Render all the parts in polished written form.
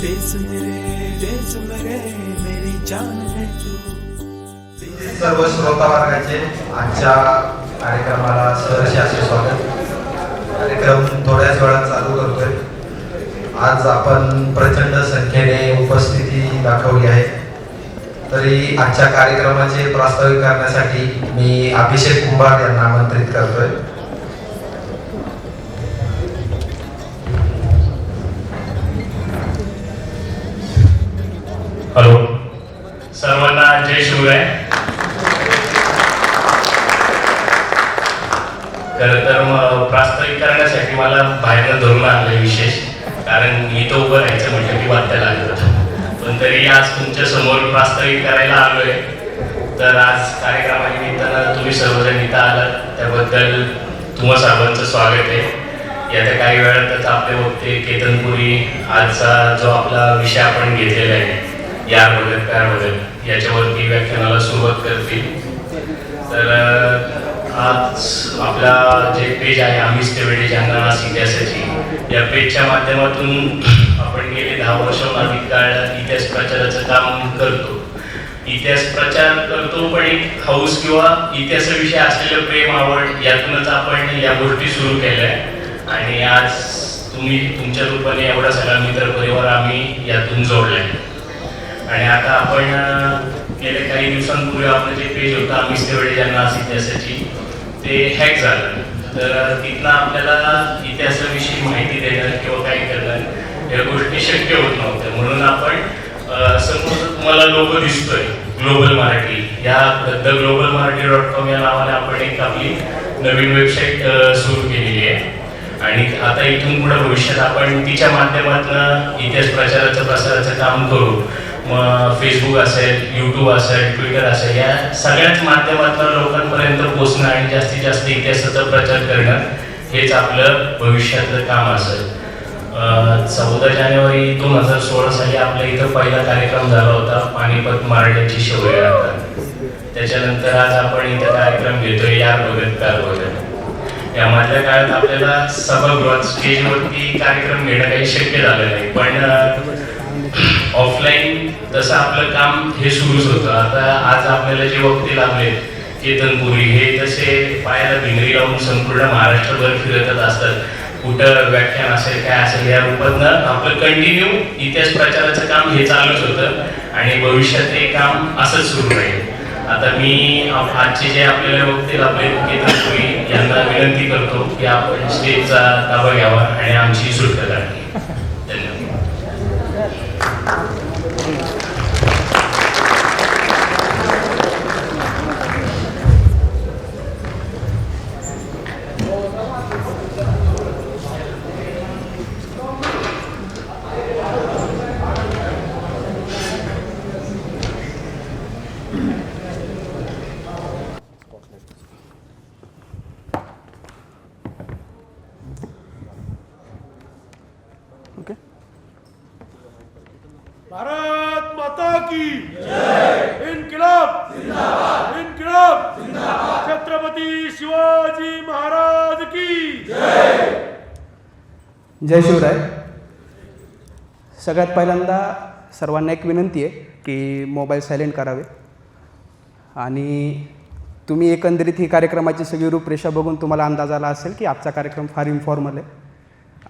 देश मेरे मेरी जान है तू। सर्व श्रोता वर्गाचे आजच्या कार्यक्रमाला सहर्ष असे स्वागत. कार्यक्रम थोड्याच वेळात चालू करतोय. आज आपण प्रचंड संख्येने उपस्थिती दाखवली आहे. तरी आजच्या कार्यक्रमाचे प्रास्ताविक करण्यासाठी मी अभिषेक कुंभार यांना आमंत्रित करतोय. हॅलो, सर्वांना जय शिवराय. खरं तर प्रास्ताविक करण्यासाठी मला बाहेरनं धरून आणलं विशेष, कारण मी तो उभं राहायचं म्हटलं की वाचायला लागलं. पण तरी आज तुमच्या समोर प्रास्ताविक करायला आलोय. तर आज कार्यक्रमाच्या निमित्तानं तुम्ही सर्वजण इथं आलात त्याबद्दल तुम्हा सर्वांचं स्वागत आहे. येत्या काही वेळातच आपले वक्ते केतनपुरी आजचा जो आपला विषय आपण घेतलेला आहे यार बघत प्यार बघत याच्यावरती व्याख्यानाला सुरुवात करतील. तर आज आपला जे पेज आहे आम्हीच तेवढे ज्यांना इतिहासाची या पेजच्या माध्यमातून आपण गेले 10 वर्षांहून काळ इतिहास प्रचाराचं काम करतो. इतिहास प्रचार करतो, पण एक हौस किंवा इतिहासाविषयी असलेलं प्रेम आवड यातूनच आपण या गोष्टी सुरू केल्या. आणि आज तुम्ही तुमच्या रूपाने एवढा सगळा मित्र परिवार आम्ही यातून जोडलाय. आणि आता आपण गेल्या काही दिवसांपूर्वी आपलं जे पेज होतं आम्हीच तेवढे ज्यांना इतिहासाची ते हॅक झालं. तर तिथनं आपल्याला इतिहासाविषयी माहिती देणं किंवा काय करणं या गोष्टी शक्य होत नव्हत्या. म्हणून आपण समोर तुम्हाला लोगो दिसतोय ग्लोबल मराठी, या theglobal-marathi.com या नावाने आपण एक आपली नवीन वेबसाईट सुरू केलेली आहे. आणि आता इथून पुढे भविष्यात आपण तिच्या माध्यमातून इतिहास प्रसाराचं काम करू. मग फेसबुक असेल, यूट्यूब असेल, ट्विटर असेल, या सगळ्याच माध्यमातून लोकांपर्यंत पोहोचणं आणि जास्तीत जास्त इतिहासाचा प्रचार करणं हेच आपलं भविष्यातलं काम असेल. 14 जानेवारी 2016 साली आपल्या इथं पहिला कार्यक्रम झाला होता पानिपत मराठ्यांची शौर्यगाथा. त्याच्यानंतर आज आपण इथं कार्यक्रम घेतोय यार बघत प्यार बघत. यामधल्या काळात आपल्याला सभागृहात स्टेजवरती कार्यक्रम घेणं काही शक्य झालं नाही, पण ऑफलाईन तसं आपलं काम हे सुरूच होतं. आता आज आपल्याला जे वक्ते लागले केतनपुरी हे तसे पायाला भिंगरी लावून संपूर्ण महाराष्ट्रभर फिरतच असतात. कुठं व्याख्यान असेल काय असेल या रूपातनं आपलं कंटिन्यू इतिहास प्रचाराचं काम हे चालूच होतं आणि भविष्यात हे काम असंच सुरू राहील. आता मी आजचे जे आपल्याला वक्ते लागले केतनपुरी यांना विनंती करतो की आपण स्टेजचा ताबा घ्यावा आणि आमची सुटका करावी. भारत माता की जय. इनकिलाब जिंदाबाद, इनकिलाब जिंदाबाद. छत्रपती शिवाजी महाराज की जय. जय शिवराय. सगळ्यात पहिल्यांदा सर्वांना एक विनंती आहे की मोबाईल सायलेंट करावे. आणि तुम्ही एकंदरीत ही कार्यक्रमाची सगळी रूपरेषा बघून तुम्हाला अंदाज आला असेल की आजचा कार्यक्रम फार इन्फॉर्मल आहे.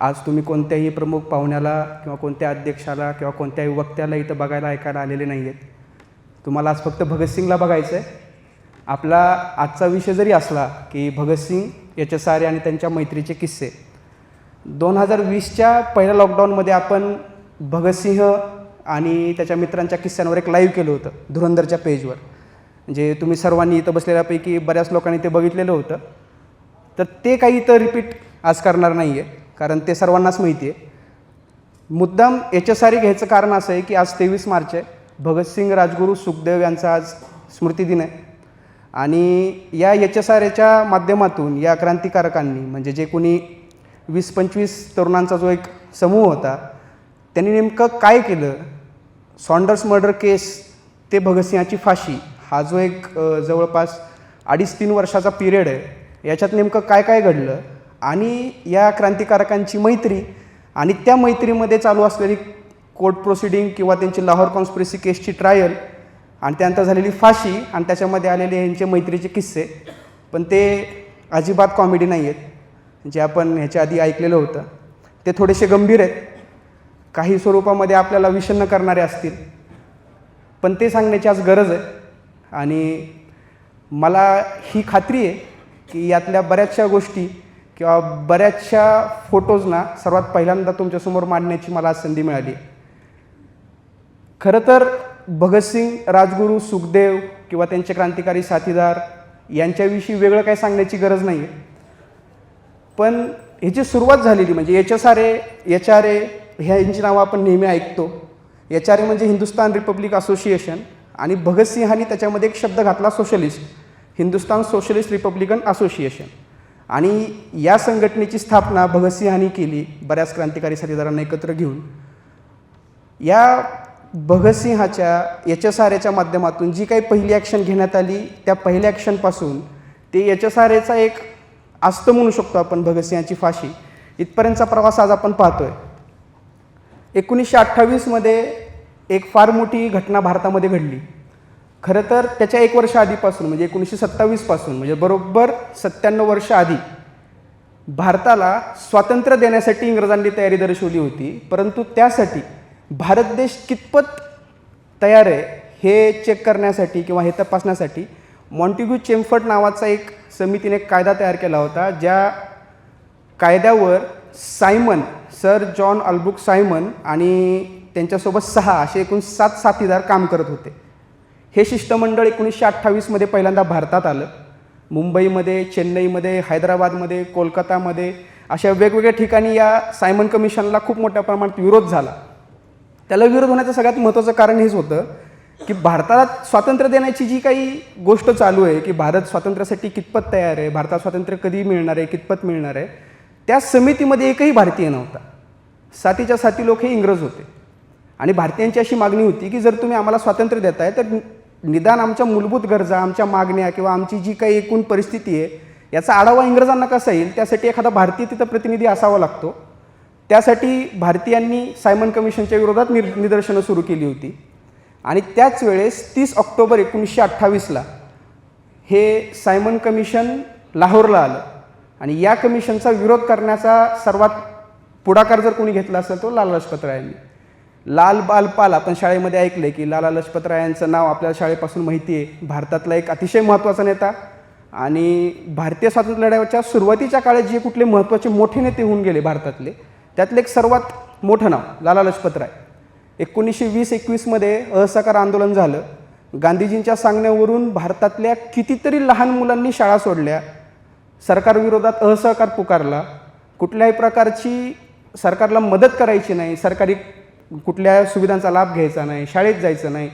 आज तुम्ही कोणत्याही प्रमुख पाहुण्याला किंवा कोणत्या अध्यक्षाला किंवा कोणत्याही वक्त्याला इथं बघायला ऐकायला आलेले नाही आहेत. तुम्हाला आज फक्त भगतसिंगला बघायचं आहे. आपला आजचा विषय जरी असला की भगतसिंग, HSRA आणि त्यांच्या मैत्रीचे किस्से. 2020च्या पहिल्या लॉकडाऊनमध्ये आपण भगतसिंह आणि त्याच्या मित्रांच्या किस्स्यांवर एक लाईव्ह केलं होतं धुरंधरच्या पेजवर. म्हणजे तुम्ही सर्वांनी इथं बसलेल्यापैकी बऱ्याच लोकांनी ते बघितलेलं होतं. तर ते काही इथं रिपीट आज करणार नाही आहे, कारण ते सर्वांनाच माहिती आहे. मुद्दाम HSRA घ्यायचं कारण असं आहे की आज 23 मार्च आहे. भगतसिंग, राजगुरू, सुखदेव यांचा आज स्मृतिदिन आहे. आणि या HSRAच्या माध्यमातून या क्रांतिकारकांनी म्हणजे जे कोणी 20-25 तरुणांचा जो एक समूह होता त्यांनी नेमकं काय केलं. सॉन्डर्स मर्डर केस ते भगतसिंहाची फाशी हा जो एक जवळपास 2.5-3 वर्षाचा पिरियड आहे, याच्यात नेमकं काय काय घडलं आणि या क्रांतिकारकांची मैत्री आणि त्या मैत्रीमध्ये चालू असलेली कोर्ट प्रोसिडिंग किंवा त्यांची लाहोर कॉन्स्पिरसी केसची ट्रायल आणि त्यानंतर झालेली फाशी आणि त्याच्यामध्ये आलेले यांचे मैत्रीचे किस्से, पण ते अजिबात कॉमेडी नाही आहेत जे आपण ह्याच्या आधी ऐकलेलं होतं. ते थोडेसे गंभीर आहेत, काही स्वरूपामध्ये आपल्याला विषण्ण करणारे असतील, पण ते सांगण्याची आज गरज आहे. आणि मला ही खात्री आहे की यातल्या बऱ्याचशा गोष्टी किंवा बऱ्याचशा फोटोजना सर्वात पहिल्यांदा तुमच्यासमोर मांडण्याची मला आज संधी मिळाली. खरं तर भगतसिंग, राजगुरू, सुखदेव किंवा त्यांचे क्रांतिकारी साथीदार यांच्याविषयी वेगळं काही सांगण्याची गरज नाही आहे. पण ह्याची सुरुवात झालेली म्हणजे HRA ह्यांची नावं आपण नेहमी ऐकतो. HRA म्हणजे हिंदुस्तान रिपब्लिक असोसिएशन आणि भगतसिंहांनी त्याच्यामध्ये एक शब्द घातला socialist, Hindustan socialist Republican association. आणि या संघटनेची स्थापना भगतसिंहांनी केली बऱ्याच क्रांतिकारी साथीदारांना एकत्र घेऊन. या भगतसिंहाच्या HSRAच्या माध्यमातून जी काही पहिली ॲक्शन घेण्यात आली त्या पहिल्या ॲक्शनपासून ते HSRAचा एक आस्त म्हणू शकतो आपण भगतसिंहाची फाशी इथपर्यंतचा प्रवास आज आपण पाहतो आहे. 1928मध्ये एक फार मोठी घटना भारतामध्ये घडली. खरं तर त्याच्या 1 वर्ष आधीपासून म्हणजे 1927पासून म्हणजे बरोबर 97 वर्ष आधी भारताला स्वातंत्र्य देण्यासाठी इंग्रजांनी तयारी दर्शवली होती. परंतु त्यासाठी भारत देश कितपत तयार आहे हे चेक करण्यासाठी किंवा हे तपासण्यासाठी मॉन्टेग्यू चेम्फर्ट नावाचा एक समितीने एक कायदा तयार केला होता. ज्या कायद्यावर सायमन, सर जॉन अल्ब्रुक सायमन आणि त्यांच्यासोबत 6 असे एकूण 7 साथीदार काम करत होते. हे शिष्टमंडळ 1928मध्ये पहिल्यांदा भारतात आलं. मुंबईमध्ये, चेन्नईमध्ये, हैदराबादमध्ये, कोलकातामध्ये अशा वेगवेगळ्या ठिकाणी या सायमन कमिशनला खूप मोठ्या प्रमाणात विरोध झाला. त्याला विरोध होण्याचं सगळ्यात महत्त्वाचं कारण हेच होतं की भारताला स्वातंत्र्य देण्याची जी काही गोष्ट चालू आहे की भारत स्वातंत्र्यासाठी कितपत तयार आहे, भारतात स्वातंत्र्य कधी मिळणार आहे, कितपत मिळणार आहे, त्या समितीमध्ये एकही भारतीय नव्हता. साथीच्या साथी लोक हे इंग्रज होते. आणि भारतीयांची अशी मागणी होती की जर तुम्ही आम्हाला स्वातंत्र्य देताय तर निदान आमच्या मूलभूत गरजा, आमच्या मागण्या किंवा आमची जी काही एकूण परिस्थिती आहे याचा आढावा इंग्रजांना कसा येईल, त्यासाठी एखादा भारतीय तिथं प्रतिनिधी असावा लागतो. त्यासाठी भारतीयांनी सायमन कमिशनच्या विरोधात निदर्शनं सुरू केली होती. आणि त्याच वेळेस 30 ऑक्टोबर 1928ला हे सायमन कमिशन लाहोरला आलं. आणि या कमिशनचा विरोध करण्याचा सर्वात पुढाकार जर कोणी घेतला असेल तो लाला लजपतरायांनी. लाल बाल पाल आपण शाळेमध्ये ऐकले की लाला लजपतरायांचं नाव आपल्याला शाळेपासून माहिती आहे. भारतातला एक अतिशय महत्त्वाचा नेता आणि भारतीय स्वातंत्र्य लढ्याच्या सुरुवातीच्या काळात जे कुठले महत्त्वाचे मोठे नेते होऊन गेले भारतातले त्यातले एक सर्वात मोठं नाव लाला लजपतराय. 1920-21मध्ये असहकार आंदोलन झालं. गांधीजींच्या सांगण्यावरून भारतातल्या कितीतरी लहान मुलांनी शाळा सोडल्या, सरकारविरोधात असहकार पुकारला, कुठल्याही प्रकारची सरकारला मदत करायची नाही, सरकारी कुठल्या सुविधांचा लाभ घ्यायचा नाही, शाळेत जायचं नाही,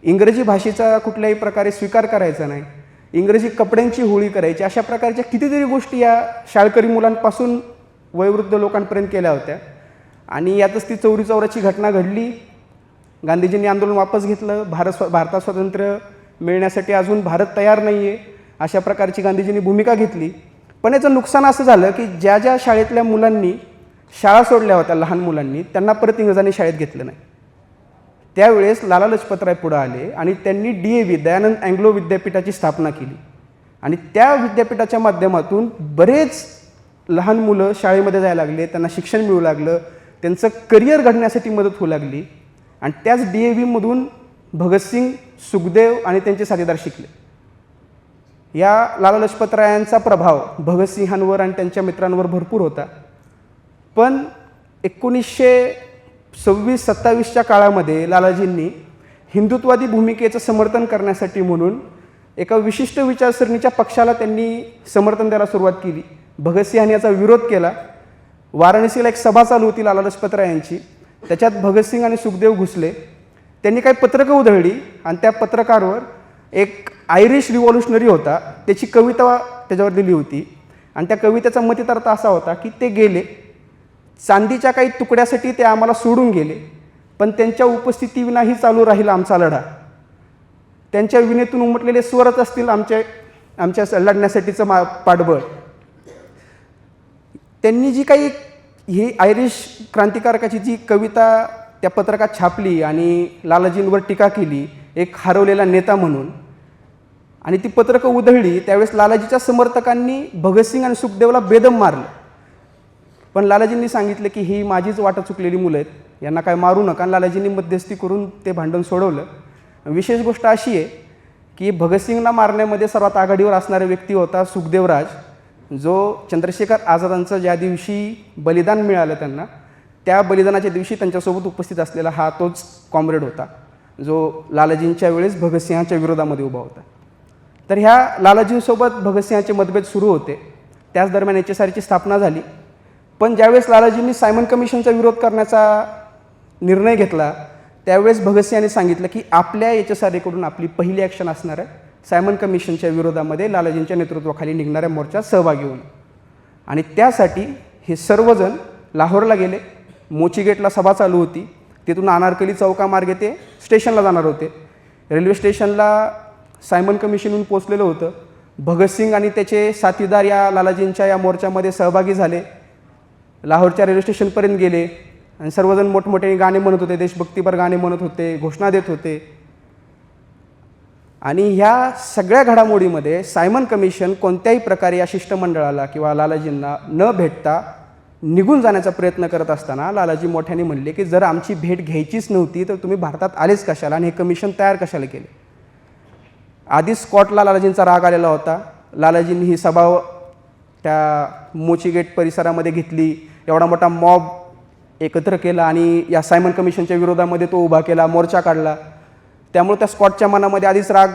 इंग्रजी भाषेचा कुठल्याही प्रकारे स्वीकार करायचा नाही, इंग्रजी कपड्यांची होळी करायची, अशा प्रकारच्या कितीतरी गोष्टी या शाळकरी मुलांपासून वयोवृद्ध लोकांपर्यंत केल्या होत्या. आणि यातच ती चौरी चौराची घटना घडली. गांधीजींनी आंदोलन वापस घेतलं. भारतात स्वातंत्र्य मिळण्यासाठी अजून भारत तयार नाही आहे अशा प्रकारची गांधीजींनी भूमिका घेतली. पण याचं नुकसान असं झालं की ज्या ज्या शाळेतल्या मुलांनी शाळा सोडल्या होत्या लहान मुलांनी त्यांना परत इंग्रजांनी शाळेत घेतलं नाही. त्यावेळेस लाला लजपतराय पुढे आले आणि त्यांनी DAV दयानंद अँग्लो विद्यापीठाची स्थापना केली. आणि त्या विद्यापीठाच्या माध्यमातून बरेच लहान मुलं शाळेमध्ये जायला लागले, त्यांना शिक्षण मिळू लागलं, त्यांचं करिअर घडण्यासाठी मदत होऊ लागली. आणि त्याच DAVमधून भगतसिंग, सुखदेव आणि त्यांचे साथीदार शिकले. या लाला लजपतरायांचा प्रभाव भगतसिंहांवर आणि त्यांच्या मित्रांवर भरपूर होता. पण 1926-27च्या काळामध्ये लालाजींनी हिंदुत्ववादी भूमिकेचं समर्थन करण्यासाठी म्हणून एका विशिष्ट विचारसरणीच्या पक्षाला त्यांनी समर्थन द्यायला सुरुवात केली. भगतसिंहांनी याचा विरोध केला. वाराणसीला एक सभा चालू होती लाला लजपतरायांची. त्याच्यात भगतसिंग आणि सुखदेव घुसले. त्यांनी काही पत्रकं उधळली आणि त्या पत्रकावर एक आयरिश रिव्हॉल्युशनरी होता त्याची कविता त्याच्यावर दिली होती. आणि त्या कवितेचा मतितार्थ असा होता की ते गेले, चांदीच्या काही तुकड्यासाठी ते आम्हाला सोडून गेले, पण त्यांच्या उपस्थितीविनाही चालू राहील आमचा लढा. त्यांच्या विनेतून उमटलेले स्वरच असतील आमच्या लढण्यासाठीचं पाठबळ. त्यांनी जी काही ही आयरिश क्रांतिकारकाची जी कविता त्या पत्रकात छापली आणि लालाजींवर टीका केली एक हरवलेला नेता म्हणून, आणि ती पत्रकं उधळली, त्यावेळेस लालाजीच्या समर्थकांनी भगतसिंग आणि सुखदेवला बेदम मारलं. पण लालाजींनी सांगितलं की ही माझीच वाटा चुकलेली मुलं आहेत, यांना काय मारू नका. आणि लालाजींनी मध्यस्थी करून ते भांडण सोडवलं. विशेष गोष्ट अशी आहे की भगतसिंगला मारण्यामध्ये सर्वात आघाडीवर असणारा व्यक्ती होता सुखदेवराज, जो चंद्रशेखर आझादांचं ज्या दिवशी बलिदान मिळालं त्यांना, त्या बलिदानाच्या दिवशी त्यांच्यासोबत उपस्थित असलेला हा तोच कॉम्रेड होता जो लालाजींच्या वेळेस भगतसिंहाच्या विरोधामध्ये उभा होता. तर ह्या लालाजींसोबत भगतसिंहाचे मतभेद सुरू होते. त्याच दरम्यान HSRची स्थापना झाली. पण ज्यावेळेस लालाजींनी सायमन कमिशनचा विरोध करण्याचा निर्णय घेतला, त्यावेळेस भगतसिंहांनी सांगितलं की आपल्या HSRकडून आपली पहिली ॲक्शन असणार आहे सायमन कमिशनच्या विरोधामध्ये लालाजींच्या नेतृत्वाखाली निघणाऱ्या मोर्चात सहभागी होणं. आणि त्यासाठी हे सर्वजण लाहोरला गेले. मोची गेटला सभा चालू होती, तिथून अनारकली चौकामार्गे ते स्टेशनला जाणार होते. रेल्वे स्टेशनला सायमन कमिशनहून पोचलेलं होतं. भगतसिंग आणि त्याचे साथीदार या लालाजींच्या या मोर्चामध्ये सहभागी झाले. लाहोरच्या रेल्वे स्टेशनपर्यंत गेले आणि सर्वजण मोठमोठे गाणे म्हणत होते, देशभक्तीपर गाणे म्हणत होते, घोषणा देत होते. आणि ह्या सगळ्या घडामोडीमध्ये सायमन कमिशन कोणत्याही प्रकारे या शिष्टमंडळाला किंवा लालाजींना न भेटता निघून जाण्याचा प्रयत्न करत असताना लालाजी मोठ्याने म्हणले की जर आमची भेट घ्यायचीच नव्हती तर तुम्ही भारतात आलेच कशाला आणि हे कमिशन तयार कशाला केले. आधीच स्कॉटला लालाजींचा राग आलेला होता. लालाजींनी ही सभा त्या मोची गेट परिसरामध्ये घेतली, एवढा मोठा मॉब एकत्र केला आणि या सायमन कमिशनच्या विरोधामध्ये तो उभा केला, मोर्चा काढला. त्यामुळे त्या स्कॉटच्या मनामध्ये आधीच राग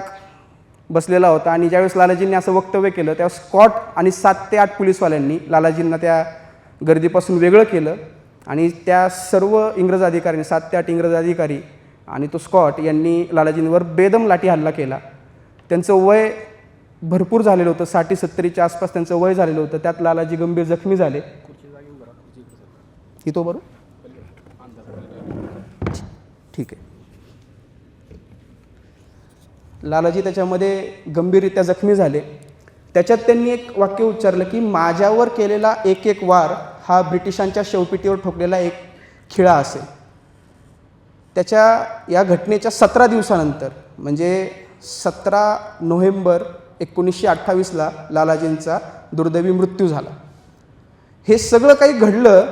बसलेला होता. आणि ज्यावेळेस लालाजींनी असं वक्तव्य केलं त्यावेळेस स्कॉट आणि 7 ते 8 पोलिसवाल्यांनी लालाजींना त्या गर्दीपासून वेगळं केलं आणि त्या सर्व इंग्रज अधिकाऱ्यांनी 7 ते 8 इंग्रज अधिकारी आणि तो स्कॉट यांनी लालाजींवर बेदम लाठी हल्ला केला. त्यांचं वय भरपूर झालेलं होतं, 60-70च्या आसपास त्यांचं वय झालेलं होतं. त्यात लालाजी गंभीर जखमी झाले. इथं बरोबर ठीक आहे. लालाजी त्याच्यामध्ये गंभीररित्या जखमी झाले. त्याच्यात त्यांनी एक वाक्य उच्चारलं की माझ्यावर केलेला एक एक वार हा ब्रिटिशांच्या शवपेटीवर ठोकलेला एक खिळा असेल. त्याच्या या घटनेच्या 17 दिवसानंतर म्हणजे 17 नोव्हेंबर 1928ला लालाजींचा दुर्दैवी मृत्यू झाला. हे सगळं काही घडलं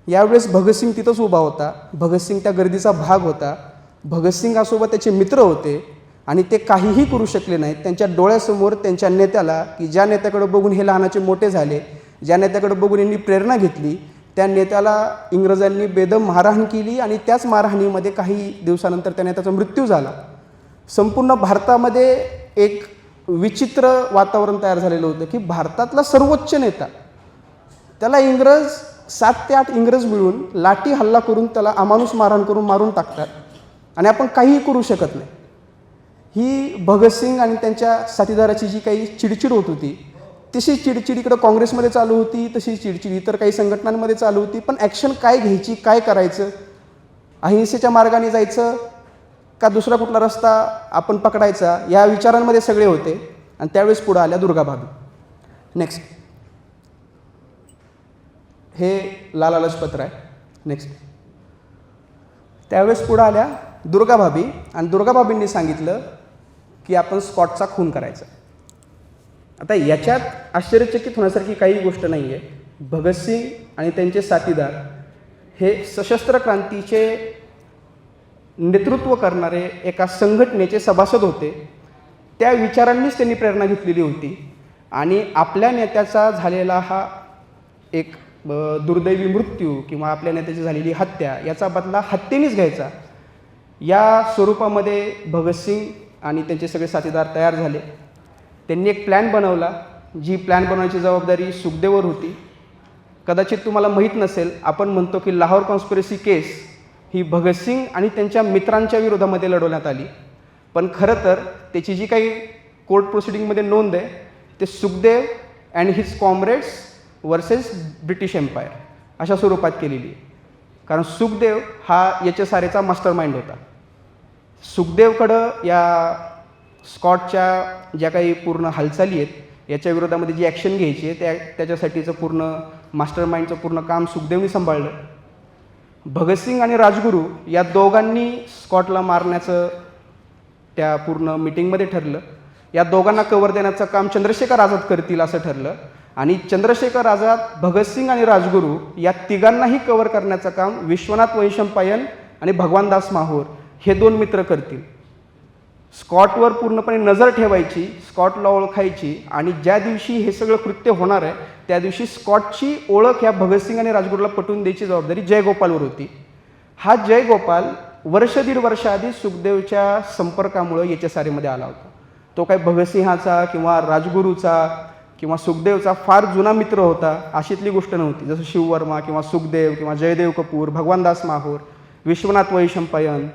यावेळेस भगतसिंग तिथंच उभा होता. भगतसिंग त्या गर्दीचा भाग होता. भगतसिंगासोबत त्याचे मित्र होते आणि ते काहीही करू शकले नाहीत. त्यांच्या डोळ्यासमोर त्यांच्या नेत्याला, की ज्या नेत्याकडे बघून हे लहानाचे मोठे झाले, ज्या नेत्याकडे बघून यांनी प्रेरणा घेतली, त्या नेत्याला इंग्रजांनी बेदम मारहाण केली आणि त्याच मारहाणीमध्ये काही दिवसानंतर त्या नेत्याचा मृत्यू झाला. संपूर्ण भारतामध्ये एक विचित्र वातावरण तयार झालेलं होतं की भारतातला सर्वोच्च नेता, त्याला इंग्रज 7 ते 8 इंग्रज मिळून लाठी हल्ला करून त्याला अमानुष मारहाण करून मारून टाकतात आणि आपण काहीही करू शकत नाही. ही भगतसिंग आणि त्यांच्या साथीदाराची जी काही चिडचिड होत होती, तशी चिडचिड इकडं काँग्रेसमध्ये चालू होती, तशी चिडचिड इतर काही संघटनांमध्ये चालू होती. पण ॲक्शन काय घ्यायची, काय करायचं, अहिंसेच्या मार्गाने जायचं का दुसरा कुठला रस्ता आपण पकडायचा, या विचारांमध्ये सगळे होते. आणि त्यावेळेस पुढं आल्या दुर्गाभाभी. नेक्स्ट, हे लाला लजपत राय. नेक्स्ट, त्यावेळेस पुढं आल्या दुर्गाभाभी आणि दुर्गाभाभींनी सांगितलं की आपण स्कॉटचा खून करायचा. आता याच्यात आश्चर्यचकित होण्यासारखी काही गोष्ट नाही आहे. भगतसिंग आणि त्यांचे साथीदार हे सशस्त्र क्रांतीचे नेतृत्व करणारे एका संघटनेचे सभासद होते. त्या विचारांनीच त्यांनी प्रेरणा घेतलेली होती आणि आपल्या नेत्याचा झालेला हा एक दुर्दैवी मृत्यू किंवा आपल्या नेत्याची झालेली हत्या, याचा बदला हत्येनेच घ्यायचा, या स्वरूपामध्ये भगतसिंग आणि त्यांचे सगळे साथीदार तयार झाले. त्यांनी एक प्लॅन बनवला. जी प्लॅन बनवण्याची जबाबदारी सुखदेववर होती. कदाचित तुम्हाला माहीत नसेल, आपण म्हणतो की लाहोर कॉन्स्पिरसी केस ही भगतसिंग आणि त्यांच्या मित्रांच्या विरोधामध्ये लढवण्यात आली. पण खरं तर त्याची जी काही कोर्ट प्रोसिडिंगमध्ये नोंद आहे ते Sukhdev and his comrades versus British Empire अशा स्वरूपात केलेली आहे. कारण सुखदेव हा HSRचा मास्टर माइंड होता. सुखदेवकडं या स्कॉटच्या ज्या काही पूर्ण हालचाली आहेत याच्या विरोधामध्ये जी ॲक्शन घ्यायची आहे त्याच्यासाठीचं पूर्ण मास्टर माइंडचं पूर्ण काम सुखदेवनी सांभाळलं. भगतसिंग आणि राजगुरू या दोघांनी स्कॉटला मारण्याचं त्या पूर्ण मिटिंगमध्ये ठरलं. या दोघांना कव्हर देण्याचं काम चंद्रशेखर आझाद करतील असं ठरलं आणि चंद्रशेखर आझाद, भगतसिंग आणि राजगुरू या तिघांनाही कव्हर करण्याचं काम विश्वनाथ वैशंपायन आणि भगवानदास माहूर हे 2 मित्र करतील. स्कॉटवर पूर्णपणे नजर ठेवायची, स्कॉटला ओळखायची आणि ज्या दिवशी हे सगळं कृत्य होणार आहे त्या दिवशी स्कॉटची ओळख ह्या भगतसिंग आणि राजगुरूला पटवून द्यायची जबाबदारी जयगोपालवर होती. हा जयगोपाल दीड वर्ष आधी सुखदेवच्या संपर्कामुळे HSRAमध्ये आला होता. तो काही भगतसिंहाचा किंवा राजगुरूचा किंवा सुखदेवचा फार जुना मित्र होता अशीतली गोष्ट नव्हती. जसं शिववर्मा किंवा सुखदेव किंवा जयदेव कपूर, भगवानदास माहूर, विश्वनाथ वैशंपायन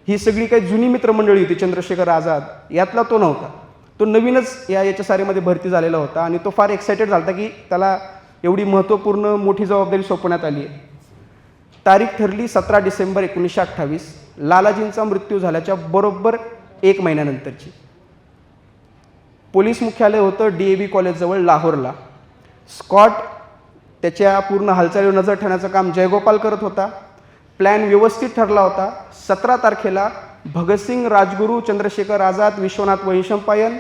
ही सगळी काही जुनी मित्रमंडळी होती. चंद्रशेखर आझाद यातला तो नव्हता. तो नवीनच या HSRAमध्ये भरती झालेला होता आणि तो फार एक्सायटेड झाला होता की त्याला एवढी महत्त्वपूर्ण मोठी जबाबदारी सोपवण्यात आली आहे. तारीख ठरली 17 डिसेंबर 1928, लालाजींचा मृत्यू झाल्याच्या बरोबर 1 महिन्यानंतरची. पोलीस मुख्यालय होतं DAV कॉलेजजवळ लाहोरला. स्कॉट त्याच्या पूर्ण हालचालीवर नजर ठेवण्याचं काम जयगोपाल करत होता. प्लॅन व्यवस्थित ठरला होता. 17 तारखेला भगतसिंग, राजगुरू, चंद्रशेखर आझाद, विश्वनाथ वैशंपायन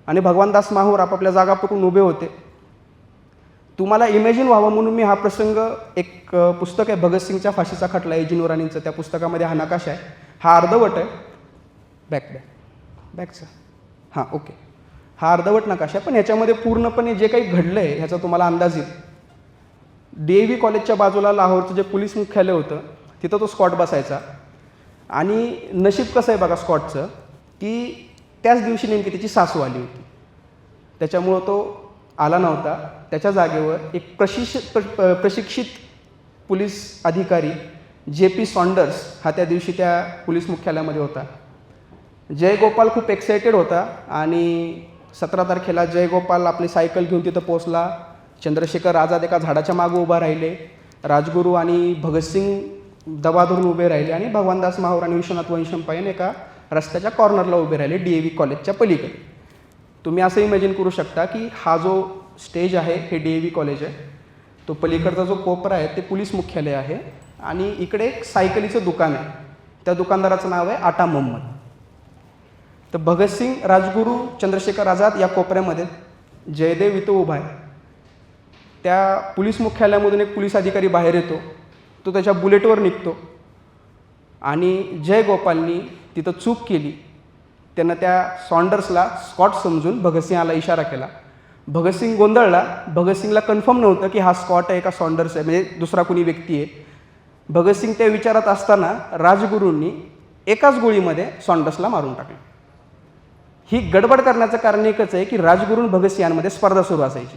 आणि भगवानदास माहूर आपापल्या जागा पकडून उभे होते. तुम्हाला इमॅजिन व्हावं म्हणून मी हा प्रसंग, एक पुस्तक आहे भगतसिंगच्या फाशीचा खटला एजी नोरानींचं, त्या पुस्तकामध्ये हा नकाशा आहे. हा अर्धवट आहे, बॅकचा हां ओके, हा अर्धवट नकाशा पण ह्याच्यामध्ये पूर्णपणे जे काही घडलं आहे ह्याचा तुम्हाला अंदाज येईल. DAV कॉलेजच्या बाजूला लाहोरचं जे पोलीस मुख्यालय होतं तिथं तो स्कॉट बसायचा. आणि नशीब कसं आहे बघा स्कॉटचं, की त्याच दिवशी नेमकी त्याची सासू आली होती. त्याच्यामुळं तो आला नव्हता. त्याच्या जागेवर एक प्रशिक्षित पोलीस अधिकारी JP सॉन्डर्स हा त्या दिवशी त्या पोलीस मुख्यालयामध्ये होता. जयगोपाल खूप एक्सायटेड होता आणि 17 तारखेला जयगोपाल आपली सायकल घेऊन तिथं पोचला. चंद्रशेखर आझाद एका झाडाच्या मागं उभा राहिले, राजगुरू आणि भगतसिंग दबा धरून उभे राहिले आणि भगवानदास माहूर आणि विश्वनाथ वैशंपायन एका रस्त्याच्या कॉर्नरला उभे राहिले DAV कॉलेजच्या पलीकडे. तुम्ही असं इमॅजिन करू शकता की हा जो स्टेज आहे हे DAV कॉलेज आहे, तो पलीकडचा जो कोपरा आहे ते पोलीस मुख्यालय आहे आणि इकडे एक सायकलीचं दुकान आहे. त्या दुकानदाराचं नाव आहे आटा मोहम्मद. तर भगतसिंग, राजगुरू, चंद्रशेखर आझाद या कोपऱ्यामध्ये, जयदेव इथं उभा आहे. त्या पोलीस मुख्यालयामधून एक पोलीस अधिकारी बाहेर येतो. तो त्याच्या बुलेटवर निघतो आणि जयगोपालनी तिथं चूक केली. त्यानं त्या सॉन्डर्सला स्कॉट समजून भगतसिंहाला इशारा केला. भगतसिंग गोंधळला. भगतसिंगला कन्फर्म नव्हतं की हा स्कॉट आहे का सॉन्डर्स आहे, म्हणजे दुसरा कोणी व्यक्ती आहे. भगतसिंग त्या विचारात असताना राजगुरूंनी एकाच गोळीमध्ये सॉन्डर्सला मारून टाकलं. ही गडबड करण्याचं कारण एकच आहे की राजगुरू भगतसिंहांमध्ये स्पर्धा सुरू असायची.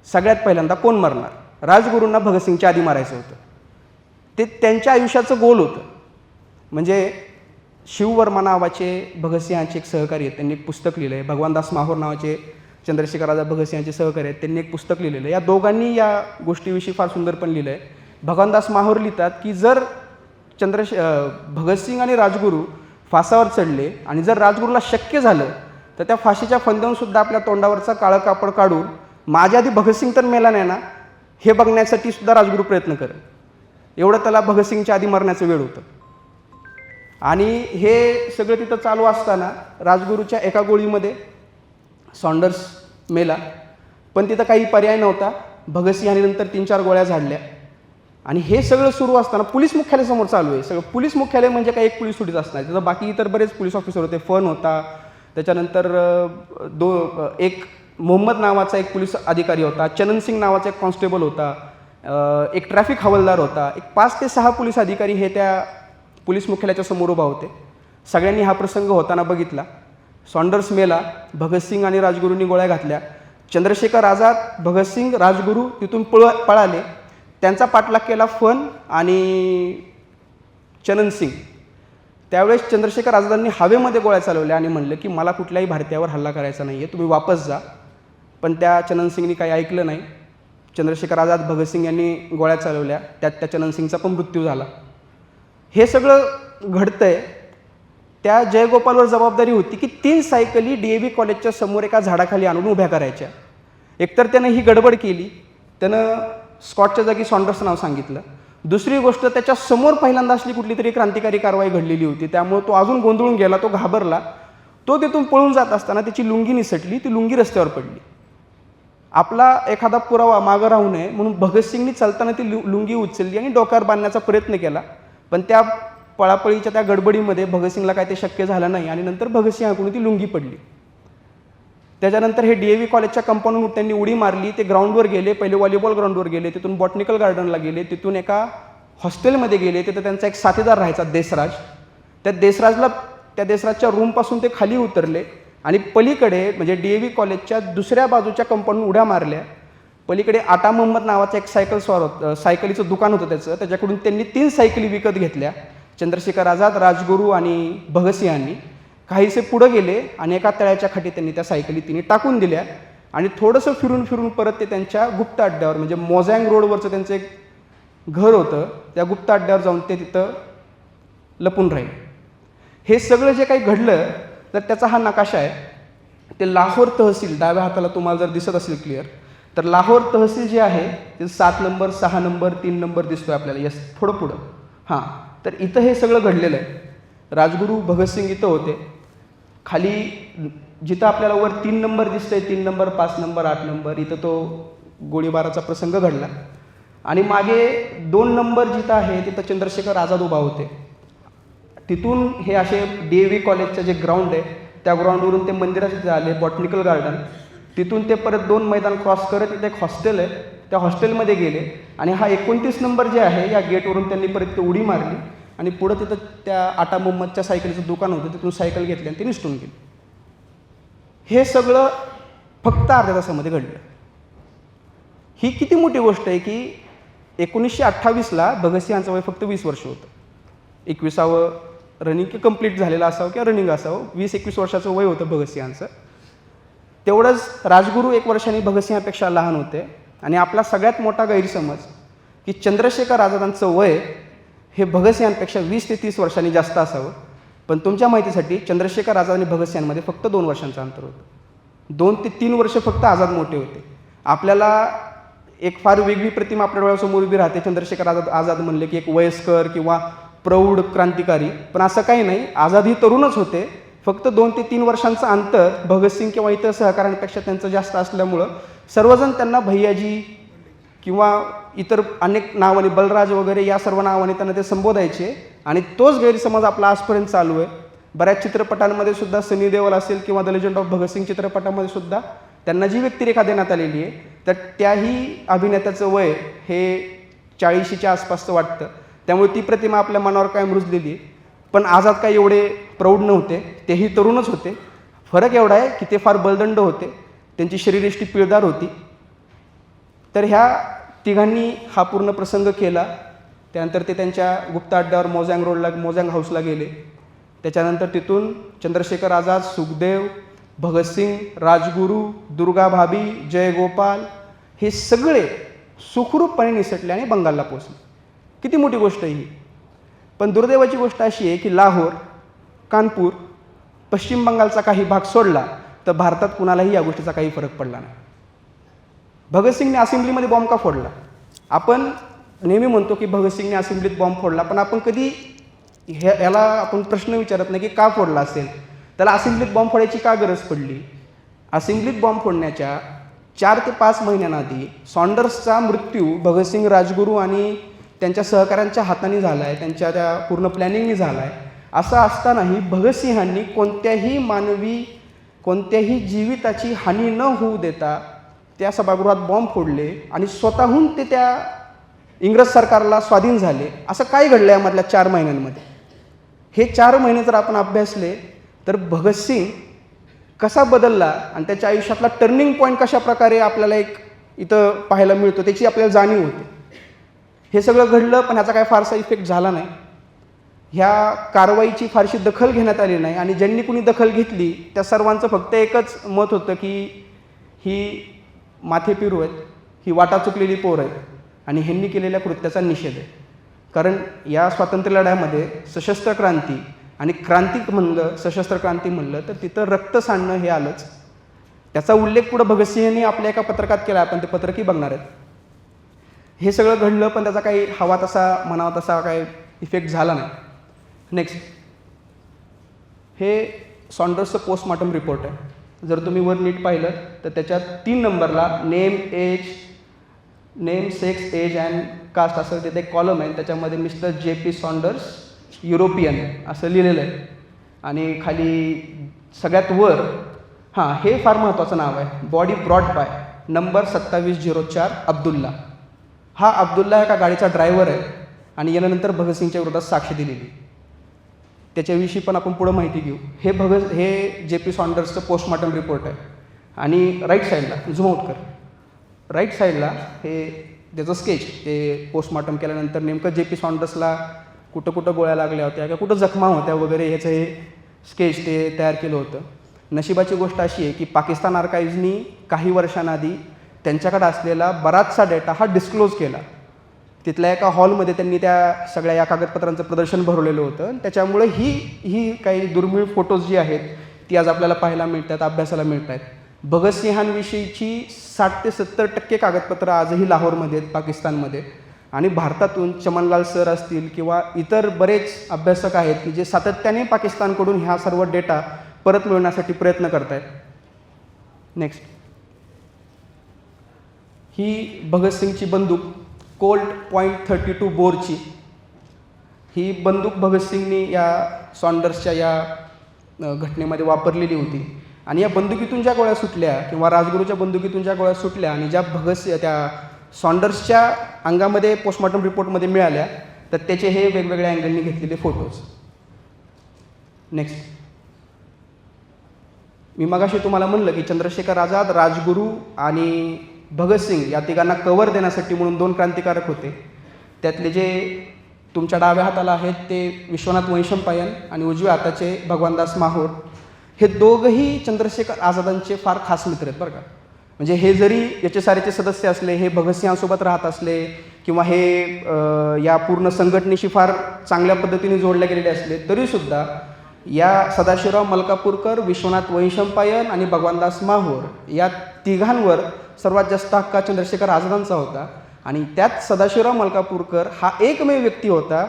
सगळ्यात पहिल्यांदा कोण मरणार. राजगुरूंना भगतसिंगच्या आधी मारायचं होतं. ते त्यांच्या आयुष्याचं गोल होतं. म्हणजे शिववर्मा नावाचे भगतसिंहांचे एक सहकारी आहेत, त्यांनी एक पुस्तक लिहिलं आहे. भगवानदास माहूर नावाचे चंद्रशेखर आझाद भगतसिंहांचे सहकारी आहेत, त्यांनी एक पुस्तक लिहिलेलं आहे. या दोघांनी या गोष्टीविषयी फार सुंदर पण लिहिलं आहे. भगवानदास माहूर लिहितात की जर भगतसिंग आणि राजगुरू फासावर चढले आणि जर राजगुरूला शक्य झालं तर त्या फाशीच्या फंद्यावरूनसुद्धा आपल्या तोंडावरचा काळं कापड काढून माझ्या आधी भगतसिंग तर मेला नाही ना हे बघण्यासाठी सुद्धा राजगुरू प्रयत्न करेल. एवढं त्याला भगतसिंगच्या आधी मरण्याचं वेळ होतं. आणि हे सगळं तिथं चालू असताना राजगुरूच्या एका गोळीमध्ये सॉन्डर्स मेला. पण तिथं काही पर्याय नव्हता. भगतसिंहांनी नंतर 3-4 गोळ्या झाडल्या. आणि हे सगळं सुरू असताना पोलीस मुख्यालयासमोर चालू आहे सगळं. पोलीस मुख्यालय म्हणजे काही एक पोलीस थोडीच असणार, तिथं बाकी इतर बरेच पोलीस ऑफिसर होते. फन होता, त्याच्यानंतर एक मोहम्मद नावाचा एक पोलीस अधिकारी होता, चनन सिंग नावाचा एक कॉन्स्टेबल होता, एक ट्रॅफिक हवालदार होता. एक 5 ते 6 पोलीस अधिकारी हे त्या पोलीस मुख्यालयाच्या समोर उभा होते. सगळ्यांनी हा प्रसंग होताना बघितला. सॉन्डर्स मेला. भगतसिंग आणि राजगुरूंनी गोळ्या घातल्या. चंद्रशेखर आझाद, भगतसिंग, राजगुरू तिथून पळाले. त्यांचा पाठलाग केला फन आणि चनन सिंग. त्यावेळेस चंद्रशेखर आझादांनी हवेमध्ये गोळ्या चालवल्या आणि म्हणलं की मला कुठल्याही भारतीयावर हल्ला करायचा नाही आहे, तुम्ही वापस जा. पण त्या चनन सिंगनी काही ऐकलं नाही. चंद्रशेखर आझाद, भगतसिंग यांनी गोळ्या चालवल्या. त्यात त्या चनन सिंगचा पण मृत्यू झाला. हे सगळं घडतंय. त्या जयगोपालवर जबाबदारी होती की 3 सायकली DAV कॉलेजच्या समोर एका झाडाखाली आणून उभ्या करायच्या. एकतर त्यानं ही गडबड केली. त्यानं स्कॉटच्या जागी सॉन्डर्सचं नाव सांगितलं. दुसरी गोष्ट, त्याच्या समोर पहिल्यांदा असली कुठली तरी क्रांतिकारी कारवाई घडलेली होती, त्यामुळे तो अजून गोंधळून गेला, तो घाबरला. तो तिथून पळून जात असताना त्याची लुंगी निसटली, ती लुंगी रस्त्यावर पडली. आपला एखादा पुरावा मागं राहू नये म्हणून भगतसिंगनी चालताना ती लुंगी उचलली आणि डोक्यावर बांधण्याचा प्रयत्न केला, पण त्या पळापळीच्या त्या गडबडीमध्ये भगतसिंगला काय ते शक्य झालं नाही आणि नंतर भगतसिंग हाकडून ती लुंगी पडली. त्याच्यानंतर हे DAV कॉलेजच्या कंपाऊंडवर त्यांनी उडी मारली. ते ग्राउंडवर गेले, पहिले व्हॉलीबॉल ग्राउंडवर गेले, तिथून बॉटनिकल गार्डनला गेले, तिथून एका हॉस्टेलमध्ये गेले. तिथं त्यांचा एक साथीदार राहायचा देसराज. त्या देसराजच्या रूमपासून ते खाली उतरले आणि पलीकडे म्हणजे DAV कॉलेजच्या दुसऱ्या बाजूच्या कंपाऊंडवर उड्या मारल्या. पलीकडे आटा मोहम्मद नावाचा एक सायकलीचं दुकान होतं त्याच्याकडून त्यांनी 3 सायकली विकत घेतल्या. चंद्रशेखर आझाद, राजगुरू आणि भगतसिंहांनी काहीसे पुढं गेले आणि एका तळ्याच्या खाली त्यांनी त्या सायकली तिने टाकून दिल्या आणि थोडंसं फिरून फिरून परत ते त्यांच्या गुप्त अड्ड्यावर म्हणजे मोझँग रोडवरचं त्यांचं एक घर होतं, त्या गुप्त अड्ड्यावर जाऊन ते तिथं लपून राहिले. हे सगळं जे काही घडलं तर त्याचा हा नकाशा आहे. ते लाहोर तहसील, डाव्या हाताला तुम्हाला जर दिसत असेल क्लिअर, तर लाहोर तहसील जे आहे ते 7 नंबर, 6 नंबर, 3 नंबर दिसतोय आपल्याला. यस, थोडं पुढं. हां, तर इथं हे सगळं घडलेलं आहे. राजगुरू भगतसिंग इथं होते. खाली जिथं आपल्याला वर 3 नंबर दिसतंय, 3 नंबर, 5 नंबर, 8 नंबर, इथं तो गोळीबाराचा प्रसंग घडला. आणि मागे 2 नंबर जिथं आहे तिथं चंद्रशेखर आझाद उभा होते. तिथून हे असे DAV कॉलेजचं जे ग्राउंड आहे त्या ग्राउंडवरून ते मंदिराचे आले, बॉटनिकल गार्डन, तिथून ते परत 2 मैदान क्रॉस करत इथे एक हॉस्टेल आहे, त्या हॉस्टेलमध्ये गेले आणि हा 29 नंबर जे आहे या गेटवरून त्यांनी परत ते उडी मारली आणि पुढं तिथं त्या आटा मोहम्मदच्या सायकलीचं दुकान होतं, तिथून सायकल घेतली आणि ते निसटून गेले. हे सगळं फक्त अर्ध्या तासामध्ये घडलं. ही किती मोठी गोष्ट आहे की 1928ला भगतसिंहांचं वय फक्त 20 वर्ष होतं. 21वावं रनिंग कंप्लीट झालेलं असावं किंवा रनिंग असावं, 20-21 वर्षाचं वय होतं भगतसिंहांचं. तेवढंच राजगुरू 1 वर्षांनी भगतसिंहापेक्षा लहान होते. आणि आपला सगळ्यात मोठा गैरसमज की चंद्रशेखर आझादांचं वय हे भगतसिंहांपेक्षा 20 ते 30 वर्षांनी जास्त असावं, पण तुमच्या माहितीसाठी चंद्रशेखर आझाद आणि भगतसिंहांमध्ये फक्त 2 वर्षांचं अंतर होतं. 2 ते 3 वर्ष फक्त आझाद मोठे होते. आपल्याला एक फार वेगळी प्रतिमा आपल्या डोळ्यासमोर उभी राहते. चंद्रशेखर आझाद म्हणले की एक वयस्कर किंवा प्रौढ क्रांतिकारी, पण असं काही नाही. आझाद ही तरुणच होते. फक्त 2 ते 3 वर्षांचं अंतर भगतसिंग किंवा इतर सहकाऱ्यांपेक्षा त्यांचं जास्त असल्यामुळं सर्वजण त्यांना भैयाजी किंवा इतर अनेक नावाने, बलराज वगैरे या सर्व नावाने त्यांना ते संबोधायचे. आणि तोच गैरसमज आपला आजपर्यंत चालू आहे. बऱ्याच चित्रपटांमध्ये सुद्धा सनी देओल असेल किंवा द लेजंड ऑफ भगतसिंग चित्रपटामध्ये सुद्धा त्यांना जी व्यक्तिरेखा देण्यात आलेली आहे तर त्याही अभिनेत्याचं वय हे 40च्या आसपासचं वाटतं. त्यामुळे ती प्रतिमा आपल्या मनावर कायम रुजलेली आहे. पण आझाद काही एवढे प्रौढ नव्हते, तेही तरुणच होते. फरक एवढा आहे की ते फार बलदंड होते, त्यांची शरीरयष्टी पिळदार होती. तर ह्या तिघांनी हा पूर्ण प्रसंग केला. त्यानंतर ते त्यांच्या गुप्त अड्ड्यावर मोझँग हाऊसला गेले. त्याच्यानंतर तिथून चंद्रशेखर आझाद, सुखदेव, भगतसिंग, राजगुरू, दुर्गा भाभी, जयगोपाल हे सगळे सुखरूपपणे निसटले आणि बंगालला पोचले. किती मोठी गोष्ट आहे ही. पण दुर्दैवाची गोष्ट अशी आहे की लाहोर, कानपूर, पश्चिम बंगालचा काही भाग सोडला तर भारतात कुणालाही या गोष्टीचा काही फरक पडला नाही. भगतसिंगने असेंब्लीमध्ये बॉम्ब का फोडला? आपण नेहमी म्हणतो की भगतसिंगने असेंब्लीत बॉम्ब फोडला, पण आपण कधी याला आपण प्रश्न विचारत नाही की का फोडला असेल, त्याला असेंब्लीत बॉम्ब फोडायची का गरज पडली? असेंब्लीत बॉम्ब फोडण्याच्या 4 ते 5 महिन्यांआधी सॉन्डर्सचा मृत्यू भगतसिंग, राजगुरू आणि त्यांच्या सहकाऱ्यांच्या हाताने झाला आहे, त्यांच्या त्या पूर्ण प्लॅनिंगनी झाला आहे. असं असतानाही भगतसिंहांनी कोणत्याही मानवी, कोणत्याही जीविताची हानी न होऊ देता त्या सभागृहात बॉम्ब फोडले आणि स्वतःहून ते त्या इंग्रज सरकारला स्वाधीन झाले. असं काय घडलं यामधल्या 4 महिन्यांमध्ये? हे 4 महिने जर आपण अभ्यासले तर भगतसिंग कसा बदलला आणि त्याच्या आयुष्यातला टर्निंग पॉईंट कशा प्रकारे आपल्याला एक इथं पाहायला मिळतो त्याची आपल्याला जाणीव होते. हे सगळं घडलं पण ह्याचा काय फारसा इफेक्ट झाला नाही. ह्या कारवाईची फारशी दखल घेण्यात आली नाही आणि ज्यांनी कुणी दखल घेतली त्या सर्वांचं फक्त एकच मत होतं की ही माथेपिरू आहेत, ही वाटा चुकलेली पोर आहेत आणि ह्यांनी केलेल्या कृत्याचा निषेध आहे. कारण या स्वातंत्र्य लढ्यामध्ये सशस्त्र क्रांती आणि क्रांती म्हणलं, सशस्त्र क्रांती म्हणलं तर तिथं रक्त सांडणं हे आलंच. त्याचा उल्लेख पुढं भगतसिंहांनी आपल्या एका पत्रकात केला, आपण ते पत्रकही बघणार आहेत. हे सगळं घडलं पण त्याचा काही हवा तसा म्हणावा तसा काही इफेक्ट झाला नाही. नेक्स्ट, हे सॉन्डर्सचं पोस्टमॉर्टम रिपोर्ट आहे. जर तुम्ही वर नीट पाहिलं तर त्याच्यात 3 नंबरला name, sex, age and caste असं तिथे एक कॉलम आहे. त्याच्यामध्ये मिस्टर JP सॉन्डर्स युरोपियन असं लिहिलेलं आहे. आणि खाली सगळ्यात वर हे फार महत्त्वाचं नाव आहे, body brought by number 2704 Abdullah. हा अब्दुल्ला एका गाडीचा ड्रायव्हर आहे आणि यानंतर भगतसिंगच्या विरोधात साक्ष दिलेली. त्याच्याविषयी पण आपण पुढं माहिती घेऊ. हे JP सॉन्डर्सचं पोस्टमॉर्टम रिपोर्ट आहे. आणि राईट साईडला झूम आउट कर, राईट साईडला हे त्याचं स्केच, ते पोस्टमॉर्टम केल्यानंतर नेमकं JP सॉन्डर्सला कुठं कुठं गोळ्या लागल्या होत्या किंवा कुठं जखमा होत्या वगैरे ह्याचं हे स्केच ते तयार केलं होतं. नशिबाची गोष्ट अशी आहे की पाकिस्तान आर्काइव्जनी काही वर्षांआधी त्यांच्याकडे असलेला बराचसा डेटा हा डिस्क्लोज केला. तिथल्या एका हॉलमध्ये त्यांनी त्या सगळ्या या कागदपत्रांचं प्रदर्शन भरवलेलं होतं. त्याच्यामुळे ही काही दुर्मिळ फोटोज जी आहेत ती आज आपल्याला पाहायला मिळतात, अभ्यासाला मिळत आहेत. भगतसिंहांविषयीची 60 ते 70% कागदपत्रं आजही लाहोरमध्ये आहेत, पाकिस्तानमध्ये. आणि भारतातून चमनलाल सर असतील किंवा इतर बरेच अभ्यासक आहेत की जे सातत्याने पाकिस्तानकडून ह्या सर्व डेटा परत मिळवण्यासाठी प्रयत्न करत आहेत. नेक्स्ट, ही भगतसिंगची बंदूक कोल्ट .32 बोरची. ही बंदूक भगतसिंगनी या सॉन्डर्सच्या या घटनेमध्ये वापरलेली होती. आणि या बंदुकीतून ज्या गोळ्या सुटल्या किंवा राजगुरूच्या बंदुकीतून ज्या गोळ्या सुटल्या आणि ज्या त्या सॉन्डर्सच्या अंगामध्ये पोस्टमॉर्टम रिपोर्टमध्ये मिळाल्या तर त्याचे हे वेगवेगळ्या अँगलनी घेतलेले फोटोज. नेक्स्ट, मी मगाशी तुम्हाला म्हणलं की चंद्रशेखर आझाद, राजगुरू आणि भगतसिंग या तिघांना कव्हर देण्यासाठी म्हणून 2 क्रांतिकारक होते. त्यातले जे तुमच्या डाव्या हाताला आहेत ते विश्वनाथ वैशंपायन आणि उजव्या हाताचे भगवानदास माहोर. हे दोघंही चंद्रशेखर आझादांचे फार खास मित्र आहेत बरं का. म्हणजे हे जरी HSRचे सदस्य असले, हे भगतसिंहांसोबत राहत असले किंवा हे या पूर्ण संघटनेशी फार चांगल्या पद्धतीने जोडले गेलेले असले तरीसुद्धा या सदाशिवराव मलकापूरकर, विश्वनाथ वैशंपायन आणि भगवानदास माहोर या तिघांवर सर्वात जास्त हक्क चंद्रशेखर आझादांचा होता. आणि त्यात सदाशिवराव मलकापूरकर हा एकमेव व्यक्ती होता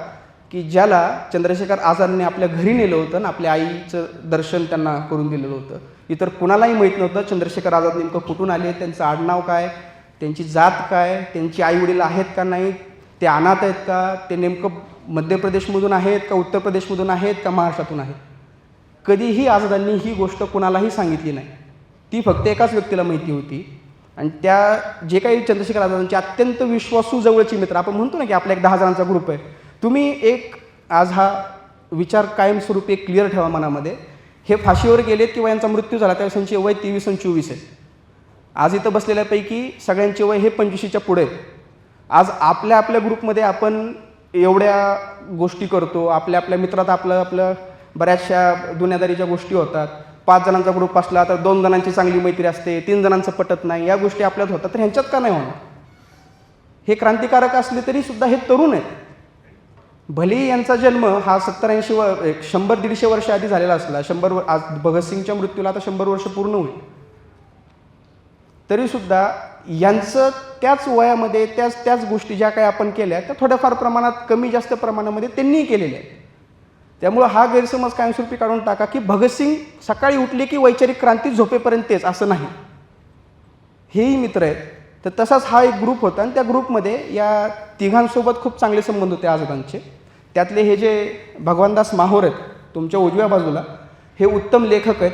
की ज्याला चंद्रशेखर आझादने आपल्या घरी नेलं होतं आणि आपल्या आईचं दर्शन त्यांना करून दिलेलं होतं. इतर कुणालाही माहीत नव्हतं चंद्रशेखर आझाद नेमकं कुठून आले, त्यांचं आडनाव काय, त्यांची जात काय, त्यांची आईवडील आहेत का नाही, ते अनाथ आहेत का, ते नेमकं मध्य प्रदेशमधून आहेत का उत्तर प्रदेशमधून आहेत का महाराष्ट्रातून आहेत. कधीही आझादांनी ही गोष्ट कुणालाही सांगितली नाही. ती फक्त एकाच व्यक्तीला माहिती होती. आणि त्या जे काही चंद्रशेखर आझादांचे अत्यंत विश्वासू जवळची मित्र, आपण म्हणतो ना की आपला एक 10 जणांचा ग्रुप आहे. तुम्ही एक आज हा विचार कायमस्वरूपी एक क्लिअर ठेवा मनामध्ये. हे फाशीवर गेलेत किंवा यांचा मृत्यू झाला त्यावेळेस त्यांचे वय 23 आणि 24 आहे. आज इथं बसलेल्यापैकी सगळ्यांचे वय हे 25च्या पुढे आहेत. आज आपल्या आपल्या ग्रुपमध्ये आपण एवढ्या गोष्टी करतो, आपल्या आपल्या मित्रात आपलं बऱ्याचशा दुनियादारीच्या गोष्टी होतात. 5 जणांचा ग्रुप असला तर 2 जणांची चांगली मैत्री असते, 3 जणांचं पटत नाही, या गोष्टी आपल्यात होतात. तर ह्यांच्यात का नाही होणार. हे क्रांतिकारक असले तरीसुद्धा हे तरुण आहेत. भलेही यांचा जन्म हा 100-150 वर्ष आधी झालेला असला, 100 आज भगतसिंगच्या मृत्यूला आता 100 वर्ष पूर्ण होईल, तरीसुद्धा यांचं त्याच वयामध्ये त्याच गोष्टी ज्या काही आपण केल्या त्या थोड्याफार प्रमाणात कमी जास्त प्रमाणामध्ये त्यांनीही केलेल्या आहेत. त्यामुळं हा गैरसमज कायमस्वरूपी काढून टाका की भगतसिंग सकाळी उठले की वैचारिक क्रांती झोपेपर्यंत तेच, असं नाही. हेही मित्र आहेत. तर तसाच हा एक ग्रुप होता आणि त्या ग्रुपमध्ये या तिघांसोबत खूप चांगले संबंध होते आझादांचे. त्यातले हे जे भगवानदास माहोर आहेत तुमच्या उजव्या बाजूला, हे उत्तम लेखक आहेत.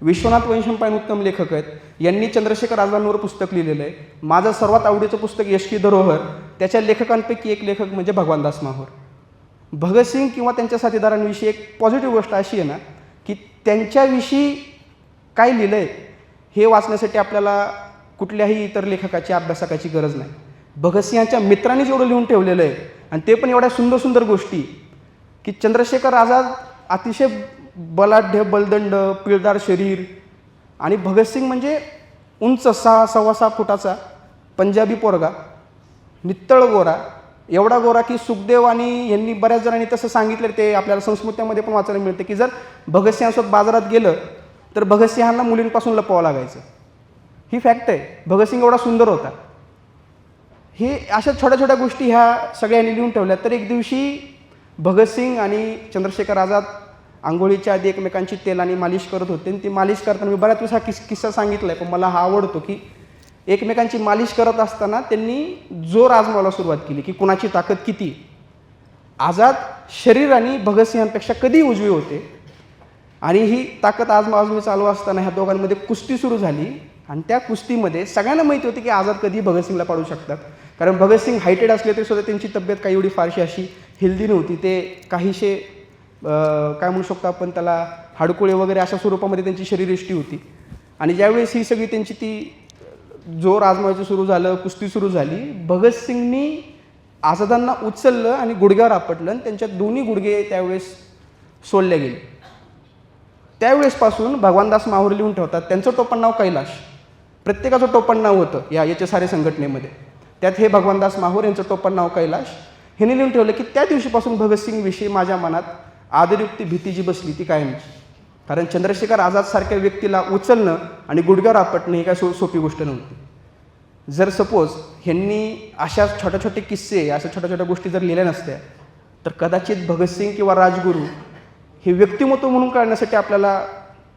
विश्वनाथ वैशंपायन उत्तम लेखक आहेत. यांनी चंद्रशेखर आझादांवर पुस्तक लिहिलेलं आहे. माझं सर्वात आवडीचं पुस्तक यश की धरोहर, त्याच्या लेखकांपैकी एक लेखक म्हणजे भगवानदास माहोर. भगतसिंग किंवा त्यांच्या साथीदारांविषयी एक पॉझिटिव्ह गोष्ट अशी आहे ना की त्यांच्याविषयी काय लिहिलं आहे हे वाचण्यासाठी आपल्याला कुठल्याही इतर लेखकाची अभ्यासकाची गरज नाही. भगतसिंहाच्या मित्रांनी जेवढं लिहून ठेवलेलं आहे आणि ते पण एवढ्या सुंदर सुंदर गोष्टी की चंद्रशेखर आझाद अतिशय बलाढ्य, बलदंड, पिळदार शरीर आणि भगतसिंग म्हणजे उंच 6-6.25 फुटाचा पंजाबी पोरगा, नित्तळ गोरा, एवढा गोरा की सुखदेव आणि यांनी बऱ्याच जणांनी तसं सांगितलं. ते आपल्याला संस्मृत्यामध्ये पण वाचायला मिळतं की जर भगतसिंहासोबत बाजारात गेलं तर भगतसिंहांना मुलींपासून लपवावं लागायचं. ही फॅक्ट आहे. भगतसिंग एवढा सुंदर होता. हे अशा छोट्या छोट्या गोष्टी ह्या सगळ्यांनी लिहून ठेवल्या. तर एक दिवशी भगतसिंग आणि चंद्रशेखर आझाद आंघोळीच्या आधी एकमेकांची तेलाने मालिश करत होते आणि ती मालिश करताना मी बऱ्याच वेळेस हा किस्सा सांगितला आहे, पण मला हा आवडतो की एकमेकांची मालिश करत असताना त्यांनी जोर आजमावायला सुरुवात केली की कुणाची ताकद किती. आझाद शरीराने भगतसिंहांपेक्षा कधी उजवे होते आणि ही ताकद आजमावणी चालू असताना ह्या दोघांमध्ये कुस्ती सुरू झाली आणि त्या कुस्तीमध्ये सगळ्यांना माहिती होती की आझाद कधी भगतसिंगला पाडू शकतात, कारण भगतसिंग हायटेड असले तरी सुद्धा त्यांची तब्येत काही एवढी फारशी अशी हेल्दी नव्हती. ते काहीशे काय म्हणू शकतो आपण त्याला हाडकुळे वगैरे अशा स्वरूपामध्ये त्यांची शरीरयष्टी होती. आणि ज्यावेळेस ही सगळी त्यांची ती जोर आजमावायचं सुरू झालं, कुस्ती सुरू झाली, भगतसिंगनी आझादांना उचललं आणि गुडघ्यावर आपटलं आणि त्यांच्या दोन्ही गुडघे त्यावेळेस सोडले गेले. त्यावेळेसपासून भगवानदास माहुर लिहून ठेवतात, त्यांचं टोपण नाव कैलाश, प्रत्येकाचं टोपण नाव होतं याच्या सारे संघटनेमध्ये, त्यात हे भगवानदास माहुर यांचं टोपण नाव कैलाश. ह्यांनी लिहून ठेवलं की त्या दिवशीपासून भगतसिंगविषयी माझ्या मनात आदरयुक्त भीती जी बसली ती कायमची, कारण चंद्रशेखर आझादसारख्या व्यक्तीला उचलणं आणि गुडघ्यावर आपटणं ही काय सोपी गोष्ट नव्हती. जर सपोज ह्यांनी अशा छोट्या छोटे किस्से, अशा छोट्या छोट्या गोष्टी जर लिहिल्या नसत्या तर कदाचित भगतसिंग किंवा राजगुरू हे व्यक्तिमत्व म्हणून काढण्यासाठी आपल्याला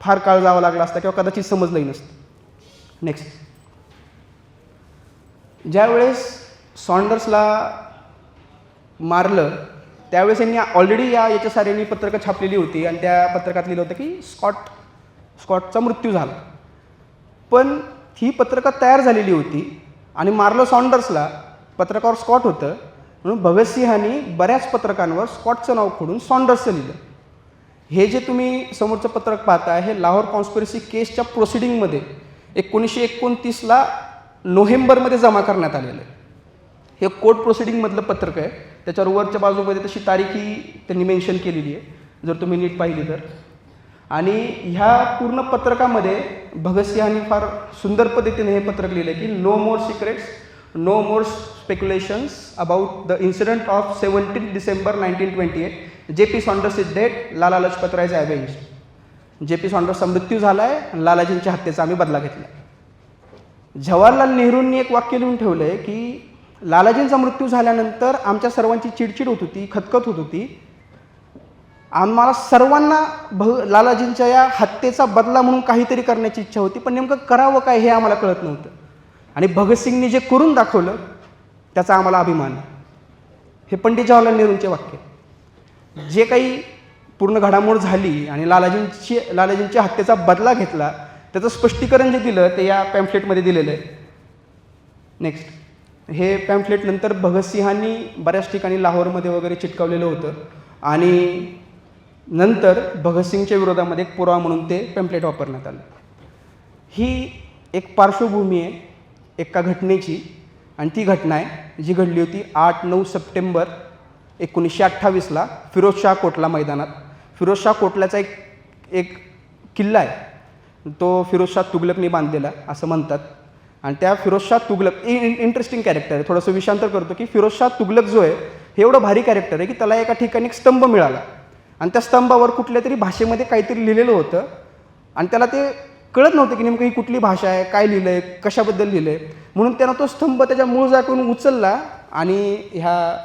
फार काळ जावा लागला असता किंवा कदाचित समजलंही नसतं. नेक्स्ट, ज्यावेळेस सॉन्डर्सला मारलं त्यावेळेस यांनी ऑलरेडी याच्या साऱ्यांनी पत्रकं छापलेली होती आणि त्या पत्रकात लिहिलं होतं की स्कॉटचा मृत्यू झाला. पण ही पत्रकं तयार झालेली होती आणि मारलं सॉन्डर्सला, पत्रकावर स्कॉट होतं, म्हणून भगतसिंहांनी बऱ्याच पत्रकांवर स्कॉटचं नाव खोडून सॉन्डर्सचं लिहिलं. हे जे तुम्ही समोरचं पत्रक पाहता हे लाहोर कॉन्स्पिरसी केसच्या प्रोसिडिंगमध्ये 1929ला नोव्हेंबरमध्ये जमा करण्यात आलेलं आहे. हे कोर्ट प्रोसिडिंगमधलं पत्रक आहे, त्याच्यावर वरच्या बाजूमध्ये तशी तारीखही त्यांनी मेन्शन केलेली आहे जर तुम्ही नीट पाहिली तर. आणि ह्या पूर्ण पत्रकामध्ये भगतसिंहांनी फार सुंदर पद्धतीने हे पत्रक लिहिलं की no more secrets, no more speculations about the incident of 17 December 1928. J P. Saunders is dead, Lala Lajpat Rai is avenged. J P. सॉन्डर्सचा मृत्यू झाला आहे आणि लालाजींच्या हत्येचा आम्ही बदला घेतला. जवाहरलाल नेहरूंनी एक वाक्य लिहून ठेवलं आहे की लालाजींचा मृत्यू झाल्यानंतर आमच्या सर्वांची चिडचिड होत होती, खतखत होत होती, आम्हाला सर्वांना लालाजींच्या या हत्येचा बदला म्हणून काहीतरी करण्याची इच्छा होती, पण नेमकं करावं काय हे आम्हाला कळत नव्हतं. आणि भगतसिंगनी जे करून दाखवलं त्याचा आम्हाला अभिमान. हे पंडित जवाहरलाल नेहरूंचे वाक्य. जे काही पूर्ण घडामोड झाली आणि लालाजींच्या हत्येचा बदला घेतला त्याचं स्पष्टीकरण जे दिलं ते या पॅम्फलेटमध्ये दिलेलं आहे. नेक्स्ट, हे पॅम्फलेट नंतर भगतसिंहांनी बऱ्याच ठिकाणी लाहोरमध्ये वगैरे चिटकावलेलं होतं आणि नंतर भगतसिंगच्या विरोधामध्ये एक पुरावा म्हणून ते पॅम्फलेट वापरण्यात आलं. ही एक पार्श्वभूमी आहे एका घटनेची आणि ती घटना आहे जी घडली होती 8-9 सप्टेंबर 1928ला फिरोजशाह कोटला मैदानात. फिरोजशाह कोटल्याचा एक किल्ला आहे, तो फिरोजशाह तुघलकने बांधलेला असं म्हणतात. आणि त्या फिरोजशाह तुघलक इंटरेस्टिंग कॅरेक्टर आहे. थोडंसं विषांतर करतो की फिरोजशाह तुघलक जो आहे हे एवढं भारी कॅरेक्टर आहे की त्याला एका ठिकाणी एक स्तंभ मिळाला आणि त्या स्तंभावर कुठल्या तरी भाषेमध्ये काहीतरी लिहिलेलं होतं आणि त्याला ते कळत नव्हतं की नेमकं ही कुठली भाषा आहे, काय लिहिलं आहे, कशाबद्दल लिहिलं आहे. म्हणून त्यानं तो स्तंभ त्याच्या मूळ जागेवरून उचलला आणि ह्या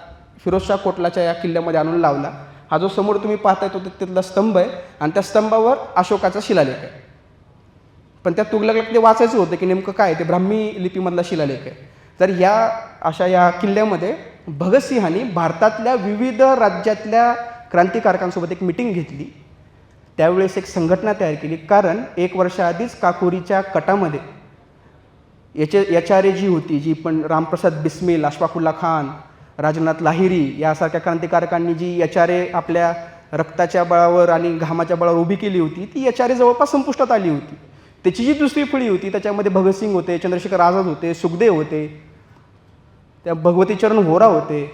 फिरोजशाह कोटलाच्या या किल्ल्यामध्ये आणून लावला. हा जो समोर तुम्ही पाहताय तो तिथला स्तंभ आहे आणि त्या स्तंभावर अशोकाचा शिलालेख आहे. पण त्या तुघलकला ते वाचायचं होतं की नेमकं काय, ते ब्राह्मी लिपीमधला शिलालेख आहे. तर या किल्ल्यामध्ये भगतसिंहांनी भारतातल्या विविध राज्यातल्या क्रांतिकारकांसोबत एक मिटिंग घेतली. त्यावेळेस एक संघटना तयार केली, कारण 1 वर्षाआधीच काकोरीच्या कटामध्ये एचआरए जी होती, जी पण रामप्रसाद बिस्मिल, अशफाकुल्ला खान, राजनाथ लाहिरी यासारख्या क्रांतिकारकांनी जी एचआरए आपल्या रक्ताच्या बळावर आणि घामाच्या बळावर उभी केली होती, ती एचआरए जवळपास संपुष्टात आली होती. त्याची जी दुसरी फळी होती त्याच्यामध्ये भगतसिंग होते, चंद्रशेखर आझाद होते, सुखदेव होते, त्या भगवतीचरण व्होरा होते.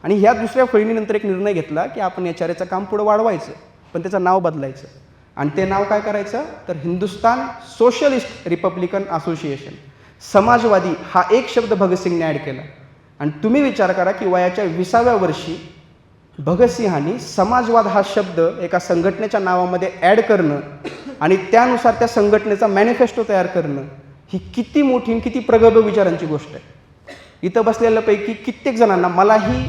आणि ह्या दुसऱ्या फळीने नंतर एक निर्णय घेतला की आपण एचआरएचं काम पुढं वाढवायचं, पण त्याचं नाव बदलायचं. आणि ते नाव काय करायचं तर हिंदुस्तान सोशलिस्ट रिपब्लिकन असोसिएशन. समाजवादी हा एक शब्द भगतसिंगने ॲड केला. आणि तुम्ही विचार करा की वयाच्या 20व्या वर्षी भगतसिंहांनी समाजवाद हा शब्द एका संघटनेच्या नावामध्ये ॲड करणं आणि त्यानुसार त्या संघटनेचा मॅनिफेस्टो तयार करणं ही किती मोठी किती प्रगल्भ विचारांची गोष्ट आहे. इथं बसलेल्यापैकी कित्येक जणांना, मलाही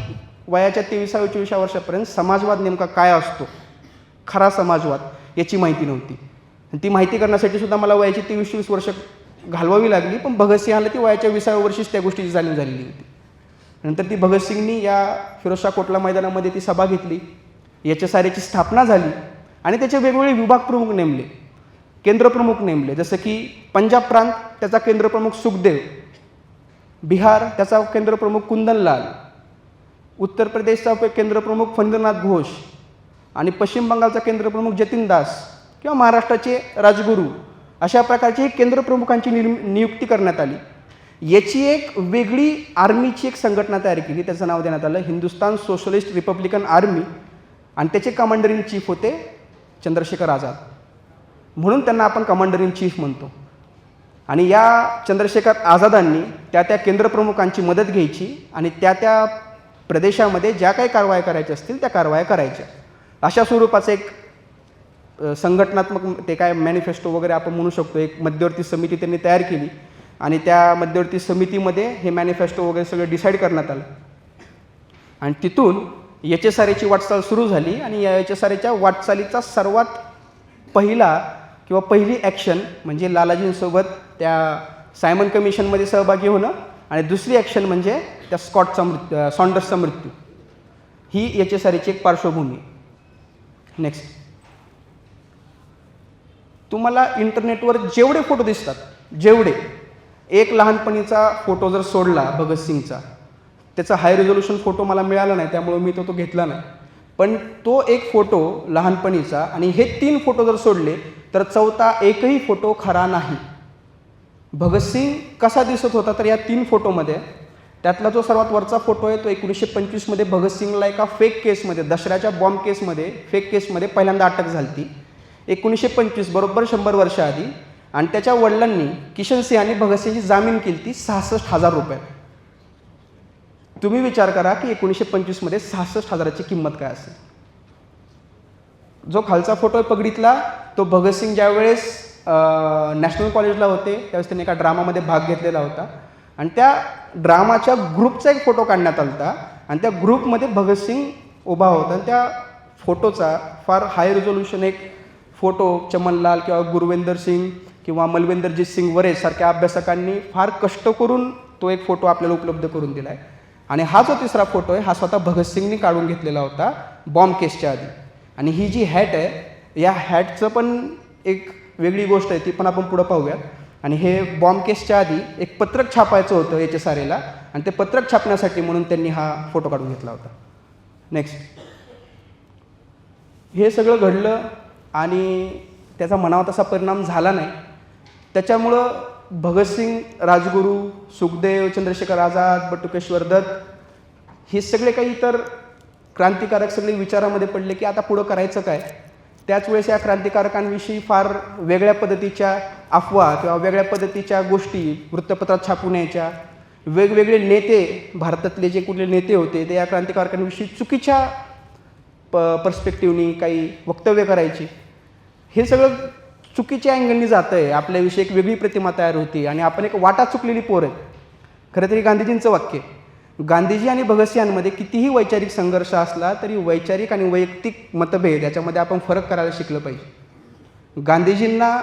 वयाच्या 23-24 वर्षापर्यंत समाजवाद नेमका काय असतो, खरा समाजवाद याची माहिती नव्हती. आणि ती माहिती करण्यासाठी सुद्धा मला वयाची 23-24 वर्ष घालवावी लागली. पण भगतसिंहाला ती वयाच्या 20व्या वर्षीच त्या गोष्टीची जाणीव झालेली होती. नंतर ती भगतसिंगनी या फिरोजशाह कोटला मैदानामध्ये ती सभा घेतली, HSRAची स्थापना झाली आणि त्याचे वेगवेगळे विभाग प्रमुख नेमले, केंद्रप्रमुख नेमले. जसं की पंजाब प्रांत त्याचा केंद्रप्रमुख सुखदेव, बिहार त्याचा केंद्रप्रमुख कुंदनलाल, उत्तर प्रदेशचा केंद्रप्रमुख फणींद्रनाथ घोष आणि पश्चिम बंगालचा केंद्रप्रमुख जतीन दास किंवा महाराष्ट्राचे राजगुरू, अशा प्रकारची केंद्रप्रमुखांची नियुक्ती करण्यात आली. याची एक वेगळी आर्मीची एक संघटना तयार केली, त्याचं नाव देण्यात आलं हिंदुस्तान सोशलिस्ट रिपब्लिकन आर्मी आणि त्याचे कमांडर इन चीफ होते चंद्रशेखर आझाद. म्हणून त्यांना आपण कमांडर इन चीफ म्हणतो. आणि या चंद्रशेखर आझादांनी त्या केंद्रप्रमुखांची मदत घ्यायची आणि त्या प्रदेशामध्ये ज्या काही कारवाया करायच्या असतील त्या कारवाया करायच्या. अशा स्वरूपाचं एक संघटनात्मक ते काय मॅनिफेस्टो वगैरे आपण म्हणू शकतो, एक मध्यवर्ती समिती त्यांनी तयार केली आणि त्या मध्यवर्ती समितीमध्ये हे मॅनिफेस्टो वगैरे सगळं डिसाईड करण्यात आलं. आणि तिथून HSRAची वाटचाल सुरू झाली. आणि या HSRAच्या वाटचालीचा सर्वात पहिली ॲक्शन म्हणजे लालाजींसोबत त्या सायमन कमिशनमध्ये सहभागी होणं आणि दुसरी ॲक्शन म्हणजे त्या सॉन्डर्सचा मृत्यू. ही HSRAची एक पार्श्वभूमी. नेक्स्ट, तुम्हाला इंटरनेटवर जेवढे फोटो दिसतात, जेवढे, एक लहानपणीचा फोटो जर सोडला भगतसिंगचा, त्याचा हाय रेझोल्युशन फोटो मला मिळाला नाही, त्यामुळे मी तो घेतला नाही. पण तो एक फोटो लहानपणीचा आणि हे 3 फोटो जर सोडले तर चौथा एकही फोटो खरा नाही. भगतसिंग कसा दिसत होता तर या 3 फोटोमध्ये त्यातला जो सर्वात वरचा फोटो आहे तो 1925मध्ये भगतसिंगला एका फेक केसमध्ये, दसऱ्याच्या बॉम्ब केसमध्ये, फेक केसमध्ये पहिल्यांदा अटक झाली ती 1925 बरोबर 100 वर्ष आधी. आणि त्याच्या वडिलांनी किशन सिंहांनी भगतसिंगची जामीन केली ती 66,000 रुपये. तुम्ही विचार करा की 1925मध्ये 66,000ची किंमत काय असेल. जो खालचा फोटो आहे पगडीतला तो भगतसिंग ज्यावेळेस नॅशनल कॉलेजला होते त्यावेळेस त्यांनी एका ड्रामामध्ये भाग घेतलेला होता आणि त्या ड्रामाच्या ग्रुपचा एक फोटो काढण्यात आला होता आणि त्या ग्रुपमध्ये भगतसिंग उभा होता. आणि त्या फोटोचा फार हाय रिझोल्युशन एक फोटो चमनलाल किंवा गुरविंदर सिंग किंवा मलविंदरजीत सिंग वरे सारख्या अभ्यासकांनी फार कष्ट करून तो एक फोटो आपल्याला उपलब्ध करून दिला आहे. आणि हा जो तिसरा फोटो आहे हा स्वतः भगतसिंगनी काढून घेतलेला होता बॉम्ब केसच्या आधी. आणि ही जी हॅट आहे या हॅटचं पण एक वेगळी गोष्ट आहे, ती पण आपण पुढं पाहूयात. आणि हे बॉम्ब केसच्या आधी एक पत्रक छापायचं होतं HSRAला आणि ते पत्रक छापण्यासाठी म्हणून त्यांनी हा फोटो काढून घेतला होता. नेक्स्ट, हे सगळं घडलं आणि त्याचा म्हणावा तसा परिणाम झाला नाही. त्याच्यामुळं भगतसिंग, राजगुरू, सुखदेव, चंद्रशेखर आझाद, बटुकेश्वर दत्त हे सगळे काही इतर क्रांतिकारक सगळे विचारामध्ये पडले की आता पुढं करायचं काय. त्याच वेळेस या क्रांतिकारकांविषयी फार वेगळ्या पद्धतीच्या अफवा किंवा वेगळ्या पद्धतीच्या गोष्टी वृत्तपत्रात छापून यायच्या. वेगवेगळे नेते, भारतातले जे कुठले नेते होते ते या क्रांतिकारकांविषयी चुकीच्या पर्स्पेक्टिव्हनी काही वक्तव्य करायची. हे सगळं चुकीच्या अँगलनी जातं आहे. आपल्याविषयी एक वेगळी प्रतिमा तयार होती आणि आपण एक वाटा चुकलेली पोर आहेत. खरं तरी गांधीजींचं वाक्य, गांधीजी आणि भगतसिंगांमध्ये कितीही वैचारिक संघर्ष असला तरी वैचारिक आणि वैयक्तिक मतभेद याच्यामध्ये आपण फरक करायला शिकलं पाहिजे. गांधीजींना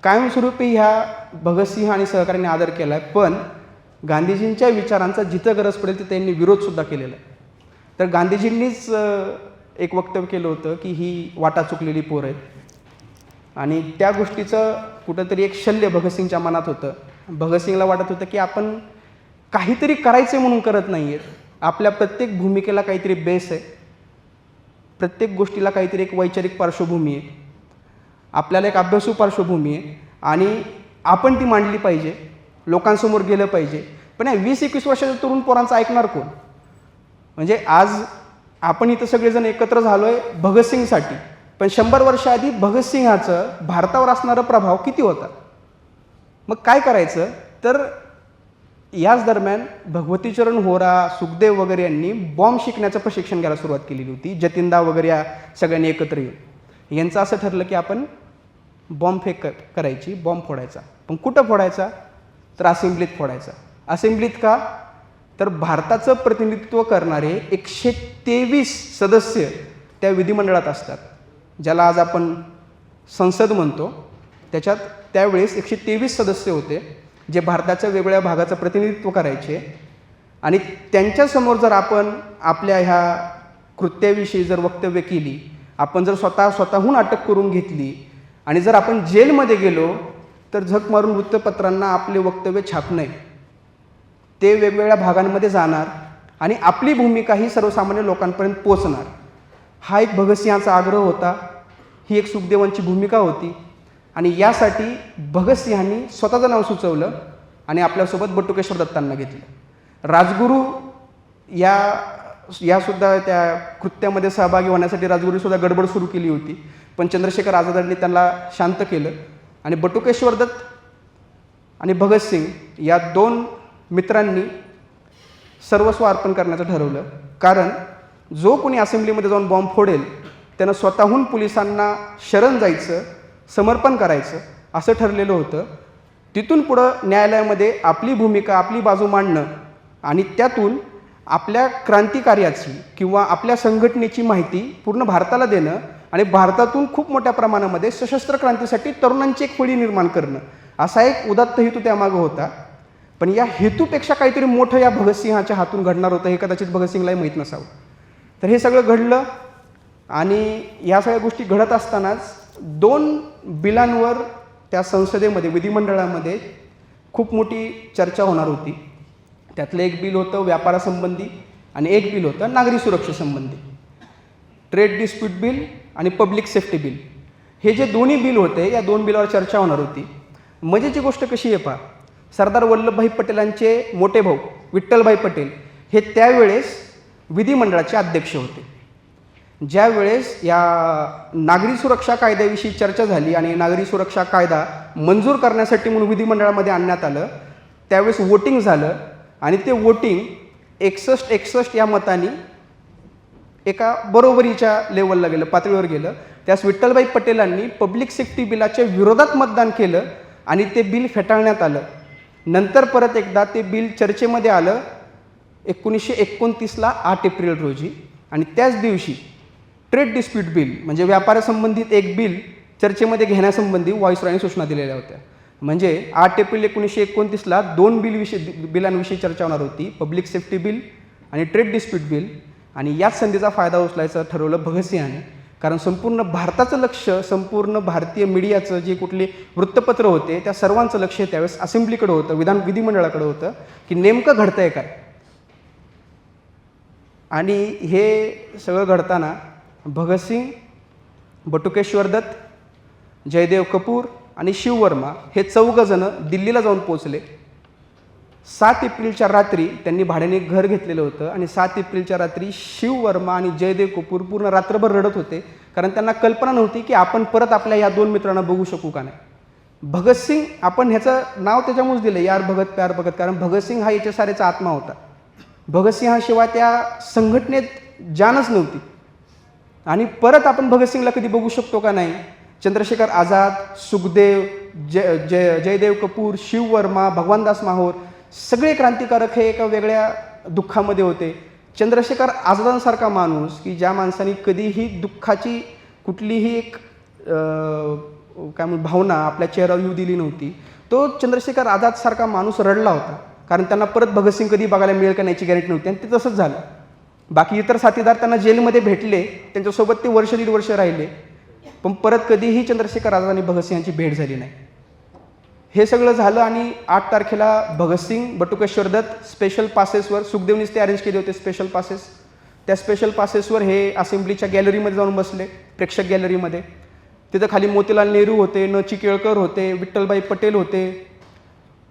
कायमस्वरूपी ह्या भगतसिंग आणि सहकार्याने आदर केला आहे, पण गांधीजींच्या विचारांचा जिथं गरज पडेल तिथं त्यांनी विरोधसुद्धा केलेला आहे. तर गांधीजींनीच एक वक्तव्य केलं होतं की ही वाटा चुकलेली पोर आहेत. आणि त्या गोष्टीचं कुठंतरी एक शल्य भगतसिंगच्या मनात होतं. भगतसिंगला वाटत होतं की आपण काहीतरी करायचे म्हणून करत नाही आहेत. आपल्या प्रत्येक भूमिकेला काहीतरी बेस आहे, प्रत्येक गोष्टीला काहीतरी एक वैचारिक पार्श्वभूमी आहे, आपल्याला एक अभ्यासू पार्श्वभूमी आहे आणि आपण ती मांडली पाहिजे, लोकांसमोर गेलं पाहिजे. पण या 20-21 वर्षाच्या तरुण पोरांचं ऐकणार कोण. म्हणजे आज आपण इथं सगळेजण एकत्र झालो आहे भगतसिंगसाठी, पण 100 वर्ष आधी भगतसिंगाचं भारतावर असणारा प्रभाव किती होता. मग काय करायचं तर याच दरम्यान भगवतीचरण होरा, सुखदेव वगैरे यांनी बॉम्ब शिकण्याचं प्रशिक्षण घ्यायला सुरुवात केलेली होती. जतीनदा वगैरे या सगळ्यांनी एकत्र येऊन यांचं असं ठरलं की आपण बॉम्ब फेक करायची, बॉम्ब फोडायचा. पण कुठं फोडायचा तर असेंब्लीत फोडायचा. असेंब्लीत का तर भारताचं प्रतिनिधित्व करणारे 123 सदस्य त्या विधिमंडळात असतात, ज्याला आज आपण संसद म्हणतो. त्याच्यात त्यावेळेस 123 सदस्य होते जे भारताच्या वेगवेगळ्या भागाचं प्रतिनिधित्व करायचे. आणि त्यांच्यासमोर जर आपण आपल्या ह्या कृत्याविषयी जर वक्तव्य केली, आपण जर स्वतःहून अटक करून घेतली आणि जर आपण जेलमध्ये गेलो, तर झक मारून वृत्तपत्रांना आपले वक्तव्य छापणे, ते वेगवेगळ्या भागांमध्ये जाणार आणि आपली भूमिका ही सर्वसामान्य लोकांपर्यंत पोचणार. हा एक भगतसिंहाचा आग्रह होता, ही एक सुखदेवांची भूमिका होती. आणि यासाठी भगतसिंहांनी स्वतःचं नाव आणि आपल्यासोबत बटुकेश्वर दत्तांना घेतलं. राजगुरू यासुद्धा त्या कृत्यामध्ये सहभागी होण्यासाठी राजगुरूसुद्धा गडबड सुरू केली होती, पण चंद्रशेखर आझादांनी त्यांना शांत केलं. आणि बटुकेश्वर दत्त आणि भगतसिंग या 2 मित्रांनी सर्वस्व अर्पण करण्याचं ठरवलं. कारण जो कोणी असेंब्लीमध्ये जाऊन बॉम्ब फोडेल त्यानं स्वतःहून पोलिसांना शरण जायचं, समर्पण करायचं असं ठरलेलं होतं. तिथून पुढं न्यायालयामध्ये आपली भूमिका, आपली बाजू मांडणं आणि त्यातून आपल्या क्रांतिकार्याची किंवा आपल्या संघटनेची माहिती पूर्ण भारताला देणं आणि भारतातून खूप मोठ्या प्रमाणामध्ये सशस्त्र क्रांतीसाठी तरुणांची एक फळी निर्माण करणं, असा एक उदात्त हेतू त्यामागं होता. पण या हेतूपेक्षा काहीतरी मोठं या भगतसिंहाच्या हातून घडणार होतं, हे कदाचित भगतसिंगलाही माहीत नसावं. तर हे सगळं घडलं. आणि या सगळ्या गोष्टी घडत असतानाच 2 बिलांवर त्या संसदेमध्ये, विधिमंडळामध्ये खूप मोठी चर्चा होणार होती. त्यातलं एक बिल होतं व्यापारासंबंधी आणि एक बिल होतं नागरी सुरक्षेसंबंधी. ट्रेड डिस्प्यूट बिल आणि पब्लिक सेफ्टी बिल, हे जे दोन्ही बिल होते, या 2 बिलावर चर्चा होणार होती. मजेची गोष्ट कशी आहे पहा, सरदार वल्लभभाई पटेलांचे मोठे भाऊ विठ्ठलभाई पटेल हे त्यावेळेस विधिमंडळाचे अध्यक्ष होते. ज्या वेळेस या नागरी सुरक्षा कायद्याविषयी चर्चा झाली आणि नागरी सुरक्षा कायदा मंजूर करण्यासाठी म्हणून विधिमंडळामध्ये आणण्यात आलं, त्यावेळेस वोटिंग झालं आणि ते वोटिंग 61 या मताने एका बरोबरीच्या लेवलला गेलं, पातळीवर गेलं. त्यास विठ्ठलभाई पटेलांनी पब्लिक सेफ्टी बिलाच्या विरोधात मतदान केलं आणि ते बिल फेटाळण्यात आलं. नंतर परत एकदा ते बिल चर्चेमध्ये आलं 1929ला 8 एप्रिल रोजी. आणि त्याच दिवशी ट्रेड डिस्प्यूट बिल म्हणजे व्यापारासंबंधित एक बिल चर्चेमध्ये घेण्यासंबंधी व्हॉइसरॉयने सूचना दिलेल्या होत्या. म्हणजे 8 एप्रिल 1929ला 2 बिलांविषयी चर्चा होणार होती, पब्लिक सेफ्टी बिल आणि ट्रेड डिस्प्यूट बिल. आणि याच संधीचा फायदा उचलायचं ठरवलं भगतसिंहाने. कारण संपूर्ण भारताचं लक्ष, संपूर्ण भारतीय मीडियाचं जे कुठले वृत्तपत्र होते, त्या सर्वांचं लक्ष त्यावेळेस असेंब्लीकडे होतं, विधिमंडळाकडे होतं की नेमकं घडतंय काय. आणि हे सगळं घडताना भगतसिंग, बटुकेश्वर दत्त, जयदेव कपूर आणि शिववर्मा हे 4 जण दिल्लीला जाऊन पोचले. 7 एप्रिलच्या रात्री त्यांनी भाड्याने एक घर घेतलेलं होतं आणि 7 एप्रिलच्या रात्री शिववर्मा आणि जयदेव कपूर पूर्ण रात्रभर रडत होते, कारण त्यांना कल्पना नव्हती की आपण परत आपल्या या 2 मित्रांना बघू शकू का नाही. भगतसिंग, आपण ह्याचं नाव त्याच्यामुळेच दिलं यार भगत प्यार भगत, कारण भगतसिंग हा याच्या साऱ्याचा आत्मा होता. भगतसिंहाशिवाय त्या संघटनेत जानच नव्हती. आणि परत आपण भगतसिंगला कधी बघू शकतो का नाही. चंद्रशेखर आझाद, सुखदेव, जयदेव कपूर, शिववर्मा, भगवानदास माहोर सगळे क्रांतिकारक हे एका वेगळ्या दुःखामध्ये होते. चंद्रशेखर आझादांसारखा माणूस की ज्या माणसाने कधीही दुःखाची कुठलीही एक भावना आपल्या चेहऱ्यावर येऊ दिली नव्हती, तो चंद्रशेखर आझादसारखा माणूस रडला होता. कारण त्यांना परत भगतसिंग कधी बघायला मिळेल का याची गॅरंटी नव्हती आणि ते तसंच झालं. बाकी इतर साथीदार त्यांना जेलमध्ये भेटले, त्यांच्यासोबत ते 1-1.5 वर्ष राहिले, पण परत कधीही चंद्रशेखर आझाद आणि भगतसिंगांची भेट झाली नाही. हे सगळं झालं आणि 8 तारखेला भगतसिंग, बटुकेश्वर दत्त स्पेशल पासेसवर, सुखदेवनीच ते अरेंज केले होते स्पेशल पासेस, त्या स्पेशल पासेसवर हे असेंब्लीच्या गॅलरीमध्ये जाऊन बसले, प्रेक्षक गॅलरीमध्ये. तिथं खाली मोतीलाल नेहरू होते, न.चि. केळकर होते, विठ्ठलभाई पटेल होते,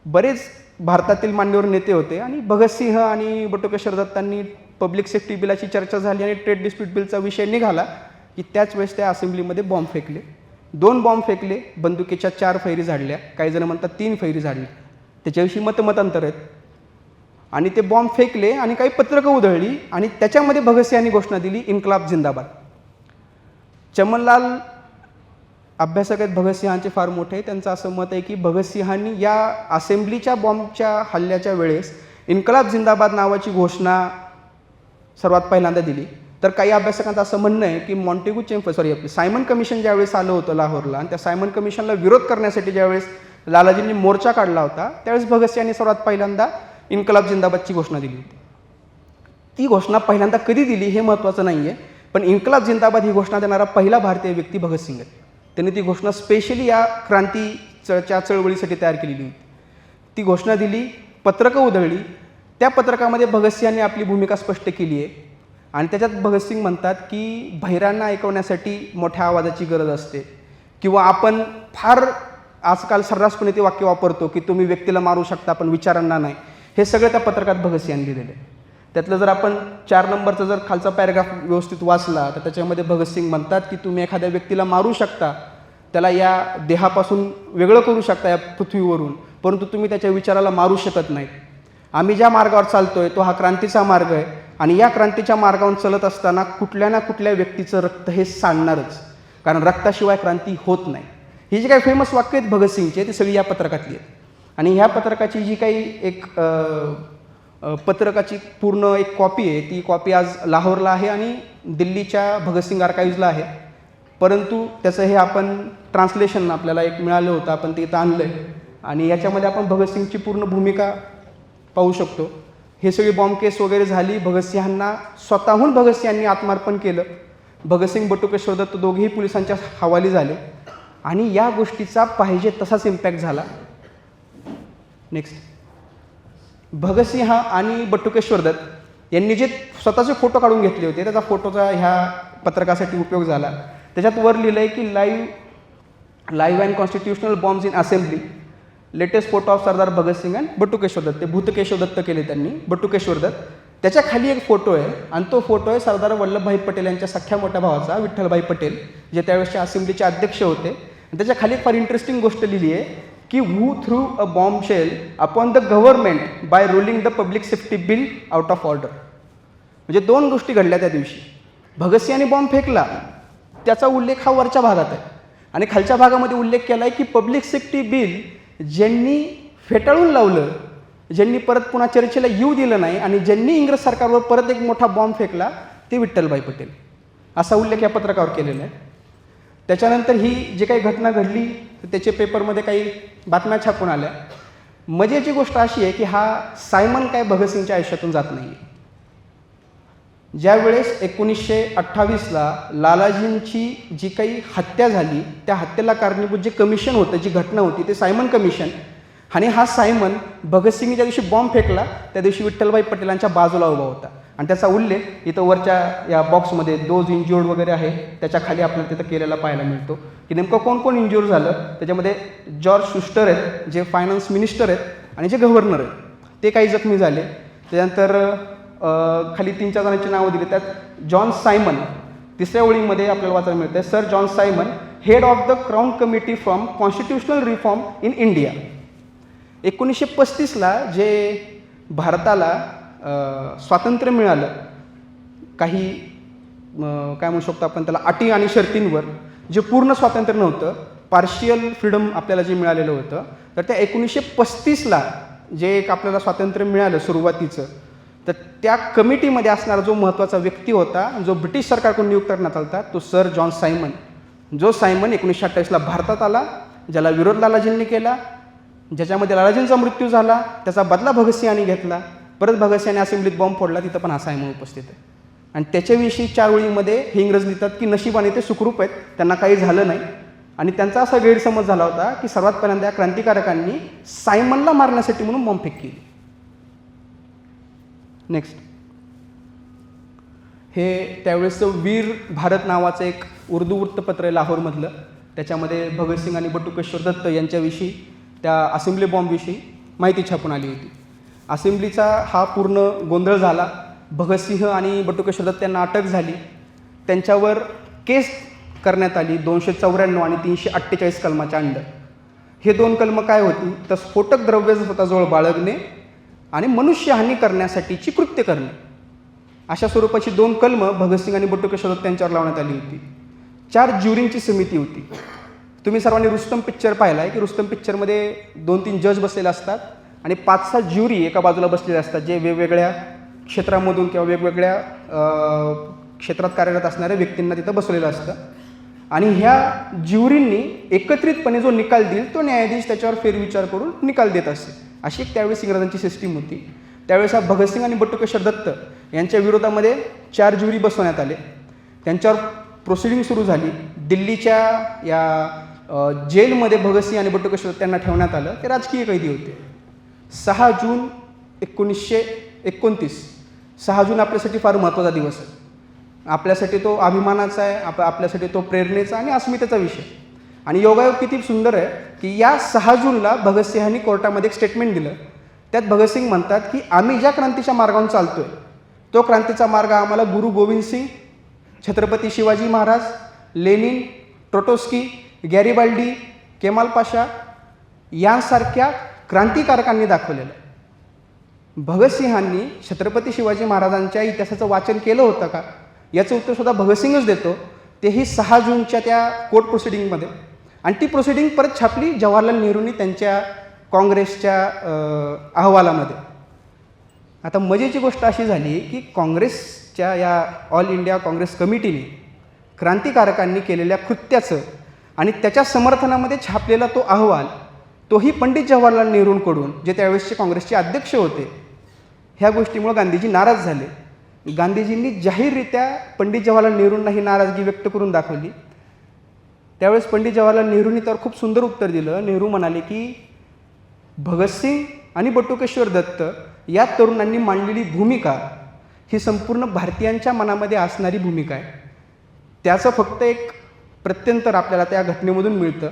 बरेच भारतातील मान्यवर नेते होते. आणि भगतसिंह आणि बटुकेश्वर दत्तांनी पब्लिक सेफ्टी बिलाची चर्चा झाली आणि ट्रेड डिस्प्यूट बिलचा विषय निघाला की त्याच वेळेस त्या असेंब्लीमध्ये बॉम्ब फेकले. 2 बॉम्ब फेकले, बंदुकीच्या 4 फैरी झाडल्या, काही जण म्हणतात 3 फैरी झाडल्या, त्याच्याविषयी मतांतर आहेत. आणि ते बॉम्ब फेकले आणि काही पत्रकं उधळली आणि त्याच्यामध्ये भगतसिंहांनी घोषणा दिली, इन्कलाब जिंदाबाद. चमनलाल अभ्यासक आहेत भगतसिंहांचे फार मोठे, त्यांचं असं मत आहे की भगतसिंहांनी या असेंब्लीच्या बॉम्बच्या हल्ल्याच्या वेळेस इन्कलाब जिंदाबाद नावाची घोषणा सर्वात पहिल्यांदा दिली. तर काही अभ्यासकांचं असं म्हणणं आहे की मॉन्टेगू आपली सायमन कमिशन ज्यावेळेस आलं होतं लाहोरला आणि त्या सायमन कमिशनला विरोध करण्यासाठी ज्यावेळेस लालाजींनी मोर्चा काढला होता त्यावेळेस भगतसिंगांनी सर्वात पहिल्यांदा इन्कलाब जिंदाबादची घोषणा दिली होती. ती घोषणा पहिल्यांदा कधी दिली हे महत्त्वाचं नाही आहे, पण इन्कलाब जिंदाबाद ही घोषणा देणारा पहिला भारतीय व्यक्ती भगतसिंग आहे. त्यांनी ती घोषणा स्पेशली या क्रांतीच्या चळवळीसाठी तयार केलेली होती. ती घोषणा दिली, पत्रकं उधळली. त्या पत्रकामध्ये भगतसिंगांनी आपली भूमिका स्पष्ट केली आहे आणि त्याच्यात भगतसिंग म्हणतात की बहिरांना ऐकवण्यासाठी मोठ्या आवाजाची गरज असते किंवा आपण फार आजकाल सर्रासपणे ते वाक्य वापरतो की तुम्ही व्यक्तीला मारू शकता पण विचारांना नाही. हे सगळं त्या पत्रकात भगतसिंगांनी लिहिलेलं आहे. त्यातलं जर आपण 4 नंबरचा जर खालचा पॅराग्राफ व्यवस्थित वाचला तर त्याच्यामध्ये भगतसिंग म्हणतात की तुम्ही एखाद्या व्यक्तीला मारू शकता, त्याला या देहापासून वेगळं करू शकता या पृथ्वीवरून, परंतु तुम्ही त्याच्या विचाराला मारू शकत नाही. आम्ही ज्या मार्गावर चालतोय तो हा क्रांतीचा मार्ग आहे आणि या क्रांतीच्या मार्गावर चालत असताना कुठल्या ना कुठल्या व्यक्तीचं रक्त हे सांडणारच, कारण रक्ताशिवाय क्रांती होत नाही. ही जी काही फेमस वाक्य आहेत भगतसिंगचे ते सगळी या पत्रकातली आहेत. आणि ह्या पत्रकाची जी काही एक पत्रकाची पूर्ण एक कॉपी आहे ती कॉपी आज लाहोरला आहे आणि दिल्लीच्या भगतसिंग आर्काईव्हजला आहे. परंतु त्याचं हे आपण ट्रान्सलेशन आपल्याला एक मिळालं होतं, आपण ते इथं आणलं आहे आणि याच्यामध्ये आपण भगतसिंगची पूर्ण भूमिका पाहू शकतो. हे सगळी बॉम्ब केस वगैरे झाली. भगतसिंगांना स्वतःहून भगतसिंगांनी आत्मार्पण केलं. भगतसिंग बटुकेश्वर दत्त दोघेही पोलिसांच्या हवाली झाले आणि या गोष्टीचा पाहिजे तसाच इम्पॅक्ट झाला. नेक्स्ट, भगतसिंग आणि बटुकेश्वर दत्त यांनी जे स्वतःचे फोटो काढून घेतले होते त्याचा फोटोचा ह्या पत्रकासाठी उपयोग झाला. त्याच्यात वर लिहिलं आहे की live and constitutional bombs in assembly, latest photo of Sardar Bhagat Singh and Batukeshwar Dutt. ते भूतकेश्वर दत्त केले त्यांनी, बटुकेश्वर दत्त. त्याच्या खाली एक फोटो आहे आणि तो फोटो आहे सरदार वल्लभभाई पटेल यांच्या सख्या मोठ्या भावाचा विठ्ठलभाई पटेल, जे त्यावेळेसच्या असेंब्लीचे अध्यक्ष होते. त्याच्या खाली एक फार इंटरेस्टिंग गोष्ट लिहिली आहे की who threw a bomb shell upon the government by rolling the public safety bill out of order. म्हणजे 2 गोष्टी घडल्या त्या दिवशी. भगतसिंगांनी बॉम्ब फेकला त्याचा उल्लेख हा वरच्या भागात आहे आणि खालच्या भागामध्ये उल्लेख केला आहे की पब्लिक सेफ्टी बिल ज्यांनी फेटाळून लावलं, ज्यांनी परत पुन्हा चर्चेला येऊ दिलं नाही आणि ज्यांनी इंग्रज सरकारवर परत एक मोठा बॉम्ब फेकला ते विठ्ठलभाई पटेल, असा उल्लेख या पत्रकावर केलेला आहे. त्याच्यानंतर ही जी काही घटना घडली तर त्याचे पेपरमध्ये काही बातम्या छापून आल्या. मजेची गोष्ट अशी आहे की हा सायमन काय भगतसिंगच्या आयुष्यातून जात नाही आहे. ज्यावेळेस 1928ला लालाजींची जी काही हत्या झाली त्या हत्येला कारणीभूत जे कमिशन होतं, जी घटना होती ते सायमन कमिशन, आणि हा सायमन भगतसिंग ज्या दिवशी बॉम्ब फेकला त्या दिवशी विठ्ठलभाई पटेलांच्या बाजूला उभा होता आणि त्याचा उल्लेख इथं वरच्या या बॉक्समध्ये दोज इंज्युअर्ड वगैरे आहे त्याच्या खाली आपल्याला तिथं केलेला पाहायला मिळतो की नेमकं कोण कोण इंज्युअर झालं. त्याच्यामध्ये जॉर्ज शुस्टर आहेत जे फायनान्स मिनिस्टर आहेत आणि जे गव्हर्नर आहेत ते काही जखमी झाले. त्याच्यानंतर खाली 3-4 जणांची नावं दिली. त्यात जॉन सायमन 3ऱ्या ओळीमध्ये आपल्याला वाचायला मिळतं, sir John Simon head of the crown committee from constitutional reform in India. 1935ला जे भारताला स्वातंत्र्य मिळालं, काही काय म्हणू शकतो आपण त्याला अटी आणि शर्तींवर, जे पूर्ण स्वातंत्र्य नव्हतं, पार्शियल फ्रीडम आपल्याला जे मिळालेलं होतं, तर त्या 1935ला जे एक आपल्याला स्वातंत्र्य मिळालं सुरुवातीचं, तर त्या कमिटीमध्ये असणारा जो महत्त्वाचा व्यक्ती होता जो ब्रिटिश सरकारकडून नियुक्त करण्यात आला तो सर जॉन सायमन. जो सायमन 1928ला भारतात आला, ज्याला विरोध लालाजींनी केला, ज्याच्यामध्ये लालाजींचा मृत्यू झाला, त्याचा बदला भगतसिंगांनी घेतला. परत भगतसिंगांनी असेंब्लीत बॉम्ब फोडला, तिथं पण हा सायमन उपस्थित आहे. आणि त्याच्याविषयी 4 ओळीमध्ये हे इंग्रज लिहितात की नशिबाने ते सुखरूप आहेत, त्यांना काही झालं नाही. आणि त्यांचा असा गैरसमज झाला होता की सर्वात पहिल्यांदा या क्रांतिकारकांनी सायमनला मारण्यासाठी म्हणून बॉम्बफेक केली. नेक्स्ट, हे त्यावेळेसचं वीर भारत नावाचं एक उर्दू वृत्तपत्र आहे लाहोरमधलं. त्याच्यामध्ये भगतसिंग आणि बटुकेश्वर दत्त यांच्याविषयी, त्या असेंब्ली बॉम्बविषयी माहिती छापून आली होती. असेंब्लीचा हा पूर्ण गोंधळ झाला. भगतसिंग आणि बटुकेश्वर दत्त यांना अटक झाली. त्यांच्यावर केस करण्यात आली 294 आणि 348 कलमाच्या अंडर. हे 2 कलमं काय होती तर स्फोटक द्रव्य स्वतःजवळ बाळगणे आणि मनुष्यहानी करण्यासाठीची कृत्य करणे, अशा स्वरूपाची 2 कलमं भगतसिंग आणि बटुकेश्वर दत्त यांच्यावर लावण्यात आली होती. 4 ज्युरींची समिती होती. तुम्ही सर्वांनी रुस्तम पिक्चर पाहिला आहे की रुस्तम पिक्चरमध्ये 2-3 जज बसलेले असतात आणि 5-6 ज्युरी एका बाजूला बसलेल्या असतात, जे वेगवेगळ्या क्षेत्रामधून किंवा वेगवेगळ्या क्षेत्रात कार्यरत असणाऱ्या व्यक्तींना तिथं बसवलेलं असतं. आणि ह्या ज्युरींनी एकत्रितपणे जो निकाल देईल तो न्यायाधीश त्याच्यावर फेरविचार करून निकाल देत असते. अशी एक त्यावेळेस इंग्रजांची सिस्टीम होती. त्यावेळेस हा भगतसिंग आणि बटुकेश्वर दत्त यांच्या विरोधामध्ये 4 ज्युरी बसवण्यात आले. त्यांच्यावर प्रोसिडिंग सुरू झाली. दिल्लीच्या या जेलमध्ये भगतसिंग आणि बटुकेश्वर दत्त यांना ठेवण्यात आलं. ते राजकीय कैदी होते. 6 जून 1929, 6 जून आपल्यासाठी फार महत्त्वाचा दिवस आहे. आपल्यासाठी तो अभिमानाचा आहे, आपल्यासाठी तो प्रेरणेचा आणि अस्मितेचा विषय. आणि योगायोग किती सुंदर आहे की या 6 जूनला भगतसिंहांनी कोर्टामध्ये एक स्टेटमेंट दिलं. त्यात भगतसिंग म्हणतात की आम्ही ज्या क्रांतीच्या मार्गावरून चालतोय तो क्रांतीचा मार्ग आम्हाला गुरु गोविंद सिंग, छत्रपती शिवाजी महाराज, लेनिन, ट्रोटोस्की, गॅरिबाल्डी, केमाल पाशा यांसारख्या क्रांतिकारकांनी दाखवलेलं आहे. भगतसिंहांनी छत्रपती शिवाजी महाराजांच्या इतिहासाचं वाचन केलं होतं का, याचं उत्तर सुद्धा भगतसिंगच देतो. तेही 6 जूनच्या त्या कोर्ट प्रोसिडिंगमध्ये. आणि ती प्रोसिडिंग परत छापली जवाहरलाल नेहरूंनी त्यांच्या काँग्रेसच्या अहवालामध्ये. आता मजेची गोष्ट अशी झाली की काँग्रेसच्या या ऑल इंडिया काँग्रेस कमिटीने क्रांतिकारकांनी केलेल्या कृत्याचं आणि त्याच्या समर्थनामध्ये छापलेला तो अहवाल, तोही पंडित जवाहरलाल नेहरूंकडून, जे त्यावेळेसचे काँग्रेसचे अध्यक्ष होते, ह्या गोष्टीमुळे गांधीजी नाराज झाले. गांधीजींनी जाहीररित्या पंडित जवाहरलाल नेहरूंना ही नाराजगी व्यक्त करून दाखवली. त्यावेळेस पंडित जवाहरलाल नेहरूंनी त्यावर खूप सुंदर उत्तर दिलं. नेहरू म्हणाले की भगतसिंग आणि बटुकेश्वर दत्त या तरुणांनी मांडलेली भूमिका ही संपूर्ण भारतीयांच्या मनामध्ये असणारी भूमिका आहे. त्याचं फक्त एक प्रत्यंतर आपल्याला त्या घटनेमधून मिळतं.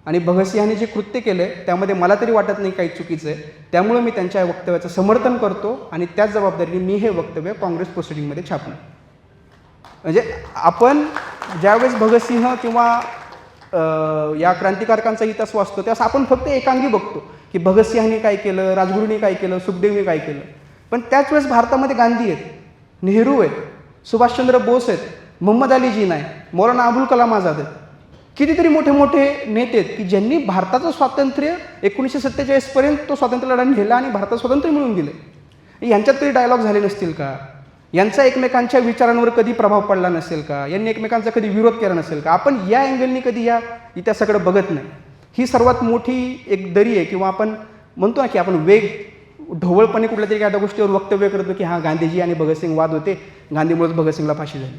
आणि भगतसिंहांनी जे कृत्य केलं आहे त्यामध्ये मला तरी वाटत नाही काही चुकीचं आहे. त्यामुळे मी त्यांच्या वक्तव्याचं समर्थन करतो आणि त्याच जबाबदारीने मी हे वक्तव्य काँग्रेस प्रोसिडिंगमध्ये छापलं. म्हणजे आपण ज्यावेळेस भगतसिंह किंवा या क्रांतिकारकांचा इतिहास वाचतो त्यावेळेस आपण फक्त एकांगी बघतो की भगतसिंहांनी काय केलं, राजगुरूंनी काय केलं, सुखदेवनी काय केलं. पण त्याच वेळेस भारतामध्ये गांधी आहेत, नेहरू आहेत, सुभाषचंद्र बोस आहेत, मोहम्मद अली जिना आहे, मौलाना अबुल कलाम आझाद आहेत. कितीतरी मोठे मोठे नेते आहेत की ज्यांनी भारताचं स्वातंत्र्य 1947पर्यंत तो स्वातंत्र्य लढा नेला आणि भारतात स्वातंत्र्य मिळवून दिले. यांच्यात तरी डायलॉग झाले नसतील का? यांचा एकमेकांच्या विचारांवर कधी प्रभाव पडला नसेल का? यांनी एकमेकांचा कधी विरोध केला नसेल का? आपण या अँगलनी कधी या इतिहासाकडे बघत नाही. ही सर्वात मोठी एक दरी आहे. किंवा आपण म्हणतो ना की आपण ढोवळपणे कुठल्या तरी एखाद्या गोष्टीवर वक्तव्य करतो की हां गांधीजी आणि भगतसिंग वाद होते, गांधीमुळेच भगतसिंगला फाशी झाली.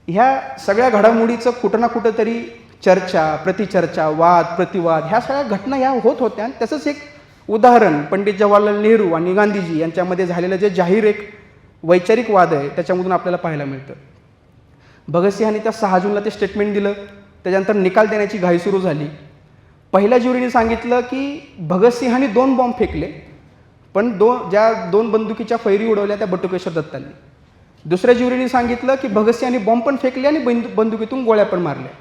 ह्या सगळ्या घडामोडीचं कुठं ना कुठं तरी चर्चा, प्रतिचर्चा, वाद, प्रतिवाद ह्या सगळ्या घटना ह्या होत होत्या. आणि त्याचंच एक उदाहरण पंडित जवाहरलाल नेहरू आणि गांधीजी यांच्यामध्ये झालेलं जे जाहीर एक वैचारिक वाद आहे त्याच्यामधून आपल्याला पाहायला मिळतं. भगतसिंहांनी त्या 6 जूनला ते स्टेटमेंट दिलं. त्याच्यानंतर निकाल देण्याची घाई सुरू झाली. पहिल्या ज्युरीने सांगितलं की भगतसिंहांनी 2 बॉम्ब फेकले, पण ज्या 2 बंदुकीच्या फैरी उडवल्या त्या बटुकेश्वर दत्तांनी. दुसऱ्या ज्युरीने सांगितलं की भगतसिंहांनी बॉम्ब पण फेकले आणि बंदुकीतून गोळ्या पण मारल्या.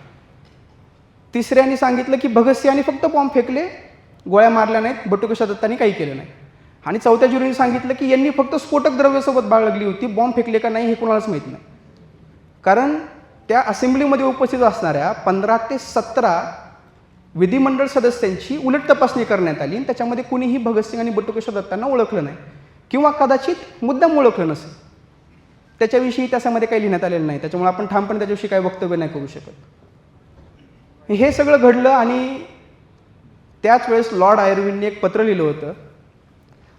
तिसऱ्याने सांगितलं की भगतसिंहांनी फक्त बॉम्ब फेकले, गोळ्या मारल्या नाहीत, बटुकेश्वर दत्तांनी काही केलं नाही. आणि चौथ्या ज्युरीने सांगितलं की यांनी फक्त स्फोटक द्रव्यासोबत बाळगली होती, बॉम्ब फेकले का नाही हे कोणालाच माहीत नाही. कारण त्या असेंब्लीमध्ये उपस्थित असणाऱ्या 15 ते 17 विधिमंडळ सदस्यांची उलट तपासणी करण्यात आली आणि त्याच्यामध्ये कुणीही भगतसिंग आणि बटुकेश्वर दत्तांना ओळखलं नाही किंवा कदाचित मुद्दाम ओळखलं नसेल. त्याच्याविषयी त्याच्यामध्ये काही लिहिण्यात आलेलं नाही. त्याच्यामुळे आपण ठामपणे त्याच्याविषयी काही वक्तव्य नाही करू शकत. हे सगळं घडलं आणि त्याच वेळेस लॉर्ड आयर्विनने एक पत्र लिहिलं होतं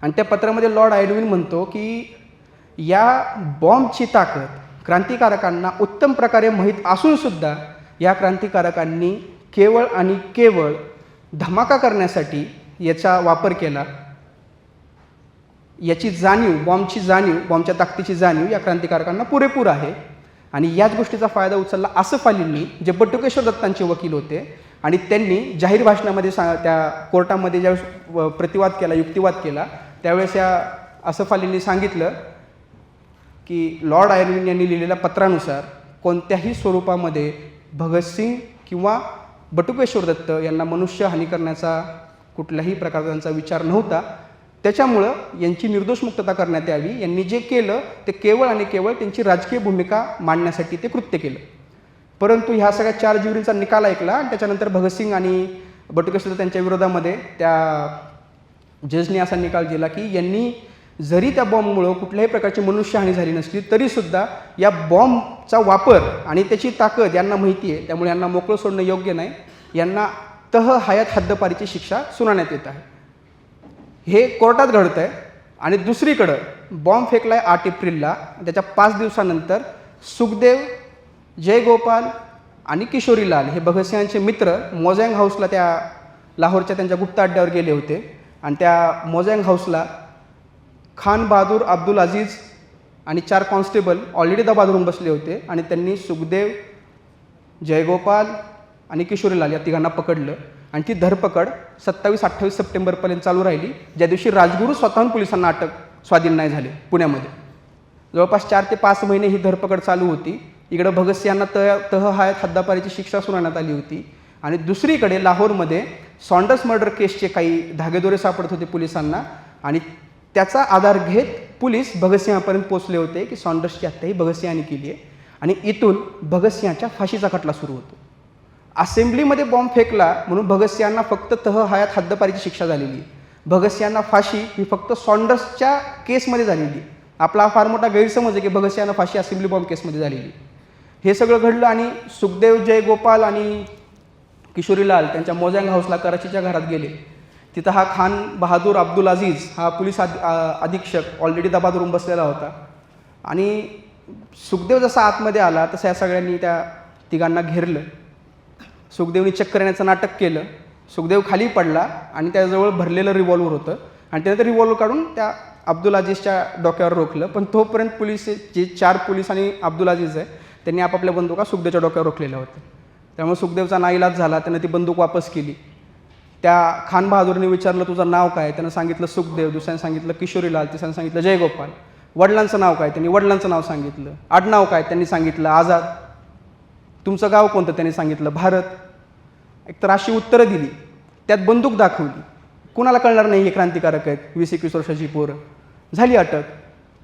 आणि त्या पत्रामध्ये लॉर्ड आयर्विन म्हणतो की या बॉम्बची ताकद क्रांतिकारकांना उत्तम प्रकारे माहीत असूनसुद्धा या क्रांतिकारकांनी केवळ आणि केवळ धमाका करण्यासाठी याचा वापर केला. याची जाणीव, बॉम्बच्या ताकदीची जाणीव या क्रांतिकारकांना पुरेपूर आहे. आणि याच गोष्टीचा फायदा उचलला आसफ अलींनी, जे बटुकेश्वर दत्तांचे वकील होते. आणि त्यांनी जाहीर भाषणामध्ये त्या कोर्टामध्ये ज्यावेळेस प्रतिवाद केला, युक्तिवाद केला, त्यावेळेस या आसफ अलींनी सांगितलं की लॉर्ड आयर्विन यांनी लिहिलेल्या पत्रानुसार कोणत्याही स्वरूपामध्ये भगतसिंग किंवा बटुकेश्वर दत्त यांना मनुष्यहानी करण्याचा कुठल्याही प्रकारचा त्यांचा विचार नव्हता. त्याच्यामुळं यांची निर्दोष मुक्तता करण्यात यावी. यांनी जे केलं ते केवळ आणि केवळ त्यांची राजकीय भूमिका मांडण्यासाठी ते कृत्य केलं. परंतु ह्या सगळ्या 4 ज्युरींचा निकाल ऐकला आणि त्याच्यानंतर भगतसिंग आणि बटुके सुद्धा त्यांच्या विरोधामध्ये त्या जजने असा निकाल दिला की यांनी जरी त्या बॉम्बमुळं कुठल्याही प्रकारची मनुष्यहानी झाली नसली तरीसुद्धा या बॉम्बचा वापर आणि त्याची ताकद यांना माहिती आहे, त्यामुळे यांना मोकळं सोडणं योग्य नाही, यांना तह हयात हद्दपारीची शिक्षा सुनावण्यात येत आहे. हे कोर्टात घडतं आहे. आणि दुसरीकडं बॉम्ब फेकला आहे 8 एप्रिलला. त्याच्या 5 दिवसानंतर सुखदेव, जयगोपाल आणि किशोरीलाल हे भगतसिंगांचे मित्र मोझँग हाऊसला त्या लाहोरच्या त्यांच्या गुप्त अड्ड्यावर गेले होते. आणि त्या मोझँग हाऊसला खान बहादूर अब्दुल अजीज आणि 4 कॉन्स्टेबल ऑलरेडी दबा धरून बसले होते. आणि त्यांनी सुखदेव, जयगोपाल आणि किशोरीलाल या तिघांना पकडलं. आणि ती धरपकड 27-28 सप्टेंबरपर्यंत चालू राहिली, ज्या दिवशी राजगुरू स्वतःहून पोलिसांना अटक स्वाधीन नाही झाली. पुण्यामध्ये जवळपास 4 ते 5 महिने ही धरपकड चालू होती. इकडं भगतसिंगांना तह हयात हद्दपारीची शिक्षा सुनावण्यात आली होती. आणि दुसरीकडे लाहोरमध्ये सॉन्डर्स मर्डर केसचे काही धागेदोरे सापडत होते पोलिसांना. आणि त्याचा आधार घेत पोलीस भगतसिंगापर्यंत पोहोचले होते की सॉन्डर्सची हत्या ही भगतसिंगांनी केली आहे. आणि इथून भगतसिंगाच्या फाशीचा खटला सुरू होतो. असेंब्लीमध्ये बॉम्ब फेकला म्हणून भगतसिंगांना फक्त तह हयात हद्दपारीची शिक्षा झालेली आहे. भगतसिंगांना फाशी ही फक्त सॉन्डर्सच्या केसमध्ये झालेली. आपला फार मोठा गैरसमज आहे की भगतसिंगांना फाशी असेंब्ली बॉम्ब केसमध्ये झालेली. हे सगळं घडलं आणि सुखदेव, जयगोपाल आणि किशोरीलाल त्यांच्या मोझँग हाऊसला कराचीच्या घरात गेले. तिथं हा खान बहादूर अब्दुल अजीज हा पोलीस अधीक्षक ऑलरेडी दबा धरून बसलेला होता. आणि सुखदेव जसा आतमध्ये आला तसं या सगळ्यांनी त्या तिघांना घेरलं. सुखदेवनी चक्कर येण्याचं नाटक केलं. सुखदेव खाली पडला आणि त्याजवळ भरलेलं रिव्हॉल्वर होतं आणि त्याने ते रिव्हॉल्वर काढून त्या अब्दुल अजीजच्या डोक्यावर रोखलं. पण तोपर्यंत पोलीस जे 4 पोलीस आणि अब्दुल अजीज आहे त्यांनी आपापल्या बंदुका सुखदेवच्या डोक्यावर रोखलेल्या होत्या. त्यामुळे सुखदेवचा नाईलाज झाला. त्यानं ती बंदूक वापस केली. त्या खान बहादूरने विचारलं तुझं नाव काय? त्यानं सांगितलं सुखदेव. दुसऱ्याने सांगितलं किशोरीलाल. तिसऱ्याने सांगितलं जयगोपाल. वडिलांचं नाव काय? त्यांनी वडिलांचं नाव सांगितलं. आडनाव काय? त्यांनी सांगितलं आझाद. तुमचं गाव कोणतं? त्यांनी सांगितलं भारत. एकतर अशी उत्तरं दिली. त्यात बंदूक दाखवली. कुणाला कळणार नाही हे क्रांतिकारक आहेत, 20-21 वर्षाची पोरं. झाली अटक.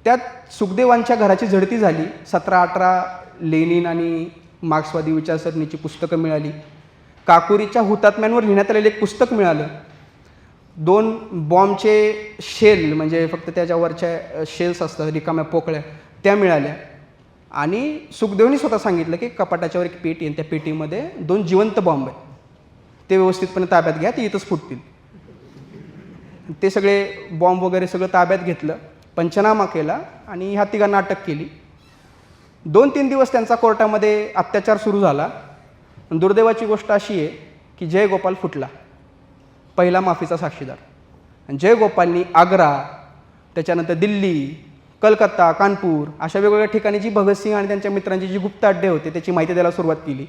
त्यात सुखदेवांच्या घराची झडती झाली. 17-18 लेनिन आणि मार्क्सवादी विचारसरणीची पुस्तकं मिळाली. काकुरीच्या हुतात्म्यांवर लिहिण्यात आलेलं एक पुस्तक मिळालं. 2 बॉम्बचे शेल म्हणजे फक्त त्याच्यावरच्या शेल्स असतात रिकाम्या पोकळ्या त्या मिळाल्या. आणि सुखदेवनी स्वतः सांगितलं की कपाटाच्यावर एक पेटी आहे, त्या पेटीमध्ये 2 जिवंत बॉम्ब आहेत, ते व्यवस्थितपणे ताब्यात घ्या, ते इथंच फुटतील. ते सगळे बॉम्ब वगैरे सगळं ताब्यात घेतलं, पंचनामा केला आणि ह्या तिघांना अटक केली. 2-3 दिवस त्यांचा कोर्टामध्ये अत्याचार सुरू झाला. दुर्दैवाची गोष्ट अशी आहे की जयगोपाल फुटला, पहिला माफीचा साक्षीदार. जयगोपालनी आग्रा, त्याच्यानंतर दिल्ली, कलकत्ता, कानपूर अशा वेगवेगळ्या ठिकाणी जी भगतसिंग आणि त्यांच्या मित्रांची जी गुप्त अड्डे होते त्याची माहिती द्यायला सुरुवात केली.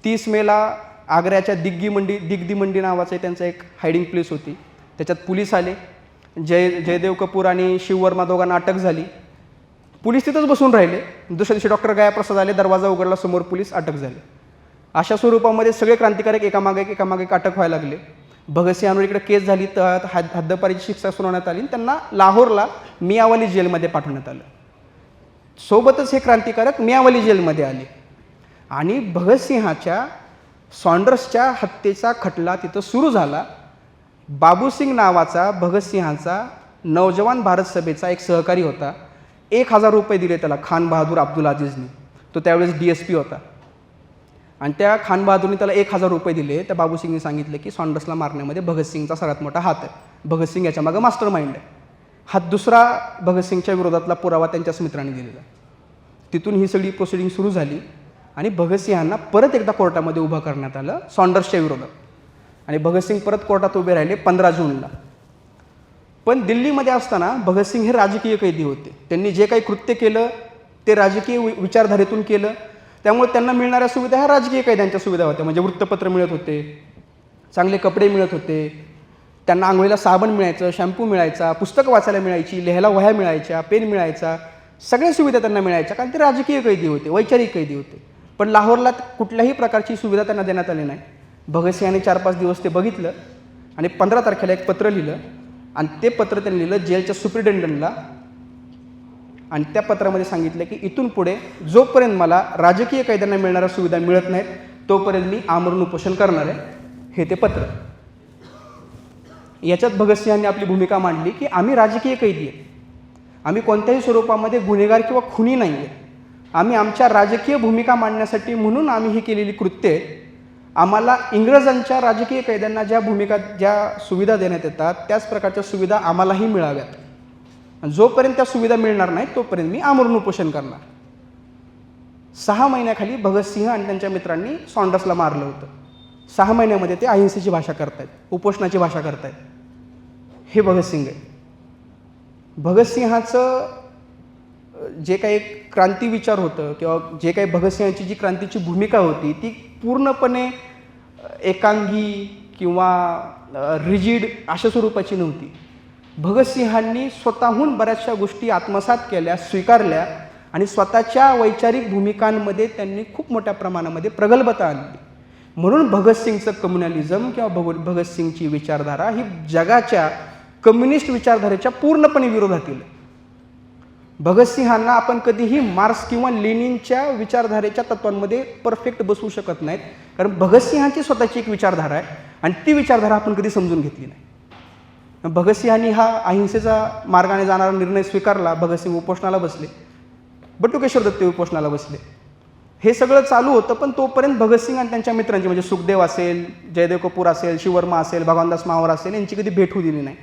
30 मेला आग्र्याच्या दिग्दी मंडी नावाचं त्यांचं एक हायडिंग प्लेस होती, त्याच्यात पोलीस आले. जयदेव कपूर आणि शिववर्मा दोघांना अटक झाली. पोलीस तिथंच बसून राहिले. दुसऱ्या दिवशी डॉक्टर गयाप्रसाद आले, दरवाजा उघडला, समोर पोलीस, अटक झाली. अशा स्वरूपामध्ये सगळे क्रांतिकारक एकामागे एक अटक व्हायला लागले. भगतसिंगांवर इकडे केस झाली, तर हद्दपारीची शिक्षा सुनावण्यात आली. त्यांना लाहोरला मियावाली जेलमध्ये पाठवण्यात आलं. सोबतच हे क्रांतिकारक मियावाली जेलमध्ये आले आणि भगतसिंहाच्या सॉन्डर्सच्या हत्येचा खटला तिथं सुरू झाला. बाबूसिंग नावाचा भगतसिंहाचा नौजवान भारत सभेचा एक सहकारी होता. 1000 रुपये दिले त्याला खान बहादूर अब्दुल अजीजने. तो त्यावेळेस DSP होता. आणि त्या खान बहादूरने त्याला 1000 रुपये दिले. त्या बाबूसिंगने सांगितलं की सॉन्डर्सला मारण्यामध्ये भगतसिंगचा सर्वात मोठा हात आहे, भगतसिंग याच्या मागं मास्टर माइंड आहे. हा दुसरा भगतसिंगच्या विरोधातला पुरावा त्यांच्याच मित्रांनी दिलेला. तिथून ही सगळी प्रोसिडिंग सुरू झाली आणि भगतसिंगांना परत एकदा कोर्टामध्ये उभं करण्यात आलं सॉन्डर्सच्या विरोधात. आणि भगतसिंग परत कोर्टात उभे राहिले 15 जूनला. पण दिल्लीमध्ये असताना भगतसिंग हे राजकीय कैदी होते. त्यांनी जे काही कृत्य केलं ते राजकीय विचारधारेतून केलं. त्यामुळे त्यांना मिळणाऱ्या सुविधा ह्या राजकीय कैद्यांच्या सुविधा होत्या. म्हणजे वृत्तपत्र मिळत होते, चांगले कपडे मिळत होते, त्यांना आंघोळीला साबण मिळायचं, शॅम्पू मिळायचा, पुस्तकं वाचायला मिळायची, लिहायला वह्या मिळायच्या, पेन मिळायचा, सगळ्या सुविधा त्यांना मिळायच्या. कारण ते राजकीय कैदी होते, वैचारिक कैदी होते. पण लाहोरला कुठल्याही प्रकारची सुविधा त्यांना देण्यात आली नाही. भगतसिंगांनी 4-5 दिवस ते बघितलं आणि 15 तारखेला एक पत्र लिहिलं. आणि ते पत्र त्यांनी लिहिलं जेलच्या सुप्रिटेंडंटला. आणि त्या पत्रामध्ये सांगितलं की इथून पुढे जोपर्यंत मला राजकीय कैद्यांना मिळणाऱ्या सुविधा मिळत नाहीत तोपर्यंत मी आमरण उपोषण करणार आहे. हे ते पत्र. याच्यात भगतसिंहांनी आपली भूमिका मांडली की आम्ही राजकीय कैदी आहे, आम्ही कोणत्याही स्वरूपामध्ये गुन्हेगार किंवा खुनी नाही आहे, आम्ही आमच्या राजकीय भूमिका मांडण्यासाठी म्हणून आम्ही ही केलेली कृत्य आहेत. आम्हाला इंग्रजांच्या राजकीय कैद्यांना ज्या सुविधा देण्यात येतात त्याच प्रकारच्या सुविधा आम्हालाही मिळाव्यात. जोपर्यंत त्या सुविधा मिळणार नाहीत तोपर्यंत मी आमरण उपोषण करणार. 6 महिन्याखाली भगतसिंह आणि त्यांच्या मित्रांनी सॉन्डर्सला मारलं होतं. 6 महिन्यामध्ये ते अहिंसेची भाषा करतायत, उपोषणाची भाषा करतायत. हे भगतसिंग आहे. भगतसिंहाचं जे काही क्रांती विचार होतं किंवा जे काही भगतसिंहाची जी क्रांतीची भूमिका होती ती पूर्णपणे एकांगी किंवा रिजिड अशा स्वरूपाची नव्हती. भगतसिंहांनी स्वतःहून बऱ्याचशा गोष्टी आत्मसात केल्या, स्वीकारल्या आणि स्वतःच्या वैचारिक भूमिकांमध्ये त्यांनी खूप मोठ्या प्रमाणामध्ये प्रगल्भता आणली. म्हणून भगतसिंगचं कम्युनलिझम किंवा भगतसिंगची विचारधारा ही जगाच्या कम्युनिस्ट विचारधारेच्या पूर्णपणे विरोधातील. भगतसिंहांना आपण कधीही मार्क्स किंवा लेनिनच्या विचारधारेच्या तत्वांमध्ये परफेक्ट बसवू शकत नाहीत, कारण भगतसिंहांची स्वतःची एक विचारधारा आहे आणि ती विचारधारा आपण कधी समजून घेतली नाही. भगतसिंहांनी हा अहिंसेचा मार्गाने जाणारा निर्णय स्वीकारला. भगतसिंग उपोषणाला बसले, बटुकेश्वर दत्त उपोषणाला बसले. हे सगळं चालू होतं, पण तोपर्यंत भगतसिंग आणि त्यांच्या मित्रांची म्हणजे सुखदेव असेल, जयदेव कपूर असेल, शिववर्मा असेल, भगवानदास मावर असेल यांची कधी भेट होऊ दिली नाही,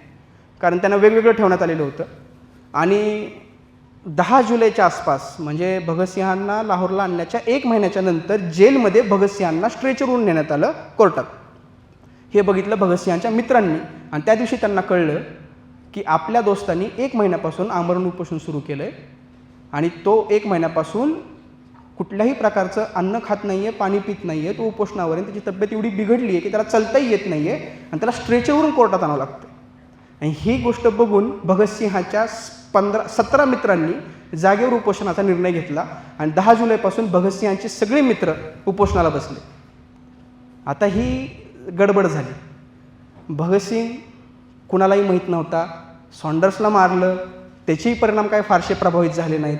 कारण त्यांना वेगवेगळं ठेवण्यात आलेलं होतं. आणि 10 जुलैच्या आसपास म्हणजे भगतसिंहांना लाहोरला आणण्याच्या 1 महिन्याच्या नंतर जेलमध्ये भगतसिंहांना स्ट्रेचरवरून नेण्यात आलं कोर्टात. हे बघितलं भगतसिंहांच्या मित्रांनी आणि त्या दिवशी त्यांना कळलं की आपल्या दोस्तांनी 1 महिन्यापासून आमरण उपोषण सुरू केलं आहे आणि तो 1 महिन्यापासून कुठल्याही प्रकारचं अन्न खात नाही आहे, पाणी पित नाही आहे, तो उपोषणावर. त्याची तब्येत एवढी बिघडली आहे की त्याला चालताही येत नाही आहे आणि त्याला स्ट्रेचरवरून कोर्टात आणावं लागतं. आणि ही गोष्ट बघून भगतसिंहाच्या 17 मित्रांनी जागेवर उपोषणाचा निर्णय घेतला आणि 10 जुलैपासून भगतसिंहांचे सगळे मित्र उपोषणाला बसले. आता ही गडबड झाली. भगतसिंग कुणालाही माहीत नव्हता, सॉन्डर्सला मारलं, त्याचेही परिणाम काय फारसे प्रभावित झाले नाहीत.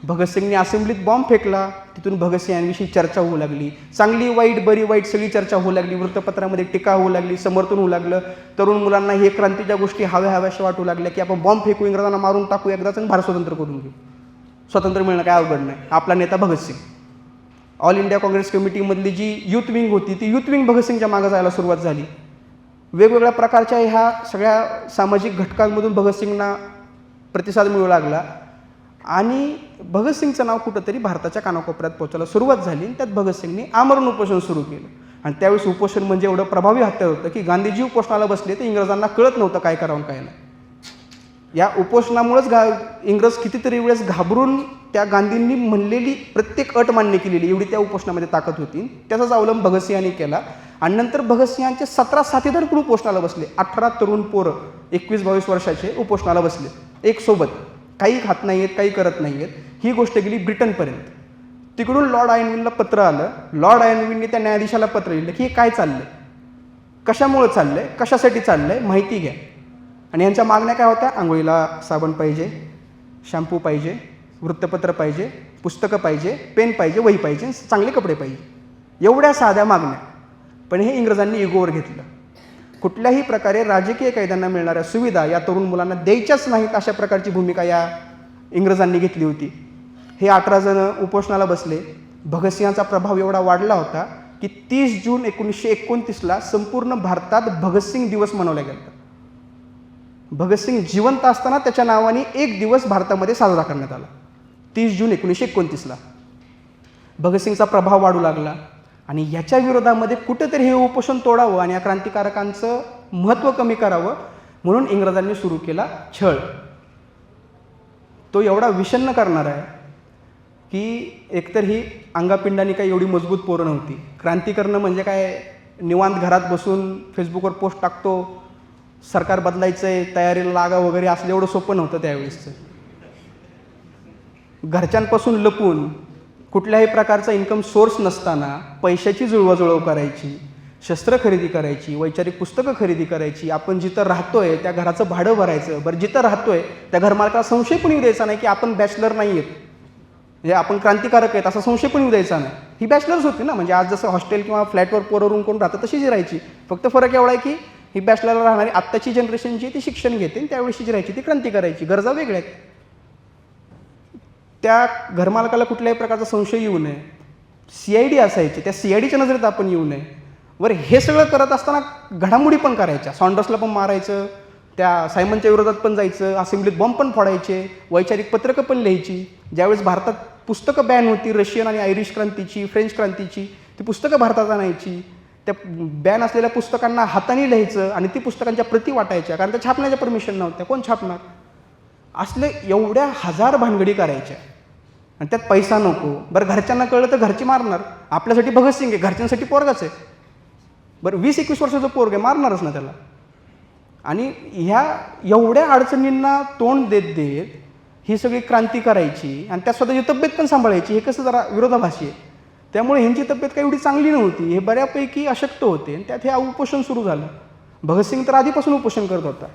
भगतसिंगने असेंब्लीत बॉम्ब फेकला, तिथून भगतसिंहांविषयी चर्चा होऊ लागली, चांगली वाईट बरी वाईट सगळी चर्चा होऊ लागली, वृत्तपत्रामध्ये टीका होऊ लागली, समर्थन होऊ लागलं. तरुण मुलांना हे क्रांतीच्या गोष्टी हव्याशा वाटू लागल्या की आपण बॉम्ब फेकू, इंग्रजांना मारून टाकू एकदाच आणि भारत स्वतंत्र करून घेऊ. स्वतंत्र मिळणं काय अवघड नाही. आपला नेता भगतसिंग, ऑल इंडिया काँग्रेस कमिटीमधली जी युथ विंग होती ती युथ विंग भगतसिंगच्या मागं जायला सुरुवात झाली. वेगवेगळ्या प्रकारच्या ह्या सगळ्या सामाजिक घटकांमधून भगतसिंगना प्रतिसाद मिळू लागला आणि भगतसिंगचं नाव कुठंतरी भारताच्या कानाकोपऱ्यात पोहोचायला सुरुवात झाली. त्यात भगतसिंगने आमरण उपोषण सुरू केलं आणि त्यावेळेस उपोषण म्हणजे एवढं प्रभावी हत्यार होतं की गांधीजी उपोषणाला बसले तर इंग्रजांना कळत नव्हतं काय करावं काय नाही. या उपोषणामुळेच इंग्रज कितीतरी वेळेस घाबरून त्या गांधींनी म्हणलेली प्रत्येक अट मान्य केलेली एवढी त्या उपोषणामध्ये ताकद होती. त्याचाच अवलंब भगतसिंहांनी केला आणि नंतर भगतसिंहांचे 17 साथीदार पण उपोषणाला बसले. 18 तरुण पोरं 21-22 वर्षाचे उपोषणाला बसले एक सोबत, काही खात नाही आहेत, काही करत नाही आहेत. ही गोष्ट गेली ब्रिटनपर्यंत. तिकडून लॉर्ड आयर्नविनला पत्र आलं. लॉर्ड आयर्नविनने त्या न्यायाधीशाला पत्र लिहिलं की हे काय चाललंय, कशामुळं चाललंय, कशासाठी चाललंय, माहिती घ्या. आणि यांच्या मागण्या काय होत्या? आंघोळीला साबण पाहिजे, शॅम्पू पाहिजे, वृत्तपत्र पाहिजे, पुस्तकं पाहिजे, पेन पाहिजे, वही पाहिजे, चांगले कपडे पाहिजे. एवढ्या साध्या मागण्या. पण हे इंग्रजांनी इगोवर घेतलं. कुठल्याही प्रकारे राजकीय कैद्यांना मिळणाऱ्या सुविधा या तरुण मुलांना द्यायच्याच नाहीत अशा प्रकारची भूमिका या इंग्रजांनी घेतली होती. हे 18 जण उपोषणाला बसले. भगतसिंहाचा प्रभाव एवढा वाढला होता की 30 जून 1929ला संपूर्ण भारतात भगतसिंग दिवस मनवला गेला. भगतसिंग जिवंत असताना त्याच्या नावाने एक दिवस भारतामध्ये साजरा करण्यात आला. 30 जून 1929ला भगतसिंगचा प्रभाव वाढू लागला आणि याच्या विरोधामध्ये कुठेतरी हे उपोषण तोडावं आणि या क्रांतिकारकांचं महत्त्व कमी करावं म्हणून इंग्रजांनी सुरू केला छळ. तो एवढा विषण्ण करणार आहे की एकतर ही अंगापिंडानी काही एवढी मजबूत पोरं नव्हती. क्रांती करणं म्हणजे काय निवांत घरात बसून फेसबुकवर पोस्ट टाकतो, सरकार बदलायचं आहे, तयारीला लागा वगैरे असलं एवढं सोपं नव्हतं त्यावेळेसचं. घरच्यांपासून लपून कुठल्याही प्रकारचा इन्कम सोर्स नसताना पैशाची जुळवाजुळव करायची, शस्त्र खरेदी करायची, वैचारिक पुस्तकं खरेदी करायची, आपण जिथं राहतोय त्या घराचं भाडं भरायचं. बरं, जिथं राहतोय त्या घरमालकाला संशय पण येऊ द्यायचा नाही की आपण बॅचलर नाही आहेत, म्हणजे आपण क्रांतिकारक आहेत असा संशय पण येऊ द्यायचा नाही. ही बॅचलर्स होती ना, म्हणजे आज जसं हॉस्टेल किंवा फ्लॅटवर पोरं रूम करून राहतं तशीच राहायची. फक्त फरक एवढा आहे की ही बॅचलरला राहणारी आत्ताची जनरेशन जी ती शिक्षण घेते, त्यावेळेशी जी राहायची ती क्रांती करायची. गरजा वेगळ्या आहेत. त्या घरमालकाला कुठल्याही प्रकारचा संशय येऊ नये. CID असायची, त्या CIDच्या नजरेत आपण येऊ नये. बरं, हे सगळं करत असताना घडामोडी पण करायच्या. सॉन्डर्सला पण मारायचं, त्या सायमनच्या विरोधात पण जायचं, असेंब्लीत बॉम्ब पण फोडायचे, वैचारिक पत्रकं पण लिहायची. ज्यावेळेस भारतात पुस्तकं बॅन होती, रशियन आणि आयरिश क्रांतीची, फ्रेंच क्रांतीची, ती पुस्तकं भारतात आणायची. त्या बॅन असलेल्या पुस्तकांना हाताने लिहायचं आणि ती पुस्तकांच्या प्रती वाटायच्या, कारण त्या छापण्याच्या परमिशन नव्हत्या. कोण छापणार? असले एवढ्या हजार भानगडी करायच्या आणि त्यात पैसा नको. बरं, घरच्यांना कळलं तर घरची मारणार. आपल्यासाठी भगतसिंग आहे, घरच्यांसाठी पोरगाच आहे. बरं, 20-21 वर्षाचं पोरग आहे, मारणारच ना त्याला. आणि ह्या एवढ्या अडचणींना तोंड देत देत ही सगळी क्रांती करायची आणि त्या स्वतःची तब्येत पण सांभाळायची. हे कसं जरा विरोधाभासी आहे. त्यामुळे ह्यांची तब्येत काही एवढी चांगली नव्हती. हे बऱ्यापैकी अशक्त होते आणि त्यात हे उपोषण सुरू झालं. भगतसिंग तर आधीपासून उपोषण करत होता.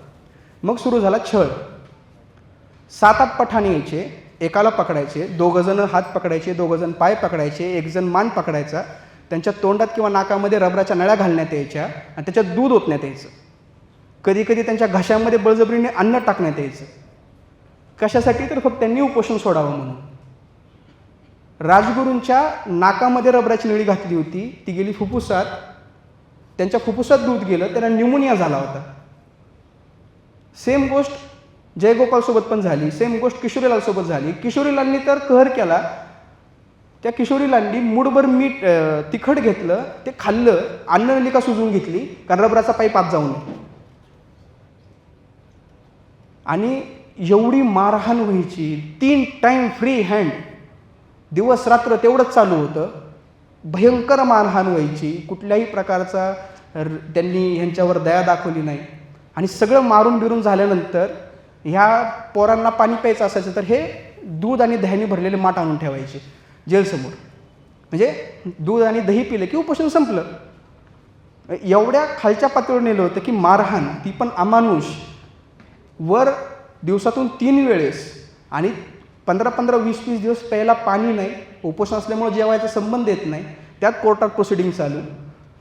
मग सुरू झाला छळ. 7-8 पठाण यायचे, एकाला पकडायचे, 2 जण हात पकडायचे, 2 जण पाय पकडायचे, 1 जण मान पकडायचा, त्यांच्या तोंडात किंवा नाकामध्ये रबराच्या नळ्या घालण्यात यायच्या आणि त्याच्यात दूध ओतण्यात यायचं. कधी कधी त्यांच्या घशामध्ये बळजबरीने अन्न टाकण्यात यायचं. कशासाठी? तर फक्त त्यांनी उपोषण सोडावं म्हणून. राजगुरूंच्या नाकामध्ये रबराची नळी घातली होती, ती गेली फुफ्फुसात. त्यांच्या फुफ्फुसात दूध गेलं, त्यांना न्यूमोनिया झाला होता. सेम गोष्ट जयगोपालसोबत पण झाली, सेम गोष्ट किशोरीलालसोबत झाली. किशोरीलालनी तर कहर केला. त्या किशोरीलालनी मूठभर मीठ तिखट घेतलं, ते खाल्लं, अन्ननलिका सुजून घेतली, कारण रबराचा पाईप आत जाऊ नये. आणि एवढी मारहाण व्हायची. 3 टाईम फ्री हँड, दिवस रात्र तेवढंच चालू होतं. भयंकर मारहाण व्हायची. कुठल्याही प्रकारचा त्यांनी ह्यांच्यावर दया दाखवली नाही. आणि सगळं मारून बिरून झाल्यानंतर ह्या पोरांना पाणी प्यायचं असायचं तर हे दूध आणि दह्याने भरलेले माठ आणून ठेवायचे जेलसमोर. म्हणजे दूध आणि दही पिलं की उपोषण संपलं. एवढ्या खालच्या पातळीवर नेलं होतं की मारहाण, ती पण अमानुष, वर दिवसातून 3 वेळेस, आणि 15-15, 20-20 दिवस प्यायला पाणी नाही. उपोषण असल्यामुळे जेवायचा संबंध येत नाही. त्यात कोर्टात प्रोसिडिंग चालू.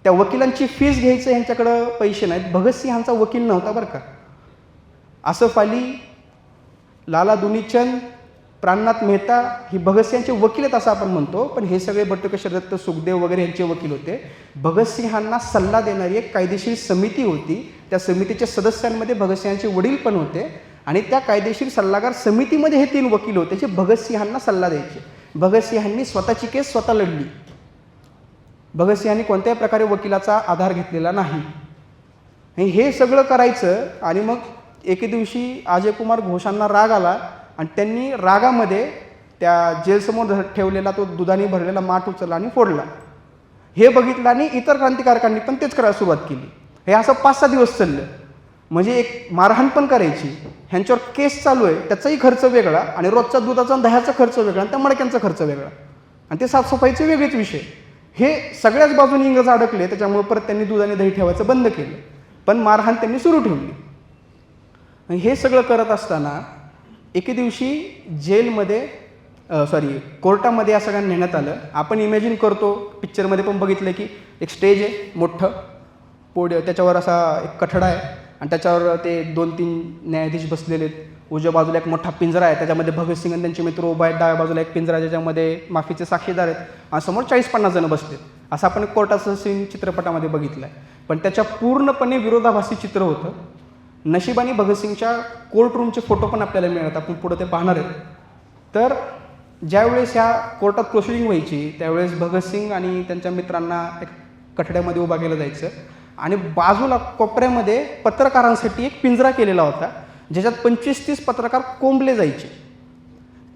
त्या वकिलांची फीस घ्यायचं ह्यांच्याकडं पैसे नाहीत. भगतसिंहांचा वकील नव्हता बरं का. आसफ अली, लाला दुनीचंद, प्राणनाथ मेहता ही भगतसिंहांचे वकील आहेत असं आपण म्हणतो, पण हे सगळे बटुकेश्वर दत्त, सुखदेव वगैरे यांचे वकील होते. भगतसिंहांना सल्ला देणारी एक कायदेशीर समिती होती. त्या समितीच्या सदस्यांमध्ये भगतसिंहांचे वडील पण होते आणि त्या कायदेशीर सल्लागार समितीमध्ये हे 3 वकील होते जे भगतसिंहांना सल्ला द्यायचे. भगतसिंहांनी स्वतःची केस स्वतः लढली. भगतसिंहांनी कोणत्याही प्रकारे वकिलाचा आधार घेतलेला नाही. हे सगळं करायचं आणि मग एके दिवशी अजयकुमार घोषांना राग आला आणि त्यांनी रागामध्ये त्या जेलसमोर ठेवलेला तो दुधाने भरलेला माठ उचलला आणि फोडला. हे बघितलं आणि इतर क्रांतिकारकांनी पण तेच करायला सुरुवात केली. हे असं 5-6 दिवस चाललं. म्हणजे एक मारहाण पण करायची, ह्यांच्यावर केस चालू आहे, त्याचाही खर्च वेगळा, आणि रोजचा दुधाचा आणि दह्याचा खर्च वेगळा, आणि त्या मडक्यांचा खर्च वेगळा, आणि ते साफसफाईचे वेगळेच विषय. हे सगळ्याच बाजूने इंग्रज अडकले. त्याच्यामुळे परत त्यांनी दूध आणि दही ठेवायचं बंद केलं, पण मारहाण त्यांनी सुरू ठेवली. हे सगळं करत असताना एके दिवशी जेलमध्ये कोर्टामध्ये या सगळ्यांना नेण्यात आलं. आपण इमॅजिन करतो, पिक्चरमध्ये पण बघितलं की एक स्टेज आहे मोठं, पोड, त्याच्यावर असा एक कठडा आहे आणि त्याच्यावर ते 2-3 न्यायाधीश बसलेले आहेत. उजव्या बाजूला एक मोठा पिंजरा आहे, त्याच्यामध्ये भगतसिंग आणि त्यांचे मित्र उभा आहेत. डाव्या बाजूला एक पिंजरा ज्याच्यामध्ये माफीचे साक्षीदार आहेत आणि समोर 40-50 जण बसलेत. असं आपण एक कोर्टाचं सीन चित्रपटामध्ये बघितलं आहे, पण त्याच्या पूर्णपणे विरोधाभासी चित्र होतं. नशिबाने भगतसिंगच्या कोर्ट रूमचे फोटो पण आपल्याला मिळतात, आपण पुढं ते पाहणार आहेत. तर ज्यावेळेस ह्या कोर्टात प्रोसिडिंग व्हायची त्यावेळेस भगतसिंग आणि त्यांच्या मित्रांना एक कठड्यामध्ये उभा केलं जायचं आणि बाजूला कोपऱ्यामध्ये पत्रकारांसाठी एक पिंजरा केलेला होता, ज्याच्यात 25-30 पत्रकार कोंबले जायचे.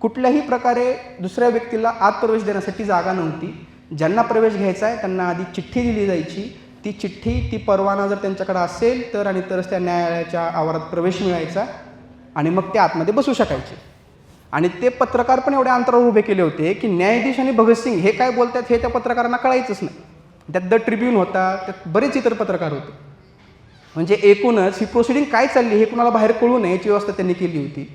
कुठल्याही प्रकारे दुसऱ्या व्यक्तीला आत प्रवेश देण्यासाठी जागा नव्हती. ज्यांना प्रवेश घ्यायचा आहे त्यांना आधी चिठ्ठी दिली जायची. ती चिठ्ठी, ती परवाना जर त्यांच्याकडे असेल तर आणि तरच त्या न्यायालयाच्या आवारात प्रवेश मिळायचा आणि मग ते आतमध्ये बसू शकायचे. आणि ते पत्रकार पण एवढ्या अंतरावर उभे केले होते की न्यायाधीश आणि भगतसिंग हे काय बोलतात हे त्या पत्रकारांना कळायचंच नाही. त्यात द ट्रिब्यून होता, त्यात बरेच इतर पत्रकार होते. म्हणजे एकूणच ही प्रोसिडिंग काय चालली हे कुणाला बाहेर कळू नये याची व्यवस्था त्यांनी केली होती.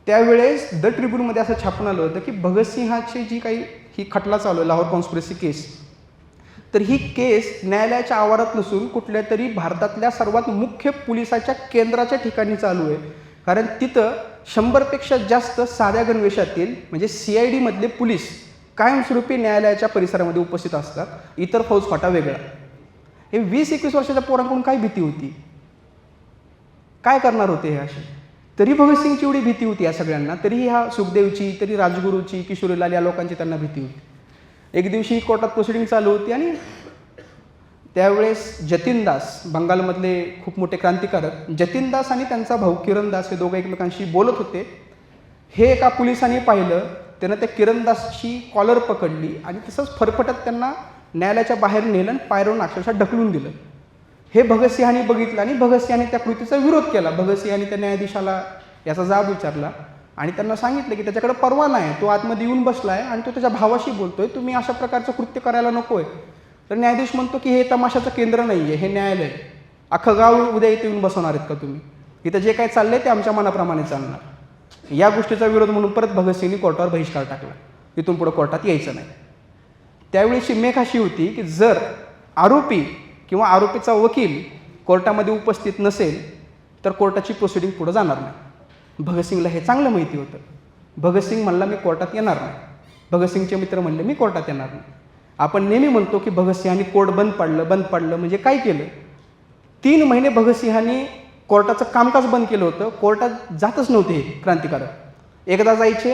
त्यावेळेस द ट्रिब्यूनमध्ये असं छापून आलं होतं की भगतसिंहाची जी काही ही खटला चालू आहे, लाहोर कॉन्स्पिरसी केस. तर ही केस न्यायालयाच्या आवारात नसून कुठल्या तरी भारतातल्या सर्वात मुख्य पोलिसाच्या केंद्राच्या ठिकाणी चालू आहे. कारण तिथं 100पेक्षा जास्त साध्या गणवेशातील म्हणजे CID मधले पोलीस कायमस्वरूपी न्यायालयाच्या परिसरामध्ये उपस्थित असतात, इतर फौजफाटा वेगळा. हे 20-21 वर्षाच्या पोरांकडून काय भीती होती, काय करणार होते हे असे? तरी भगतसिंगची एवढी भीती होती या सगळ्यांना, तरी ह्या सुखदेवची, तरी राजगुरूची, किशोरीलाल या लोकांची त्यांना भीती होती. एक दिवशी कोर्टात प्रोसिडिंग चालू होती आणि त्यावेळेस जतीन दास, बंगालमधले खूप मोठे क्रांतिकारक, जतीन दास आणि त्यांचा भाऊ किरण दास हे दोघं एकमेकांशी बोलत होते. हे एका पोलिसांनी पाहिलं, त्यानं त्या किरण दासची कॉलर पकडली आणि तसंच फरफटत त्यांना न्यायालयाच्या बाहेर नेलं आणि पायरून अक्षरशः ढकलून दिलं. हे भगतसिंहांनी बघितलं आणि भगतसिंहांनी त्या कृतीचा विरोध केला. भगतसिंहांनी त्या न्यायाधीशाला याचा जाब विचारला आणि त्यांना सांगितलं की त्याच्याकडे परवाना आहे, तो आतमध्ये येऊन बसला आहे आणि तो त्याच्या भावाशी बोलतोय, तुम्ही अशा प्रकारचं कृत्य करायला नको आहे. तर न्यायाधीश म्हणतो की हे तमाशाचं केंद्र नाही आहे, हे न्यायालय, अख्खं गाव उद्या इथे येऊन बसवणार आहेत का तुम्ही? इथं जे काही चाललंय ते आमच्या मनाप्रमाणे चालणार. या गोष्टीचा विरोध म्हणून परत भगतसिंगनी कोर्टावर बहिष्कार टाकला, इथून पुढे कोर्टात यायचं नाही. त्यावेळीची मेख अशी होती की जर आरोपी किंवा आरोपीचा वकील कोर्टामध्ये उपस्थित नसेल तर कोर्टाची प्रोसिडिंग पुढे जाणार नाही. भगतसिंगला हे चांगलं माहिती होतं. भगतसिंग म्हणला मी कोर्टात येणार नाही. भगतसिंगचे मित्र म्हणले मी कोर्टात येणार नाही. आपण नेहमी म्हणतो की भगतसिंहांनी कोर्ट बंद पाडलं म्हणजे काय केलं? 3 महिने भगतसिंहांनी कोर्टाचं कामकाज बंद केलं होतं. कोर्टात जातच नव्हते हे क्रांतिकारक. एकदा जायचे,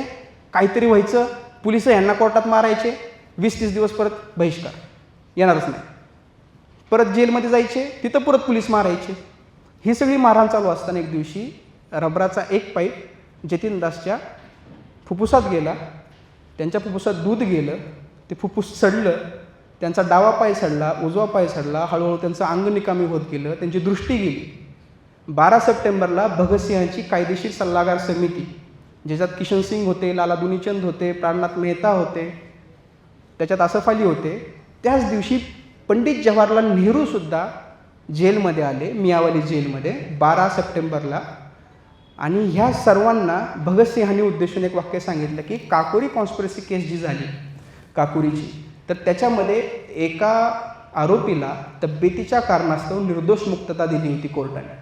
काहीतरी व्हायचं, पोलिस यांना कोर्टात मारायचे, 20-30 दिवस परत बहिष्कार, येणारच नाही. परत जेलमध्ये जायचे, तिथं परत पोलीस मारायचे. ही सगळी मारहाण चालू असताना एक दिवशी रबराचा एक पाईप जतीन दासच्या फुफ्फुसात गेला. त्यांच्या फुफ्फुसात दूध गेलं, ते फुफ्फुस सडलं, त्यांचा डावा पाय सडला, उजवा पाय सडला, हळूहळू त्यांचं अंग निकामी होत गेलं, त्यांची दृष्टी गेली. 12 सप्टेंबरला भगतसिंहांची कायदेशीर सल्लागार समिती, ज्याच्यात किशन सिंग होते, लाला दुनीचंद होते, प्राणनाथ मेहता होते, त्याच्यात असफ अली होते, त्याच दिवशी पंडित जवाहरलाल नेहरूसुद्धा जेलमध्ये आले, मियावाली जेलमध्ये 12 सप्टेंबरला. आणि ह्या सर्वांना भगतसिंहांनी उद्देशून एक वाक्य सांगितलं की काकोरी कॉन्स्पिरसी केस जी झाली काकोरीची, तर त्याच्यामध्ये एका आरोपीला तब्येतीच्या कारणास्तव निर्दोष मुक्तता दिली होती कोर्टाने.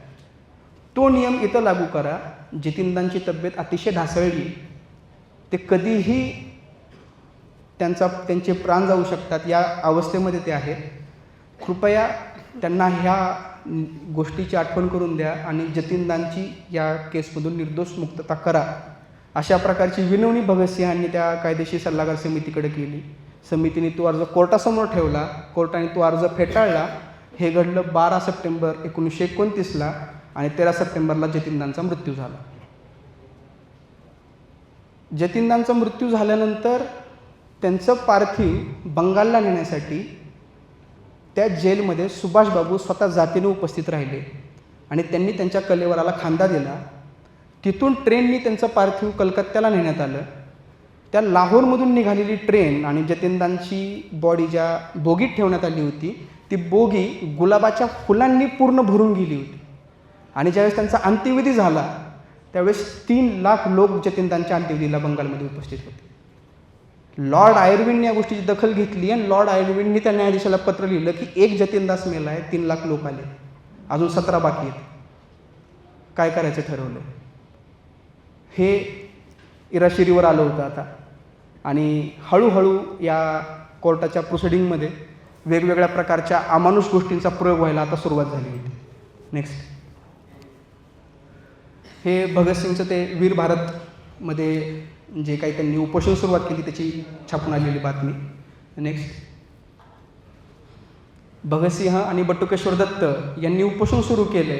तो नियम इथं लागू करा. जतीनदांची तब्येत अतिशय ढासळली, ते कधीही त्यांचे प्राण जाऊ शकतात या अवस्थेमध्ये ते आहेत. कृपया त्यांना ह्या गोष्टीची आठवण करून द्या आणि जतीनदांची या केसमधून निर्दोष मुक्तता करा, अशा प्रकारची विनवणी भगतसिंहांनी त्या कायदेशीर सल्लागार समितीकडे केली. समितीने तो अर्ज कोर्टासमोर ठेवला, कोर्टाने तो अर्ज फेटाळला. हे घडलं 12 सप्टेंबर 1929ला आणि 13 सप्टेंबरला जतीनदांचा मृत्यू झाला. जतीनदांचा मृत्यू झाल्यानंतर त्यांचं पार्थिव बंगालला नेण्यासाठी त्या जेलमध्ये सुभाषबाबू स्वतः जातीने उपस्थित राहिले आणि त्यांनी त्यांच्या कलेवराला खांदा दिला. तिथून ट्रेननी त्यांचं पार्थिव कलकत्त्याला नेण्यात आलं. त्या लाहोरमधून निघालेली ट्रेन आणि जतीनदांची बॉडी ज्या बोगीत ठेवण्यात आली होती, ती बोगी गुलाबाच्या फुलांनी पूर्ण भरून गेली होती. आणि ज्यावेळेस त्यांचा अंत्यविधी झाला त्यावेळेस 3 लाख लोक जतीनदांच्या अंत्यविधीला बंगालमध्ये उपस्थित होते. लॉर्ड आयर्विनने या गोष्टीची दखल घेतली आणि लॉर्ड आयर्विनने त्या न्यायाधीशाला पत्र लिहिलं की एक जतीनदास मेला आहे, 3 लाख लोक आले, अजून 17 बाकी आहेत, काय करायचं ठरवलं. हे इराशिरीवर आलं होतं आता. आणि हळूहळू या कोर्टाच्या प्रोसिडिंगमध्ये वेगवेगळ्या प्रकारच्या अमानुष गोष्टींचा प्रयोग व्हायला आता सुरुवात झाली होती. नेक्स्ट, हे भगतसिंगचं ते वीर भारतमध्ये जे काही त्यांनी उपोषण सुरुवात केली त्याची छापून आलेली बातमी. नेक्स्ट, भगतसिंह आणि बटुकेश्वर दत्त यांनी उपोषण सुरू केलं.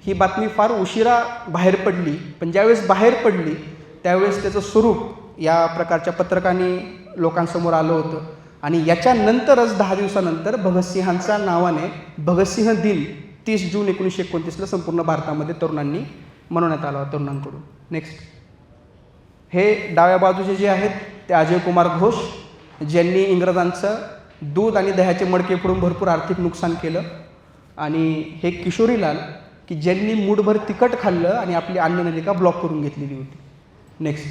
ही बातमी फार उशिरा बाहेर पडली, पण ज्यावेळेस बाहेर पडली त्यावेळेस त्याचं स्वरूप या प्रकारच्या पत्रकाने लोकांसमोर आलं होतं. आणि याच्यानंतरच 10 दिवसानंतर भगतसिंहांच्या नावाने भगतसिंह दिन 30 जून 1929ला संपूर्ण भारतामध्ये तरुणांनी मनवण्यात आला तरुणांकडून. नेक्स्ट, हे डाव्या बाजूचे जे आहेत ते अजय कुमार घोष, ज्यांनी इंग्रजांचं दूध आणि दह्याचे मडके फोडून भरपूर आर्थिक नुकसान केलं. आणि हे किशोरीलाल की ज्यांनी मूठभर तिखट खाल्लं आणि आपली अन्ननलिका ब्लॉक करून घेतलेली होती. नेक्स्ट,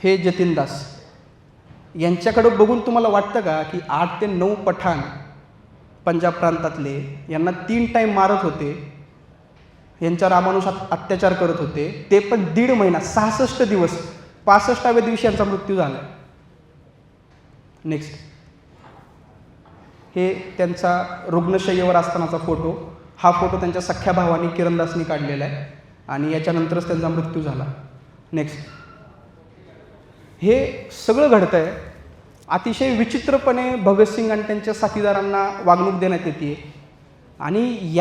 हे जतीन दास यांच्याकडं बघून तुम्हाला वाटतं का की 8 ते 9 पठाण पंजाब प्रांतातले यांना 3 टाईम मारत होते, यांच्यावर अमानुषात अत्याचार करत होते, ते पण 1.5 महिना 66 दिवस 65व्या दिवशी यांचा मृत्यू झाला. नेक्स्ट, हे त्यांचा रुग्णशय्येवर असतानाचा फोटो. हा फोटो त्यांच्या सख्या भावाने किरणदासनी काढलेला आहे आणि याच्यानंतरच त्यांचा मृत्यू झाला. नेक्स्ट, हे सगळं घडतं आहे. अतिशय विचित्रपणे भगतसिंग आणि त्यांच्या साथीदारांना वागणूक देण्यात येते आणि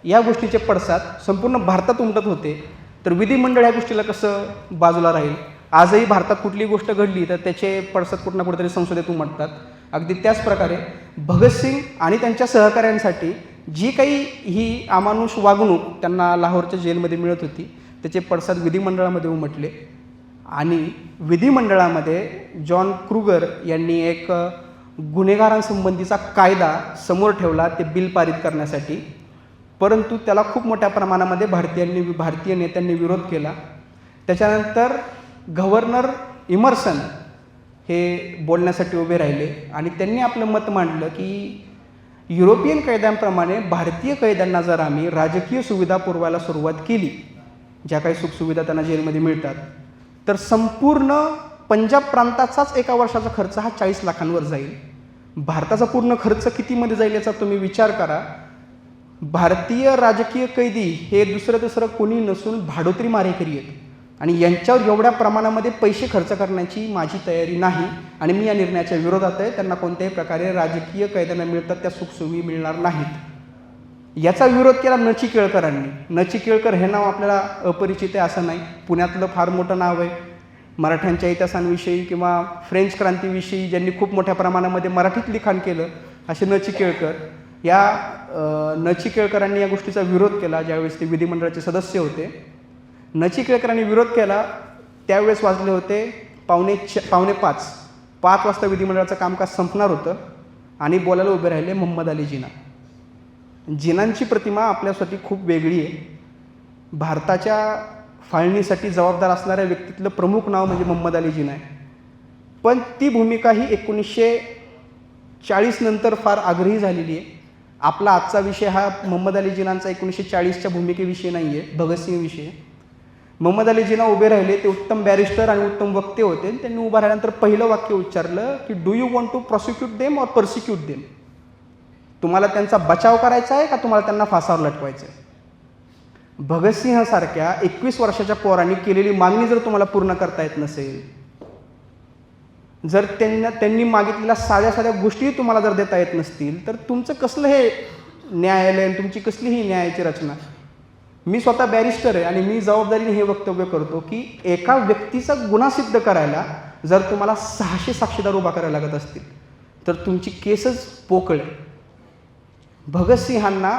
या गोष्टीचे पडसाद संपूर्ण भारतात उमटत होते. तर विधिमंडळ या गोष्टीला कसं बाजूला राहील? आजही भारतात कुठली गोष्ट घडली तर त्याचे पडसाद कुठं ना कुठेतरी संसदेत उमटतात. अगदी त्याच प्रकारे भगतसिंग आणि त्यांच्या सहकाऱ्यांसाठी जी काही ही अमानुष वागणूक त्यांना लाहोरच्या जेलमध्ये मिळत होती त्याचे पडसाद विधिमंडळामध्ये उमटले आणि विधिमंडळामध्ये जॉन क्रुगर यांनी एक गुन्हेगारांसंबंधीचा कायदा समोर ठेवला ते बिल पारित करण्यासाठी. परंतु त्याला खूप मोठ्या प्रमाणामध्ये भारतीय नेत्यांनी विरोध केला. त्याच्यानंतर गव्हर्नर इमर्सन हे बोलण्यासाठी उभे राहिले आणि त्यांनी आपलं मत मांडलं की युरोपियन कायद्यांप्रमाणे भारतीय कैद्यांना जर आम्ही राजकीय सुविधा पुरवायला सुरुवात केली, ज्या काही सुखसुविधा त्यांना जेलमध्ये मिळतात, तर संपूर्ण पंजाब प्रांताचाच एका वर्षाचा खर्च हा 40 लाखांवर जाईल. भारताचा पूर्ण खर्च कितीमध्ये जाईल याचा तुम्ही विचार करा. भारतीय राजकीय कैदी हे दुसरं कोणी नसून भाडोत्री मारेकरी आहेत आणि यांच्यावर एवढ्या प्रमाणामध्ये पैसे खर्च करण्याची माझी तयारी नाही आणि मी या निर्णयाच्या विरोधात आहे. त्यांना कोणत्याही प्रकारे राजकीय कैद्यांना मिळतात त्या सुखसुविधा मिळणार नाहीत. याचा विरोध केला नचिकेळकरांनी. नचिकेळकर हे नाव आपल्याला अपरिचित आहे असं नाही, पुण्यातलं फार मोठं नाव आहे. मराठ्यांच्या इतिहासांविषयी किंवा फ्रेंच क्रांतीविषयी ज्यांनी खूप मोठ्या प्रमाणामध्ये मराठीत लिखाण केलं असे नचिकेळकर. या नचिकेळकरांनी या गोष्टीचा विरोध केला ज्यावेळेस ते विधिमंडळाचे सदस्य होते. नचिकेळकरांनी विरोध केला त्यावेळेस वाजले होते पावणे 5 वाजता विधिमंडळाचं कामकाज संपणार होतं आणि बोलायला उभे राहिले मोहम्मद अली जिना. जिनांची प्रतिमा आपल्यासाठी खूप वेगळी आहे. भारताच्या फाळणीसाठी जबाबदार असणाऱ्या व्यक्तीतलं प्रमुख नाव म्हणजे मोहम्मद अली जिना आहे. पण ती भूमिका ही 1940 नंतर फार आग्रही झालेली आहे. आपला आजचा विषय हा मोहम्मद अली जिनांचा 1940च्या भूमिकेविषयी नाही आहे, भगतसिंगविषयी आहे. मोहम्मद अली जिना उभे राहिले, ते उत्तम बॅरिस्टर आणि उत्तम वक्ते होते. त्यांनी उभं राहिल्यानंतर पहिलं वाक्य उच्चारलं की do you want to prosecute them or persecute them? तुम्हाला त्यांचा बचाव करायचा आहे का तुम्हाला त्यांना फासावर लटवायचं आहे? भगतसिंहासारख्या 21 वर्षाच्या पोरांनी केलेली मागणी जर तुम्हाला पूर्ण करता येत नसेल, जर त्यांनी मागितलेल्या साध्या गोष्टी तुम्हाला जर देता येत नसतील, तर तुमचं कसलं हे न्यायालय, तुमची कसली ही न्यायाची रचना? मी स्वतः बॅरिस्टर आहे आणि मी जबाबदारीने हे वक्तव्य करतो की एका व्यक्तीचा गुन्हा सिद्ध करायला जर तुम्हाला 600 साक्षीदार उभा करायला लागत असतील तर तुमची केसच पोकळ आहे. भगतसिंहांना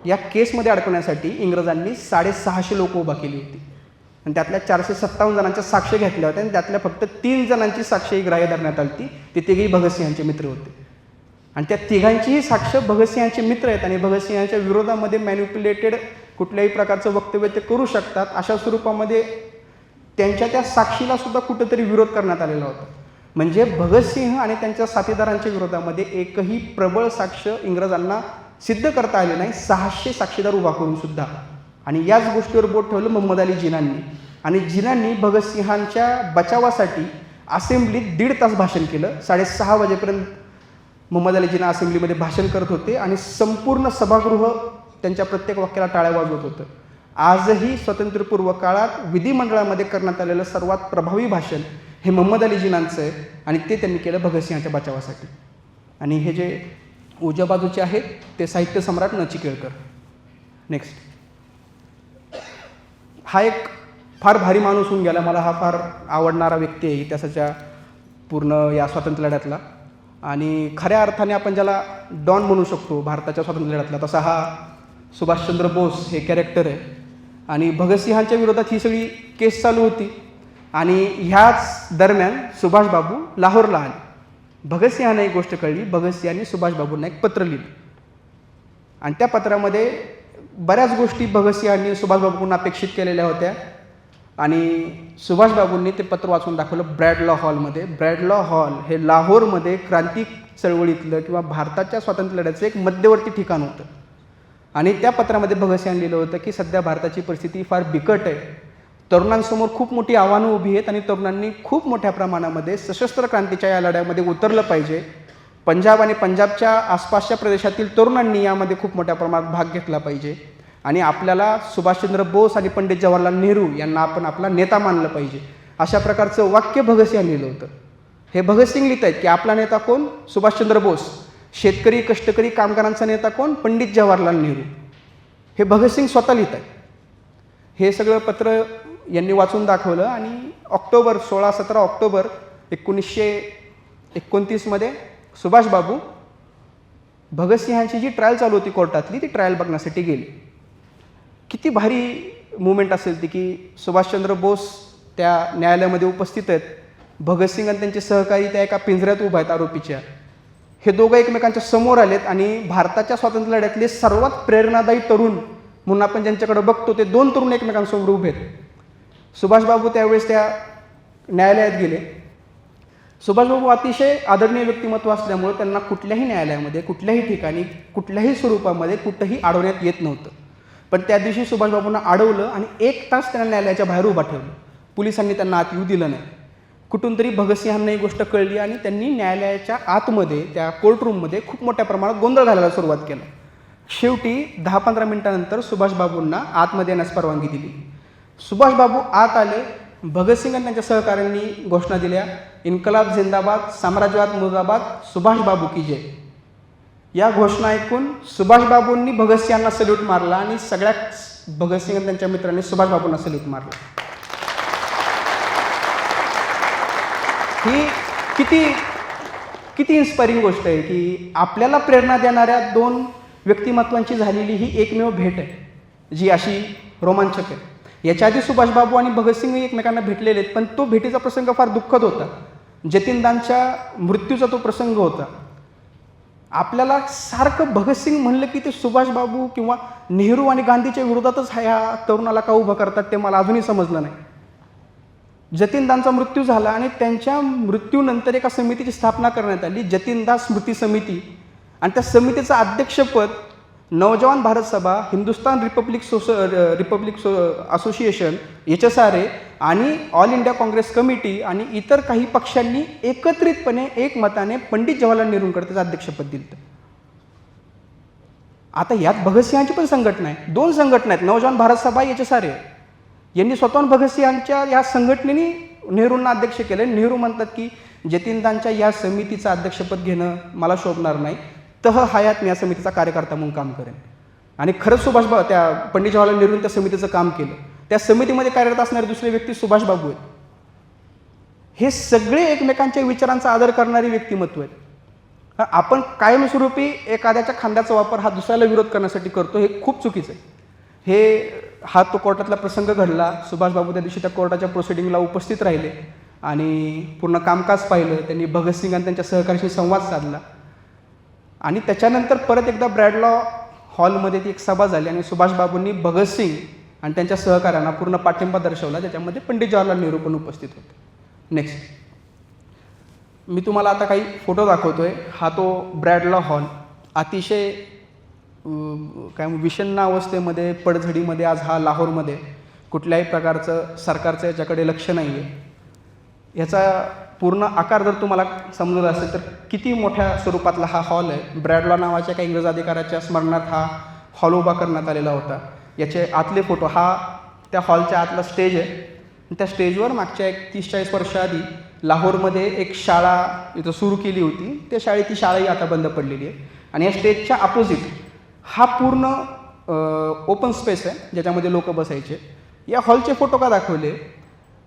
या केसमध्ये अडकवण्यासाठी इंग्रजांनी 650 लोक उभा केली होती आणि त्यातल्या 457 जणांच्या साक्ष घेतल्या होत्या आणि त्यातल्या फक्त 3 जणांची साक्षही ग्राह्य धरण्यात आली. ते तिघेही भगतसिंहांचे मित्र होते आणि त्या तिघांचीही साक्ष भगतसिंहांचे मित्र आहेत आणि भगतसिंहांच्या विरोधामध्ये मॅन्युप्युलेटेड कुठल्याही प्रकारचं वक्तव्य ते करू शकतात. अशा स्वरूपामध्ये त्यांच्या त्या साक्षीला सुद्धा कुठंतरी विरोध करण्यात आलेला होता. म्हणजे भगतसिंह आणि त्यांच्या साथीदारांच्या विरोधामध्ये एकही प्रबळ साक्ष इंग्रजांना सिद्ध करता आले नाही, 600 साक्षीदार उभा करून सुद्धा. आणि याच गोष्टीवर बोट ठेवलं मोहम्मद अली जिनांनी आणि जिनांनी भगतसिंहांच्या बचावासाठी असेंब्लीत 1.5 तास भाषण केलं. 6:30 वाजेपर्यंत मोहम्मद अली जिना असेंब्लीमध्ये भाषण करत होते आणि संपूर्ण सभागृह त्यांच्या प्रत्येक वाक्याला टाळ्या वाजवत होतं. आजही स्वातंत्र्यपूर्व काळात विधिमंडळामध्ये करण्यात आलेलं सर्वात प्रभावी भाषण हे मोहम्मद अली जिनांचं आहे आणि ते त्यांनी केलं भगतसिंहाच्या बचावासाठी. आणि हे जे उजव्या बाजूचे आहेत ते साहित्य सम्राट नचिकेळकर. नेक्स्ट, हा एक फार भारी माणूस होऊन गेला. मला हा फार आवडणारा व्यक्ती आहे इतिहासाच्या पूर्ण या स्वातंत्र्य लढ्यातला आणि खऱ्या अर्थाने आपण ज्याला डॉन म्हणू शकतो भारताच्या स्वातंत्र्य लढ्यातला, तसा हा सुभाषचंद्र बोस हे कॅरेक्टर आहे. आणि भगतसिंहांच्या विरोधात ही सगळी केस चालू होती आणि ह्याच दरम्यान सुभाषबाबू लाहोरला आले. भगतसिंहांना एक गोष्ट कळली. भगतसिंहांनी सुभाषबाबूंना एक पत्र लिहिलं आणि त्या पत्रामध्ये बऱ्याच गोष्टी भगतसिंहांनी सुभाषबाबूंना अपेक्षित केलेल्या होत्या. आणि सुभाषबाबूंनी ते पत्र वाचून दाखवलं ब्रॅड लॉ हॉलमध्ये. ब्रॅड लॉ हॉल हे लाहोरमध्ये क्रांती चळवळीतलं किंवा भारताच्या स्वातंत्र्य लढ्याचं एक मध्यवर्ती ठिकाण होतं. आणि त्या पत्रामध्ये भगतसिंगांनी लिहिलं होतं की सध्या भारताची परिस्थिती फार बिकट आहे, तरुणांसमोर खूप मोठी आव्हानं उभी आहेत आणि तरुणांनी खूप मोठ्या प्रमाणामध्ये सशस्त्र क्रांतीच्या या लढ्यामध्ये उतरलं पाहिजे. पंजाब आणि पंजाबच्या आसपासच्या प्रदेशातील तरुणांनी यामध्ये खूप मोठ्या प्रमाणात भाग घेतला पाहिजे आणि आपल्याला सुभाषचंद्र बोस आणि पंडित जवाहरलाल नेहरू यांना आपण आपला नेता मानलं पाहिजे. अशा प्रकारचं वाक्य भगतसिंगांनी लिहिलं होतं. हे भगतसिंग लिहित आहेत की आपला नेता कोण? सुभाषचंद्र बोस. शेतकरी कष्टकरी कामगारांचा नेता कोण? पंडित जवाहरलाल नेहरू. हे भगतसिंग स्वतः लिहित आहेत. हे सगळं पत्र यांनी वाचून दाखवलं आणि 16-17 ऑक्टोबर 1929 सुभाषबाबू भगतसिंहांची जी ट्रायल चालू होती कोर्टातली ती ट्रायल बघण्यासाठी गेले. किती भारी मुवमेंट असेल ती की सुभाषचंद्र बोस त्या न्यायालयामध्ये उपस्थित आहेत, भगतसिंग आणि त्यांचे सहकारी त्या एका पिंजऱ्यात उभा आहेत आरोपीच्या. हे दोघं एकमेकांच्या समोर आलेत आणि भारताच्या स्वातंत्र्य लढ्यातले सर्वात प्रेरणादायी तरुण म्हणून आपण ज्यांच्याकडे बघतो ते 2 तरुण एकमेकांसमोर उभे आहेत. सुभाषबाबू त्यावेळेस त्या न्यायालयात गेले. सुभाषबाबू अतिशय आदरणीय व्यक्तिमत्व असल्यामुळे त्यांना कुठल्याही न्यायालयामध्ये कुठल्याही ठिकाणी कुठल्याही स्वरूपामध्ये कुठंही अडवण्यात येत नव्हतं. पण त्या दिवशी सुभाषबाबूंना अडवलं आणि 1 तास त्यांना न्यायालयाच्या बाहेर उभा ठेवलं. पोलिसांनी त्यांना आत येऊ दिलं नाही. कुठून तरी भगतसिंहांना ही गोष्ट कळली आणि त्यांनी न्यायालयाच्या आतमध्ये त्या कोर्टरूममध्ये खूप मोठ्या प्रमाणात गोंधळ घालायला सुरुवात केला. शेवटी 10-15 मिनिटानंतर सुभाषबाबूंना आतमध्ये येण्यास परवानगी दिली. सुभाषबाबू आत आले. भगतसिंग आणि त्यांच्या सहकाऱ्यांनी घोषणा दिल्या, इन्कलाब जिंदाबाद, साम्राज्यवाद मुर्दाबाद, सुभाषबाबू की जय. या घोषणा ऐकून सुभाषबाबूंनी भगतसिंगांना सल्यूट मारला आणि सगळ्या भगतसिंग आणि त्यांच्या मित्रांनी सुभाषबाबूंना सल्यूट मारला. ही किती इन्स्पायरिंग गोष्ट आहे की आपल्याला प्रेरणा देणाऱ्या 2 व्यक्तिमत्वांची झालेली ही एकमेव भेट आहे जी अशी रोमांचक आहे. याच्या आधी सुभाषबाबू आणि भगतसिंग एकमेकांना भेटलेले आहेत, पण तो भेटीचा प्रसंग फार दुःखद होता. जतीनदांच्या मृत्यूचा तो प्रसंग होता. आपल्याला सारखं भगतसिंग म्हणलं की ते सुभाषबाबू किंवा नेहरू आणि गांधीच्या विरोधातच ह्या तरुणाला का उभं करतात ते मला अजूनही समजलं नाही. जतीनदांचा मृत्यू झाला आणि त्यांच्या मृत्यूनंतर एका समितीची स्थापना करण्यात आली, जतीनदास स्मृती समिती. आणि त्या समितीचं अध्यक्षपद नवजवान भारत सभा, हिंदुस्तान रिपब्लिक असोसिएशन HSRA आणि ऑल इंडिया काँग्रेस कमिटी आणि इतर काही पक्षांनी एकत्रितपणे एकमताने पंडित जवाहरलाल नेहरूंकडे त्याचं अध्यक्षपद दिलं. आता यात भगतसिंहांची पण संघटना आहे, 2 संघटना आहेत, नवजवान भारत सभा, HSRA. यांनी स्वतःहून भगतसिंहांच्या या संघटनेने नेहरूंना अध्यक्ष केले. नेहरू म्हणतात की जतीनदांच्या या समितीचं अध्यक्षपद घेणं मला शोभणार नाही, हयात मी या समितीचा कार्यकर्ता म्हणून काम करेन. आणि खरंच त्या पंडित जवाहरलाल नेहरूंनी त्या समितीचं काम केलं. त्या समितीमध्ये कार्यरत असणारे दुसरे व्यक्ती सुभाषबाबू आहेत. हे सगळे एकमेकांच्या विचारांचा आदर करणारी व्यक्तिमत्व आहेत. आपण कायमस्वरूपी एखाद्याच्या खांद्याचा वापर हा दुसऱ्याला विरोध करण्यासाठी करतो, हे खूप चुकीचं आहे. तो कोर्टातला प्रसंग घडला. सुभाषबाबू त्या दिवशी त्या कोर्टाच्या प्रोसिडिंगला उपस्थित राहिले आणि पूर्ण कामकाज पाहिलं. त्यांनी भगतसिंग आणि त्यांच्या सहकार्याशी संवाद साधला आणि त्याच्यानंतर परत एकदा ब्रॅड लॉ हॉलमध्ये ती एक सभा झाली आणि सुभाषबाबूंनी भगतसिंग आणि त्यांच्या सहकाऱ्यांना पूर्ण पाठिंबा दर्शवला, ज्याच्यामध्ये पंडित जवाहरलाल नेहरू पण उपस्थित होते. नेक्स्ट मी तुम्हाला आता काही फोटो दाखवतोय. हा तो ब्रॅड लॉ हॉल अतिशय विषण्ण अवस्थेमध्ये, पडझडीमध्ये आज हा लाहोरमध्ये. कुठल्याही प्रकारचं सरकारचं याच्याकडे लक्ष नाही आहे. याचा पूर्ण आकार जर तुम्हाला समजला असेल तर किती मोठ्या स्वरूपातला हा हॉल आहे. ब्रॅड लॉ नावाच्या काही इंग्रज अधिकाऱ्याच्या स्मरणार्थ हा हॉल उभा करण्यात आलेला होता. याचे आतले फोटो, हा त्या हॉलच्या आतला स्टेज आहे. त्या स्टेजवर मागच्या 30-40 वर्षाआधी लाहोरमध्ये एक शाळा इथं सुरू केली होती. त्या ती शाळाही आता बंद पडलेली आहे. आणि या स्टेजच्या अपोजिट हा पूर्ण ओपन स्पेस आहे ज्याच्यामध्ये लोक बसायचे. या हॉलचे फोटो का दाखवले?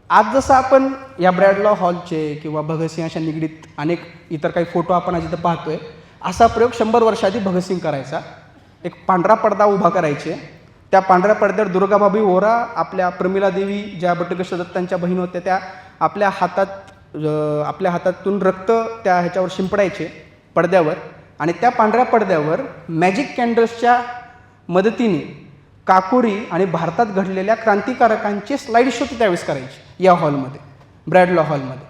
आज जसं आपण या ब्रॅड लॉ हॉलचे किंवा भगतसिंहाच्या निगडीत अनेक इतर काही फोटो आपण आज इथं पाहतोय, असा प्रयोग 100 वर्षाआधी भगतसिंग करायचा. एक पांढरा पडदा उभा करायचे. त्या पांढऱ्या पडद्यावर दुर्गाबाई ओरा, आपल्या प्रमिला देवी ज्या बटुकेश्वर दत्तांच्या बहीण होत्या, त्या आपल्या हातातून रक्त त्या ह्याच्यावर शिंपडायचे पडद्यावर. आणि त्या पांढऱ्या पडद्यावर मॅजिक कॅन्डल्सच्या मदतीने काकोरी आणि भारतात घडलेल्या क्रांतिकारकांचे स्लाईड शो ते त्यावेळेस करायचे या हॉलमध्ये, ब्रॅडलॉ हॉलमध्ये.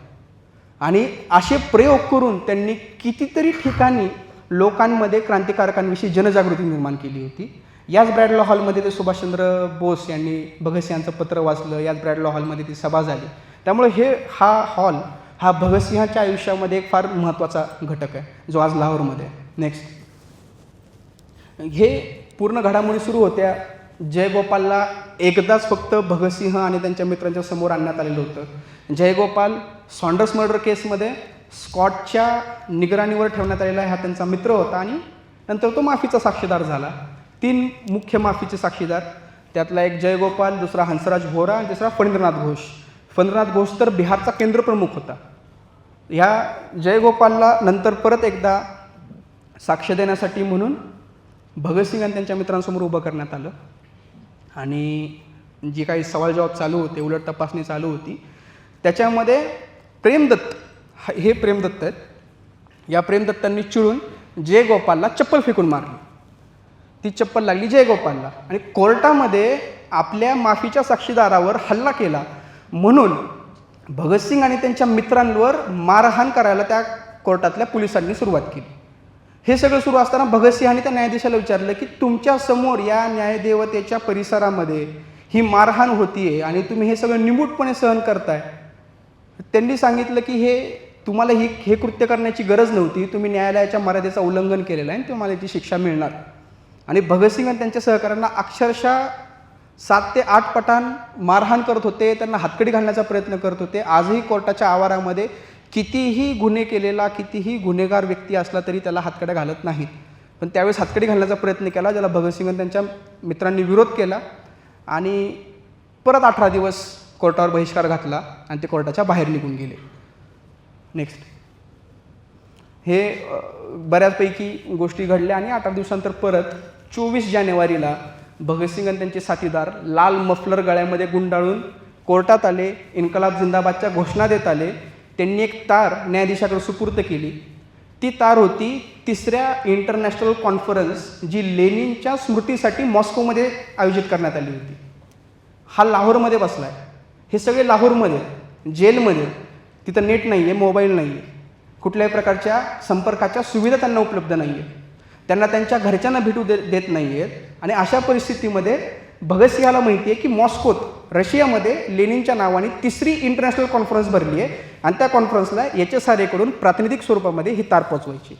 आणि असे प्रयोग करून त्यांनी कितीतरी ठिकाणी लोकांमध्ये क्रांतिकारकांविषयी जनजागृती निर्माण केली होती. याच ब्रॅडलॉ हॉलमध्ये ते सुभाषचंद्र बोस यांनी भगतसिंहांचं पत्र वाचलं, याच ब्रॅडलॉ हॉलमध्ये ती सभा झाली. त्यामुळे हा हॉल हा भगतसिंहाच्या आयुष्यामध्ये एक फार महत्त्वाचा घटक आहे, जो आज लाहोरमध्ये आहे. नेक्स्ट, हे पूर्ण घडामोडी सुरू होत्या. जयगोपालला एकदाच फक्त भगतसिंह आणि त्यांच्या मित्रांच्या समोर आणण्यात आलेलं होतं. जयगोपाल सॉन्डर्स मर्डर केसमध्ये स्कॉटच्या निगराणीवर ठेवण्यात आलेला हा त्यांचा मित्र होता आणि नंतर तो माफीचा साक्षीदार झाला. 3 मुख्य माफीचे साक्षीदार, त्यातला एक जयगोपाल, दुसरा हंसराज व्होरा आणि तिसरा फणींद्रनाथ घोष. फणींद्रनाथ घोष तर बिहारचा केंद्रप्रमुख होता. ह्या जयगोपालला नंतर परत एकदा साक्ष देण्यासाठी म्हणून भगतसिंग आणि त्यांच्या मित्रांसमोर उभं करण्यात आलं आणि जी काही सवाल जवाब चालू होते, उलट तपासणी चालू होती, त्याच्यामध्ये प्रेमदत्त, हे प्रेमदत्त आहेत, या प्रेमदत्तांनी चिडून जयगोपालला चप्पल फेकून मारली. ती चप्पल लागली जयगोपालला आणि कोर्टामध्ये आपल्या माफीच्या साक्षीदारावर हल्ला केला म्हणून भगतसिंग आणि त्यांच्या मित्रांवर मारहाण करायला त्या कोर्टातल्या पोलिसांनी सुरुवात केली. हे सगळं सुरू असताना भगतसिंहांनी त्या न्यायाधीशाला विचारलं की तुमच्या समोर या न्यायदेवतेच्या परिसरामध्ये ही मारहाण होतीये आणि तुम्ही हे सगळं निमूटपणे सहन करताय. त्यांनी सांगितलं की तुम्हाला हे कृत्य करण्याची गरज नव्हती, तुम्ही न्यायालयाच्या मर्यादेचं उल्लंघन केलेलं आहे आणि तुम्हाला ती शिक्षा मिळणार. आणि भगतसिंग आणि त्यांच्या सहकाऱ्यांना अक्षरशः 7 ते 8 पटान मारहाण करत होते, त्यांना हातकडी घालण्याचा प्रयत्न करत होते. आजही कोर्टाच्या आवारामध्ये कितीही गुन्हे केलेला, कितीही गुन्हेगार व्यक्ती असला तरी त्याला हातकड्या घालत नाहीत. पण त्यावेळेस हातकडी घालण्याचा प्रयत्न केला, ज्याला भगतसिंग आणि त्यांच्या मित्रांनी विरोध केला आणि परत 18 दिवस कोर्टावर बहिष्कार घातला आणि ते कोर्टाच्या बाहेर निघून गेले. नेक्स्ट, हे बऱ्याचपैकी गोष्टी घडल्या आणि 18 दिवसांतर परत 24 जानेवारीला भगतसिंग आणि त्यांचे साथीदार लाल मफलर गळ्यामध्ये गुंडाळून कोर्टात आले, इन्कलाब जिंदाबादच्या घोषणा देत आले. त्यांनी एक तार न्यायाधीशाकडे सुपूर्द केली. ती तार होती 3ऱ्या इंटरनॅशनल कॉन्फरन्स, जी लेनिनच्या स्मृतीसाठी मॉस्कोमध्ये आयोजित करण्यात आली होती. हा लाहोरमध्ये बसला आहे. हे सगळे लाहोरमध्ये, जेलमध्ये. तिथं नेट नाही आहे, मोबाईल नाही आहे, कुठल्याही प्रकारच्या संपर्काच्या सुविधा त्यांना उपलब्ध नाही आहे, त्यांना त्यांच्या घरच्यांना भेटू देत नाही आहेत. आणि अशा परिस्थितीमध्ये भगतसिंहाला माहिती आहे की मॉस्कोत, रशियामध्ये लेनिनच्या नावाने 3री इंटरनॅशनल कॉन्फरन्स भरली आहे आणि त्या कॉन्फरन्सला HSRAकडून प्रातिनिधिक स्वरूपामध्ये ही तार पोचवायची.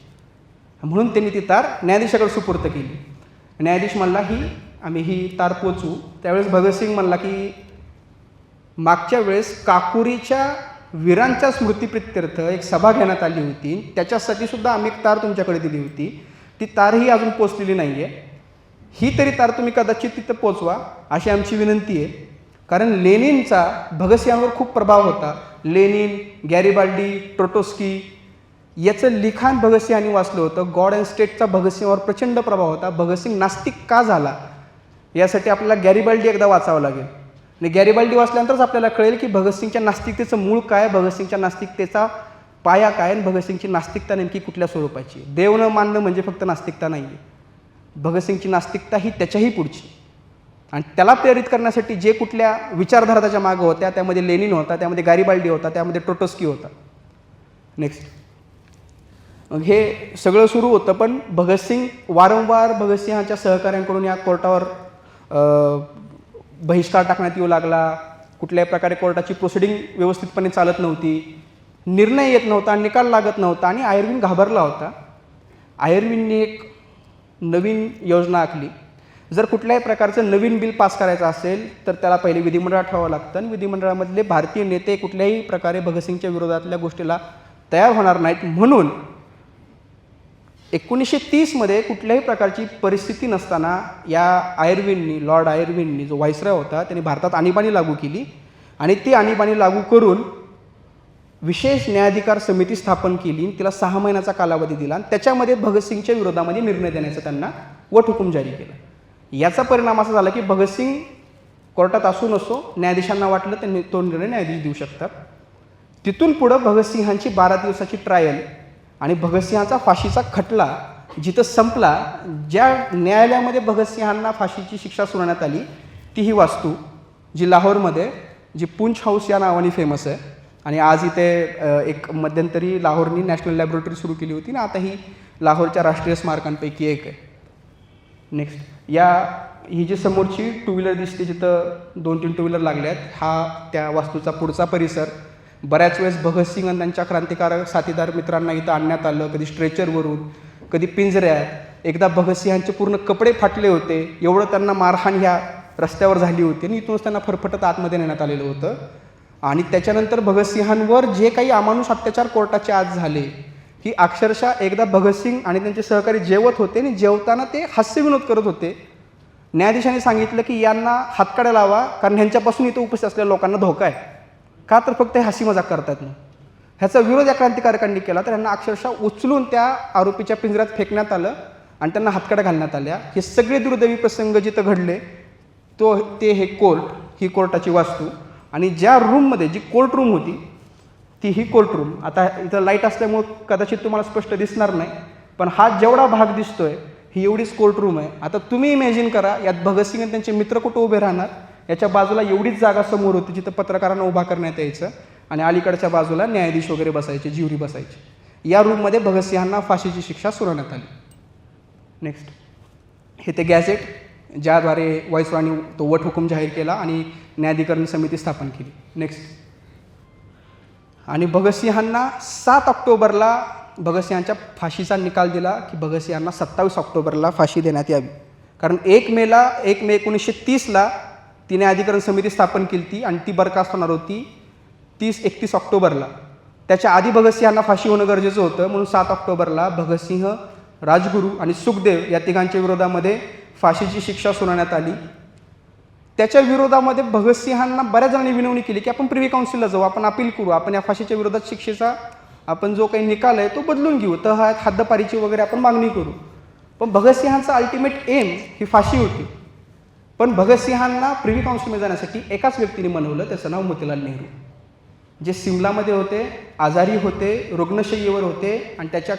म्हणून त्यांनी ती तार न्यायाधीशाकडे सुपूर्द केली. न्यायाधीश म्हणला आम्ही ही तार पोचवू. त्यावेळेस भगतसिंग म्हणला की मागच्या वेळेस काकुरीच्या वीरांच्या स्मृतीप्रित्यर्थ एक सभा घेण्यात आली होती, त्याच्यासाठी सुद्धा आम्ही एक तार तुमच्याकडे दिली होती, ती तारही अजून पोचलेली नाही आहे. ही तरी तार तुम्ही कदाचित तिथं पोचवा अशी आमची विनंती आहे. कारण लेनिनचा भगतसिंहांवर खूप प्रभाव होता. लेनिन, गॅरिबाल्डी, ट्रोटोस्की याचं लिखाण भगतसिंहांनी वाचलं होतं. गॉड अँड स्टेटचा भगतसिंहावर प्रचंड प्रभाव होता. भगतसिंग नास्तिक का झाला यासाठी आपल्याला गॅरिबाल्डी एकदा वाचावं लागेल आणि गॅरिबाल्डी वाचल्यानंतरच आपल्याला कळेल की भगतसिंगच्या नास्तिकतेचं मूळ काय, भगतसिंगच्या नास्तिकतेचा पाया काय आणि भगतसिंगची नास्तिकता नेमकी कुठल्या स्वरूपाची. देव न मानणं म्हणजे फक्त नास्तिकता नाही आहे. भगतसिंगची नास्तिकता ही त्याच्याही पुढची. आणि त्याला प्रेरित करण्यासाठी जे कुठल्या विचारधारा त्याच्या मागं होत्या, त्यामध्ये लेनिन होता, त्यामध्ये गॅरिबाल्डी होता, त्यामध्ये ट्रोटोस्की होता. नेक्स्ट, हे सगळं सुरू होतं. पण भगतसिंग वारंवार भगतसिंहाच्या सहकाऱ्यांकडून या कोर्टावर बहिष्कार टाकण्यात येऊ लागला. कुठल्याही प्रकारे कोर्टाची प्रोसिडिंग व्यवस्थितपणे चालत नव्हती, निर्णय येत नव्हता, निकाल लागत नव्हता आणि आयर्विन घाबरला होता. आयर्विनने एक नवीन योजना आखली. जर कुठल्याही प्रकारचं नवीन बिल पास करायचं असेल तर त्याला पहिले विधिमंडळात ठेवावं लागतं आणि विधिमंडळामधले भारतीय नेते कुठल्याही प्रकारे भगतसिंगच्या विरोधातल्या गोष्टीला तयार होणार नाहीत. म्हणून 1930मध्ये कुठल्याही प्रकारची परिस्थिती नसताना या आयर्विननी, लॉर्ड आयर्विननी, जो व्हाईसरॉय होता, त्यांनी भारतात आणीबाणी लागू केली आणि ती आणीबाणी लागू करून विशेष न्यायाधिकार समिती स्थापन केली. तिला 6 महिन्याचा कालावधी दिला आणि त्याच्यामध्ये भगतसिंगच्या विरोधामध्ये निर्णय देण्याचा त्यांना वटहुकूम जारी केला. याचा परिणाम असा झाला की भगतसिंग कोर्टात असू नसो, न्यायाधीशांना वाटलं त्यांनी तो निर्णय न्यायाधीश देऊ शकतात. तिथून पुढं भगतसिंहांची 12 दिवसाची ट्रायल आणि भगतसिंहाचा फाशीचा खटला जिथं संपला, ज्या न्यायालयामध्ये भगतसिंहांना फाशीची शिक्षा सुनावण्यात आली ती ही वास्तू, जी लाहोरमध्ये, जी पुंछ हाऊस या नावाने फेमस आहे. आणि आज इथे एक मध्यंतरी लाहोरनी नॅशनल लॅबोरेटरी सुरू केली होती ना, आता ही लाहोरच्या राष्ट्रीय स्मारकांपैकी एक आहे. नेक्स्ट, ही जी समोरची टू व्हीलर दिसते, जिथं 2-3 टू व्हीलर लागल्या आहेत, हा त्या वास्तूचा पुढचा परिसर. बऱ्याच वेळेस भगतसिंग आणि त्यांच्या क्रांतिकारक साथीदार मित्रांना इथं आणण्यात आलं, कधी स्ट्रेचरवरून, कधी पिंजऱ्यात. एकदा भगतसिंहांचे पूर्ण कपडे फाटले होते, एवढं त्यांना मारहाण ह्या रस्त्यावर झाली होती आणि इथूनच त्यांना फरफटत आतमध्ये नेण्यात आलेलं होतं. आणि त्याच्यानंतर भगतसिंहांवर जे काही अमानुष अत्याचार कोर्टाचे आज झाले, ही अक्षरशः एकदा भगतसिंग आणि त्यांचे सहकारी जेवत होते आणि जेवताना ते हास्यविनोद करत होते. न्यायाधीशाने सांगितलं की यांना हातकड्या लावा, कारण ह्यांच्यापासून इथं उपस्थित असलेल्या लोकांना धोका आहे. का तर फक्त हे हसी मजाक करतात ना. ह्याचा विरोध या क्रांतिकारकांनी केला, तर यांना अक्षरशः उचलून त्या आरोपीच्या पिंजऱ्यात फेकण्यात आलं आणि त्यांना हातकड्या घालण्यात आल्या. हे सगळे दुर्दैवी प्रसंग जिथं घडले ते हे कोर्ट, ही कोर्टाची वास्तू. आणि ज्या रूममध्ये जी कोर्ट रूम होती ती ही कोर्ट रूम. आता इथं लाईट असल्यामुळं कदाचित तुम्हाला स्पष्ट दिसणार नाही, पण हा जेवढा भाग दिसतोय ही एवढीच कोर्ट रूम आहे. आता तुम्ही इमॅजिन करा, यात भगतसिंग आणि त्यांचे मित्र कुठं उभे राहणार. याच्या बाजूला एवढीच जागा समोर होती जिथं पत्रकारांना उभा करण्यात यायचं आणि अलीकडच्या बाजूला न्यायाधीश वगैरे बसायचे, ज्युरी बसायची. या रूममध्ये भगतसिंहांना फाशीची शिक्षा सुनावण्यात आली. नेक्स्ट, हे ते गॅझेट ज्याद्वारे व्हाईसरॉयनी तो वटहुकूम जाहीर केला आणि न्यायाधिकरण समिती स्थापन केली. नेक्स्ट, आणि भगतसिंहांना 7 ऑक्टोबरला भगतसिंहांच्या फाशीचा निकाल दिला की भगतसिंहांना 27 ऑक्टोबरला फाशी देण्यात यावी. कारण 1 मे 1930ला ती न्यायाधिकरण समिती स्थापन केली ती आणि ती बरखास्त होणार होती 30-31 ऑक्टोबरला. त्याच्या आधी भगतसिंहांना फाशी होणं गरजेचं होतं, म्हणून 7 ऑक्टोबरला भगतसिंह, राजगुरू आणि सुखदेव या तिघांच्या विरोधामध्ये फाशीची शिक्षा सुनावण्यात आली. त्याच्या विरोधामध्ये भगतसिंहांना बऱ्याच जणांनी विनवणी केली की आपण प्रिव्ही काउन्सिलला जाऊ, आपण अपील करू, आपण या फाशीच्या विरोधात शिक्षेचा आपण जो काही निकाल आहे तो बदलून घेऊ, तर हद्दपारीची वगैरे आपण मागणी करू. पण भगतसिंहांचा अल्टिमेट एम ही फाशी होती. पण भगतसिंहांना प्रिव्ही काउन्सिलमध्ये जाण्यासाठी एकाच व्यक्तीने मनवलं, त्याचं नाव मोतीलाल नेहरू, जे सिमलामध्ये होते, आजारी होते, रुग्णशय्येवर होते आणि त्याच्या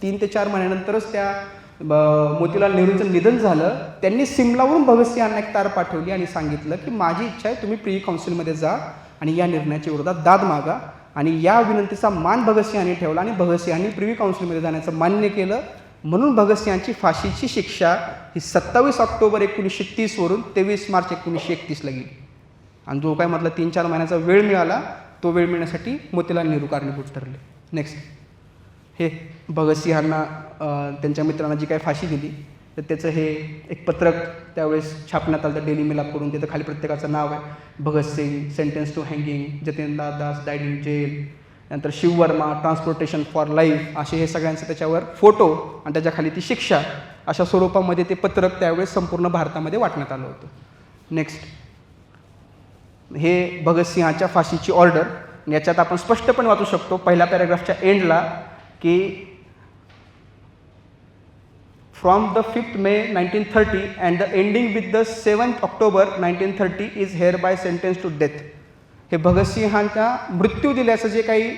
3 ते 4 महिन्यानंतरच त्या मोतीलाल नेहरूंचं निधन झालं. त्यांनी सिमलावरून भगतसिंहांना एक तार पाठवली आणि सांगितलं की माझी इच्छा आहे तुम्ही प्रिव्ही काउन्सिलमध्ये जा आणि या निर्णयाच्या विरोधात दाद मागा. आणि या विनंतीचा मान भगतसिंहांनी ठेवला आणि भगतसिंहांनी प्रिव्ही काउन्सिलमध्ये जाण्याचं मान्य केलं. म्हणून भगतसिंहांची फाशीची शिक्षा ही 27 ऑक्टोबर 1930 वरून 23 मार्च 1931ला गेली. आणि जो काय मधला 3-4 महिन्याचा वेळ मिळाला, तो वेळ मिळण्यासाठी मोतीलाल नेहरू कारणीभूत ठरले. नेक्स्ट, हे भगतसिंहांना त्यांच्या मित्रांना जी काही फाशी दिली तर त्याचं हे एक पत्रक त्यावेळेस छापण्यात आलं डेली मिलापकडून. तिथं खाली प्रत्येकाचं नाव आहे, Bhagat Singh sentence to hanging, Jatendra Das died in jail, नंतर शिववर्मा ट्रान्सपोर्टेशन फॉर लाईफ, असे हे सगळ्यांचे त्याच्यावर फोटो आणि त्याच्याखाली ती शिक्षा, अशा स्वरूपामध्ये ते पत्रक त्यावेळेस संपूर्ण भारतामध्ये वाटण्यात आलं होतं. नेक्स्ट, हे भगतसिंहाच्या फाशीची ऑर्डर. याच्यात आपण स्पष्टपणे वाचू शकतो पहिल्या पॅराग्राफच्या एंडला की from the 5th May 1930 and the ending with the 7th October 1930 is hereby sentence to death. हे भगतसिंहांच्या मृत्यू दिल्याचं जे काही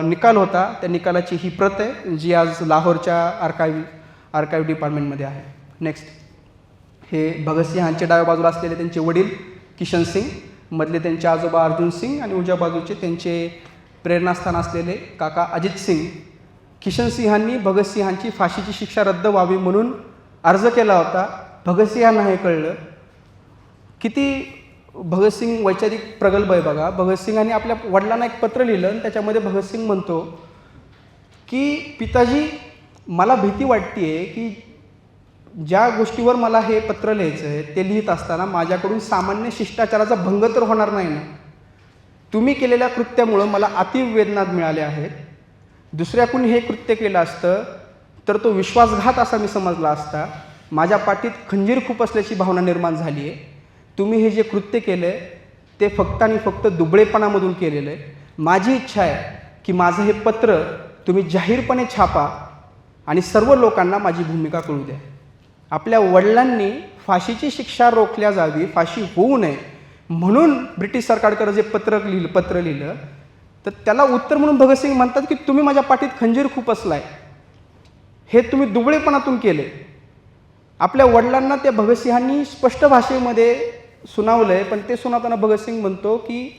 निकाल होता त्या निकालाची ही प्रत आहे, जी आज लाहोरच्या आर्काईव्ह डिपार्टमेंटमध्ये आहे. नेक्स्ट, हे भगतसिंहांच्या डाव्या बाजूला असलेले त्यांचे वडील किशन सिंग, मधले त्यांचे आजोबा अर्जुन सिंग आणि उजव्या बाजूचे त्यांचे प्रेरणास्थान असलेले काका अजित सिंग. किशन सिंहांनी भगतसिंहांची फाशीची शिक्षा रद्द व्हावी म्हणून अर्ज केला होता. भगतसिंहांना हे कळलं. किती भगतसिंग वैचारिक प्रगल्भ आहे बघा. भगतसिंगांनी आपल्या वडिलांना एक पत्र लिहिलं आणि त्याच्यामध्ये भगतसिंग म्हणतो की पिताजी, मला भीती वाटते आहे की ज्या गोष्टीवर मला हे पत्र लिहायचं आहे ते लिहित असताना माझ्याकडून सामान्य शिष्टाचाराचा भंग तर होणार नाही ना. तुम्ही केलेल्या कृत्यामुळं मला अतीव वेदना मिळाल्या आहेत. दुसऱ्या कुणी हे कृत्य केलं असतं तर तो विश्वासघात असा मी समजला असता. माझ्या पाठीत खंजीर खूप असल्याची भावना निर्माण झाली आहे. तुम्ही हे जे कृत्य केलं आहे ते फक्त आणि फक्त दुबळेपणामधून केलेलं आहे. माझी इच्छा आहे की माझं हे पत्र तुम्ही जाहीरपणे छापा आणि सर्व लोकांना माझी भूमिका कळू द्या. आपल्या वडिलांनी फाशीची शिक्षा रोखल्या जावी, फाशी होऊ नये म्हणून ब्रिटिश सरकारकडे जे पत्र लिहिलं तर त्याला उत्तर म्हणून भगतसिंग म्हणतात की तुम्ही माझ्या पाठीत खंजीर खूप असलाय. हे तुम्ही दुबळेपणातून केले. आपल्या वडिलांना त्या भगतसिंहांनी स्पष्ट भाषेमध्ये सुनावलं आहे, पण ते सुनावताना भगतसिंग म्हणतो की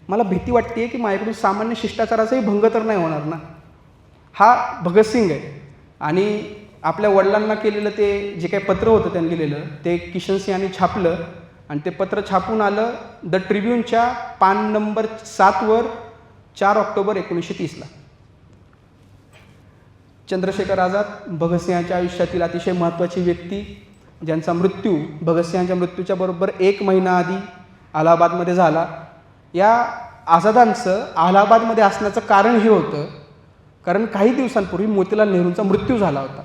मला भीती वाटते की माझ्याकडून सामान्य शिष्टाचाराचाही भंग तर नाही होणार ना. हा भगतसिंग आहे. आणि आपल्या वडिलांना केलेलं ते जे काही पत्र होतं त्यांनी लिहिलेलं ते किशन सिंहांनी छापलं आणि ते पत्र छापून आलं द ट्रिब्यूनच्या पान नंबर 7वर 4 ऑक्टोबर 1930ला. चंद्रशेखर आझाद भगतसिंहांच्या आयुष्यातील अतिशय महत्त्वाची व्यक्ती, ज्यांचा मृत्यू भगतसिंहांच्या मृत्यूच्या बरोबर 1 महिना आधी अलाहाबादमध्ये झाला. या आझादांचं अलाहाबादमध्ये असण्याचं कारण हे होतं कारण काही दिवसांपूर्वी मोतीलाल नेहरूंचा मृत्यू झाला होता.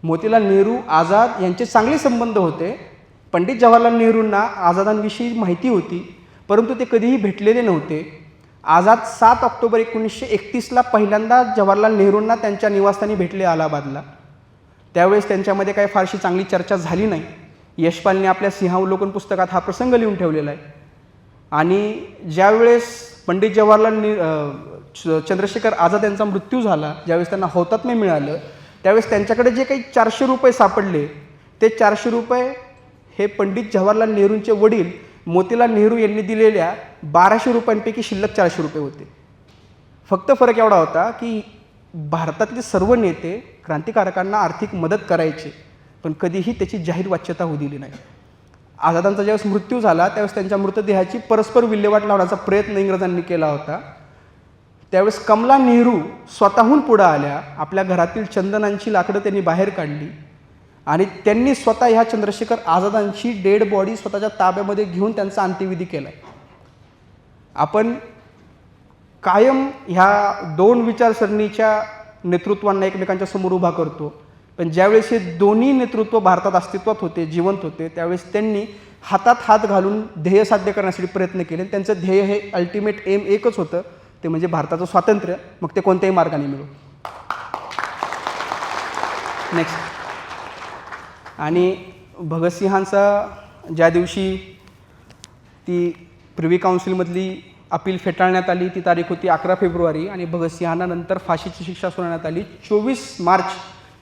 मोतीलाल नेहरू आझाद यांचे चांगले संबंध होते. पंडित जवाहरलाल नेहरूंना आझादांविषयी माहिती होती, परंतु ते कधीही भेटलेले नव्हते. आझाद 7 ऑक्टोबर 1931ला पहिल्यांदा जवाहरलाल नेहरूंना त्यांच्या निवासस्थानी भेटले अलाहाबादला. त्यावेळेस त्यांच्यामध्ये काही फारशी चांगली चर्चा झाली नाही. यशपालने आपल्या सिंहावलोकन पुस्तकात हा प्रसंग लिहून ठेवलेला आहे. आणि ज्यावेळेस पंडित जवाहरलाल चंद्रशेखर आझाद यांचा मृत्यू झाला, ज्यावेळेस त्यांना हौतात्म्य मिळालं, त्यावेळेस त्यांच्याकडे जे काही 400 रुपये सापडले ते 400 रुपये हे पंडित जवाहरलाल नेहरूंचे वडील मोतीलाल नेहरू यांनी दिलेल्या 1200 रुपयांपैकी शिल्लक 400 रुपये होते. फक्त फरक एवढा होता की भारतातले सर्व नेते क्रांतिकारकांना आर्थिक मदत करायचे, पण कधीही त्याची जाहीर वाच्यता होऊ दिली नाही. आझादांचा ज्यावेळेस मृत्यू झाला त्यावेळेस त्यांच्या मृतदेहाची परस्पर विल्हेवाट लावण्याचा प्रयत्न इंग्रजांनी केला होता. त्यावेळेस कमला नेहरू स्वतःहून पुढं आल्या. आपल्या घरातील चंदनांची लाकडं त्यांनी बाहेर काढली आणि त्यांनी स्वतः ह्या चंद्रशेखर आझादांची डेड बॉडी स्वतःच्या ताब्यामध्ये घेऊन त्यांचा अंत्यविधी केला. आपण कायम ह्या 2 विचारसरणीच्या नेतृत्वांना एकमेकांच्या समोर उभा करतो, पण ज्यावेळेस हे दोन्ही नेतृत्व भारतात अस्तित्वात होते, जिवंत होते, त्यावेळेस त्यांनी हातात हात घालून ध्येय साध्य करण्यासाठी प्रयत्न केले. त्यांचं ध्येय हे अल्टिमेट एम एकच होतं, ते म्हणजे भारताचं स्वातंत्र्य, मग ते कोणत्याही मार्गाने मिळो. नेक्स्ट. आणि भगतसिंहांचा ज्या दिवशी ती प्रिव्ही काउन्सिलमधली अपील फेटाळण्यात आली ती तारीख होती 11 फेब्रुवारी आणि भगतसिंहांना नंतर फाशीची शिक्षा सुनावण्यात आली 24 मार्च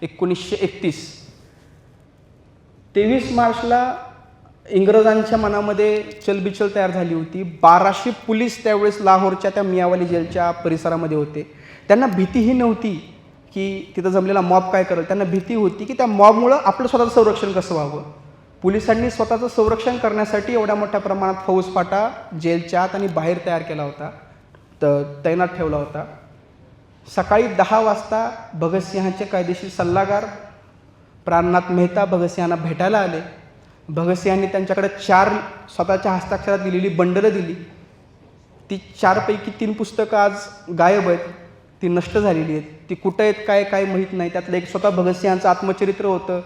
1931. 23 मार्चला इंग्रजांच्या मनामध्ये चलबिचल तयार झाली होती. 1200 पोलीस त्यावेळेस लाहोरच्या त्या मियावाली जेलच्या परिसरामध्ये होते. त्यांना भीतीही नव्हती की तिथं जमलेला मॉब काय करेल, त्यांना भीती होती की त्या मॉबमुळं आपलं स्वतःचं संरक्षण कसं व्हावं. पोलिसांनी स्वतःचं संरक्षण करण्यासाठी एवढ्या मोठ्या प्रमाणात फौजफाटा जेलच्या आत आणि बाहेर तयार केला होता, तैनात ठेवला होता. सकाळी 10 वाजता भगतसिंहांचे कायदेशीर सल्लागार प्राणनाथ मेहता भगतसिंहांना भेटायला आले. भगतसिंहांनी त्यांच्याकडे 4 स्वतःच्या हस्ताक्षरात दिलेली बंडलं दिली. ती 4 पैकी 3 पुस्तकं आज गायब आहेत, ती नष्ट झालेली आहेत. ती कुठं आहेत काय माहीत नाही. त्यातलं एक स्वतः भगतसिंहांचं आत्मचरित्र होतं,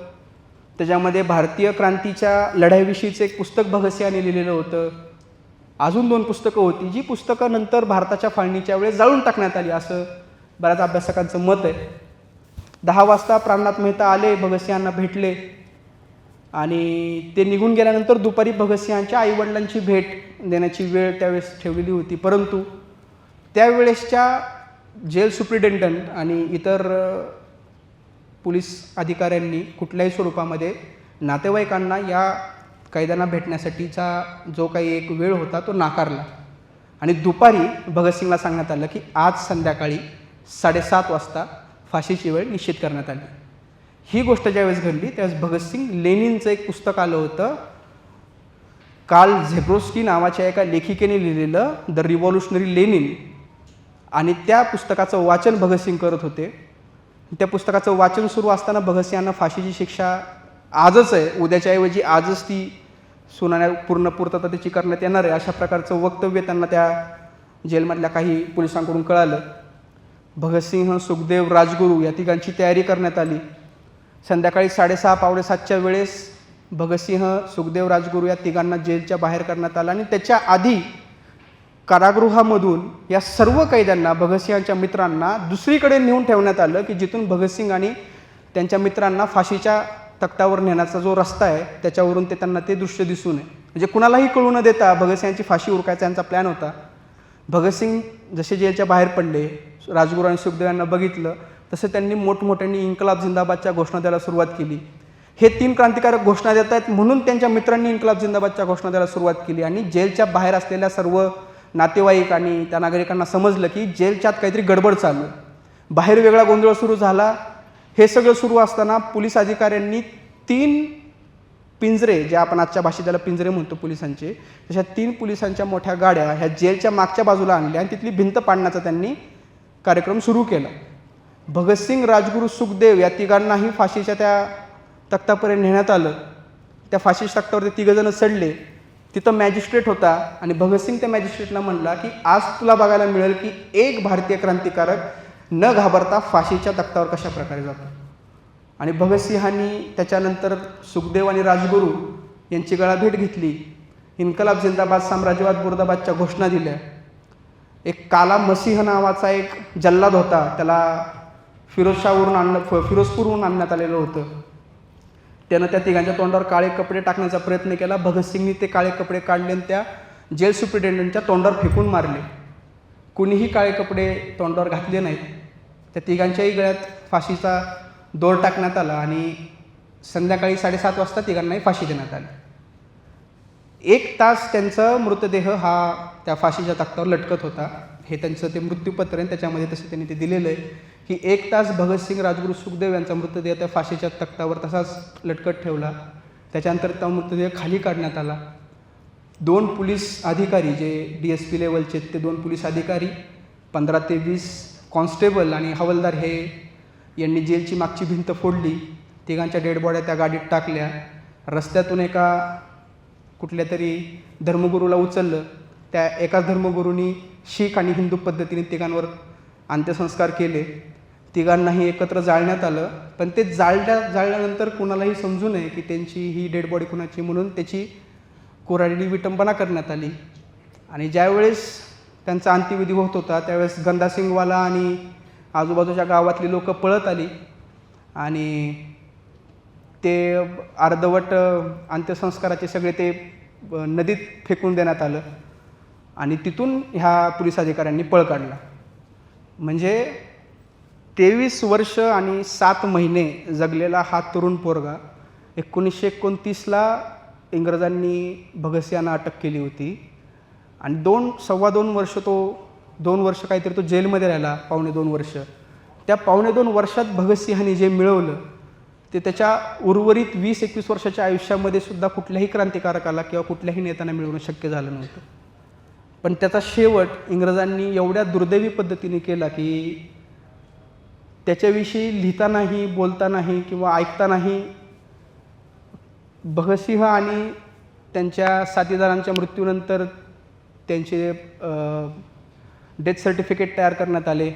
त्याच्यामध्ये भारतीय क्रांतीच्या लढाईविषयीचं एक पुस्तक भगतसिंहांनी लिहिलेलं होतं. अजून 2 पुस्तकं होती, जी पुस्तकं नंतर भारताच्या फाळणीच्या वेळेस जाळून टाकण्यात आली असं बऱ्याच अभ्यासकांचं मत आहे. 10 वाजता प्राणनाथ मेहता आले, भगतसिंहांना भेटले आणि ते निघून गेल्यानंतर दुपारी भगतसिंहांच्या आईवडिलांची भेट देण्याची वेळ त्यावेळेस ठेवलेली होती. परंतु त्यावेळेसच्या जेल सुप्रिटेंडंट आणि इतर पोलीस अधिकाऱ्यांनी कुठल्याही स्वरूपामध्ये नातेवाईकांना या कैद्यांना भेटण्यासाठीचा जो काही एक वेळ होता तो नाकारला आणि दुपारी भगतसिंगला सांगण्यात आलं की आज संध्याकाळी 7:30 वाजता फाशीची वेळ निश्चित करण्यात आली. ही गोष्ट ज्यावेळेस घडली त्यावेळेस भगतसिंग लेनिनचं एक पुस्तक आलं होतं, कार्ल झेब्रोस्की नावाच्या एका लेखिकेने लिहिलेलं द रिव्हॉल्युशनरी लेनिन, आणि त्या पुस्तकाचं वाचन भगतसिंग करत होते. त्या पुस्तकाचं वाचन सुरू असताना भगतसिंहांना फाशीची शिक्षा आजच आहे, उद्याच्याऐवजी आजच ती पूर्ण पूर्तता त्याची करण्यात येणार आहे, अशा प्रकारचं वक्तव्य त्यांना त्या जेलमधल्या काही पोलिसांकडून कळालं. भगतसिंह, सुखदेव, राजगुरू या तिघांची तयारी करण्यात आली. संध्याकाळी 6:30 पावणे 7च्या वेळेस भगतसिंह, सुखदेव, राजगुरू या तिघांना जेलच्या बाहेर करण्यात आलं आणि त्याच्या आधी कारागृहामधून या सर्व कैद्यांना, भगतसिंहांच्या मित्रांना दुसरीकडे नेऊन ठेवण्यात आलं की जिथून भगतसिंग आणि त्यांच्या मित्रांना फाशीच्या तख्तावर नेण्याचा जो रस्ता आहे त्याच्यावरून त्यांना ते दृश्य दिसू नये, म्हणजे कुणालाही कळू न देता भगतसिंहांची फाशी उरकायचा यांचा प्लॅन होता. भगतसिंग जसे जेलच्या बाहेर पडले, राजगुरू आणि सुखदेव यांना बघितलं, तसं त्यांनी मोठमोठ्यांनी इन्कलाब जिंदाबादच्या घोषणा द्यायला सुरुवात केली. हे 3 क्रांतिकारक घोषणा देत आहेत म्हणून त्यांच्या मित्रांनी इन्कलाब जिंदाबादच्या घोषणा द्यायला सुरुवात केली आणि जेलच्या बाहेर असलेल्या सर्व नातेवाईक आणि त्या नागरिकांना समजलं की जेलच्यात काहीतरी गडबड चालू आहे. बाहेर वेगळा गोंधळ सुरू झाला. हे सगळं सुरू असताना पोलीस अधिकाऱ्यांनी 3 पिंजरे, जे आपण आजच्या भाषेत त्याला पिंजरे म्हणतो पोलिसांचे, तशा 3 पोलिसांच्या मोठ्या गाड्या ह्या जेलच्या मागच्या बाजूला आणल्या आणि तिथली भिंत पाडण्याचा त्यांनी कार्यक्रम सुरू केला. भगतसिंग, राजगुरू, सुखदेव या तिघांनाही फाशीच्या त्या तख्तापर्यंत नेण्यात आलं. त्या फाशी तख्तावर ते 3 जण चढले. तिथं मॅजिस्ट्रेट होता आणि भगतसिंग त्या मॅजिस्ट्रेटला म्हणला की आज तुला बघायला मिळेल की एक भारतीय क्रांतिकारक न घाबरता फाशीच्या तख्तावर कशा प्रकारे जातो. आणि भगतसिंहांनी त्याच्यानंतर सुखदेव आणि राजगुरू यांची गळाभेट घेतली. इन्कलाब जिंदाबाद, साम्राज्यवाद मुर्दाबादच्या घोषणा दिल्या. एक काला मसीह नावाचा एक जल्लाद होता, त्याला फिरोजपूरहून आणण्यात आलेलं होतं. त्यानं त्या तिघांच्या तोंडावर काळे कपडे टाकण्याचा प्रयत्न केला. भगतसिंगनी ते काळे कपडे काढले आणि त्या जेल सुप्रिटेंडंटच्या तोंडावर फेकून मारले. कुणीही काळे कपडे तोंडावर घातले नाहीत. त्या तिघांच्याही गळ्यात फाशीचा दोर टाकण्यात आला आणि संध्याकाळी 7:30 वाजता तिघांनाही फाशी देण्यात आली. 1 तास त्यांचा मृतदेह हा त्या फाशीच्या तख्तावर लटकत होता. हे त्यांचं ते मृत्यूपत्र आहे, त्याच्यामध्ये तसं त्यांनी ते दिलेलं आहे की 1 तास भगतसिंग, राजगुरू, सुखदेव यांचा मृतदेह त्या फाशीच्या तख्तावर तसाच लटकत ठेवला. त्याच्यानंतर तो मृतदेह खाली काढण्यात आला. 2 पोलीस अधिकारी जे DSP लेवलचे ते 2 पोलीस अधिकारी, 15 ते 20 कॉन्स्टेबल आणि हवालदार हे यांनी जेलची मागची भिंत फोडली. तिघांच्या डेड बॉड्या त्या गाडीत टाकल्या. रस्त्यातून एका कुठल्या तरी धर्मगुरूला उचललं. त्या एकाच धर्मगुरूंनी शीख आणि हिंदू पद्धतीने तिघांवर अंत्यसंस्कार केले. तिघांनाही एकत्र जाळण्यात आलं. पण ते जाळल्यानंतर कुणालाही समजू नये की त्यांची ही डेड बॉडी कुणाची, म्हणून त्याची कोराडी विटंबना करण्यात आली. आणि ज्यावेळेस त्यांचा अंत्यविधी होत होता त्यावेळेस गंदासिंगवाला आणि आजूबाजूच्या गावातली लोक पळत आली आणि ते अर्धवट अंत्यसंस्काराचे सगळे ते नदीत फेकून देण्यात आलं आणि तिथून ह्या पोलीस अधिकाऱ्यांनी पळ काढला. म्हणजे 23 वर्ष आणि 7 महिने जगलेला हा तरुण पोरगा 1929ला इंग्रजांनी भगतसिंहांना अटक केली होती आणि 2-2.25 वर्ष 2 वर्ष काहीतरी तो जेलमध्ये राहिला, 1.25 वर्ष. त्या 1.25 वर्षात भगतसिंहांनी जे मिळवलं ते त्याच्या उर्वरित 20-21 वर्षाच्या आयुष्यामध्ये सुद्धा कुठल्याही क्रांतिकारकाला किंवा कुठल्याही नेत्याला मिळवणं शक्य झालं नव्हतं. पण त्याचा शेवट इंग्रजांनी एवढ्या दुर्दैवी पद्धतीने केला की त्याच्याविषयी लिहितानाही, बोलतानाही किंवा ऐकतानाही भगतसिंह आणि त्यांच्या साथीदारांच्या मृत्यूनंतर त्यांचे डेथ सर्टिफिकेट तयार करण्यात आले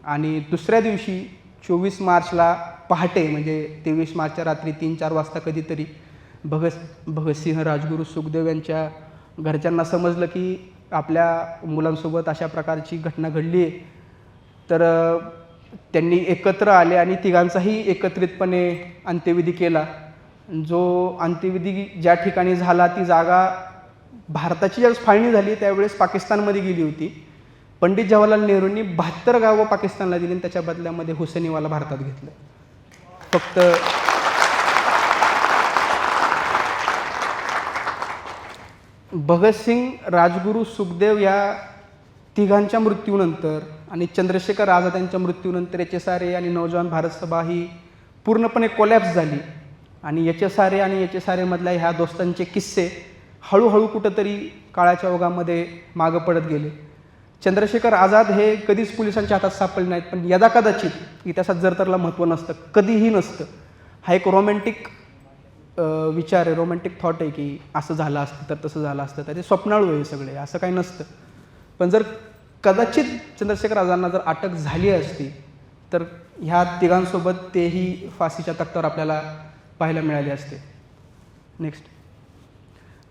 आणि दुसऱ्या दिवशी 24 मार्चला पहाटे म्हणजे 23 मार्चच्या रात्री 3-4 वाजता कधीतरी भगतसिंह, राजगुरू, सुखदेव यांच्या घरच्यांना समजलं की आपल्या मुलांसोबत अशा प्रकारची घटना घडली आहे. तर त्यांनी एकत्र आले आणि तिघांचाही एकत्रितपणे अंत्यविधी केला. जो अंत्यविधी ज्या ठिकाणी झाला ती जागा भारताची ज्यावेळेस फाळणी झाली त्यावेळेस पाकिस्तानमध्ये गेली होती. पंडित जवाहरलाल नेहरूंनी 72 गावं पाकिस्तानला दिली आणि त्याच्या बदल्यामध्ये हुसेनीवाला भारतात घेतलं. फक्त भगतसिंग, राजगुरू, सुखदेव या तिघांच्या मृत्यूनंतर आणि चंद्रशेखर आझाद यांच्या मृत्यूनंतर HSRA आणि नौजवान भारत सभा ही पूर्णपणे कोलॅप्स झाली आणि HSRA आणि HSRAमधल्या ह्या दोस्तांचे किस्से हळूहळू कुठंतरी काळाच्या ओघामध्ये मागं पडत गेले. चंद्रशेखर आझाद हे कधीच पोलिसांच्या हातात सापडले नाहीत, पण यदाकदाचित इतिहासात जरतरला महत्त्व नसतं, कधीही नसतं. हा एक रोमॅन्टिक विचार आहे, रोमॅन्टिक थॉट आहे की असं झालं असतं तर तसं झालं असतं, तर ते स्वप्नाळू आहे सगळे, असं काही नसतं. पण जर कदाचित चंद्रशेखर आझादांना जर अटक झाली असती तर ह्या तिघांसोबत तेही फाशीच्या तख्तावर आपल्याला पाहायला मिळाले असते. नेक्स्ट,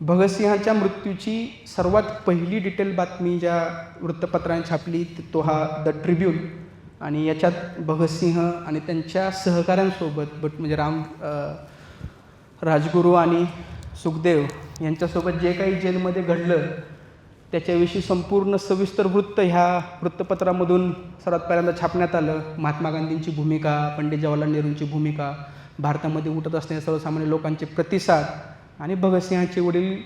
भगतसिंहांच्या मृत्यूची सर्वात पहिली डिटेल बातमी ज्या वृत्तपत्रांनी छापली तो हा द ट्रिब्यून आणि याच्यात भगतसिंह आणि त्यांच्या सहकाऱ्यांसोबत म्हणजे राजगुरू आणि सुखदेव यांच्यासोबत जे काही जेलमध्ये घडलं त्याच्याविषयी संपूर्ण सविस्तर वृत्त ह्या वृत्तपत्रामधून सर्वात पहिल्यांदा छापण्यात आलं. महात्मा गांधींची भूमिका, पंडित जवाहरलाल नेहरूंची भूमिका, भारतामध्ये उठत असणाऱ्या सर्वसामान्य लोकांचे प्रतिसाद आणि भगतसिंहांचे वडील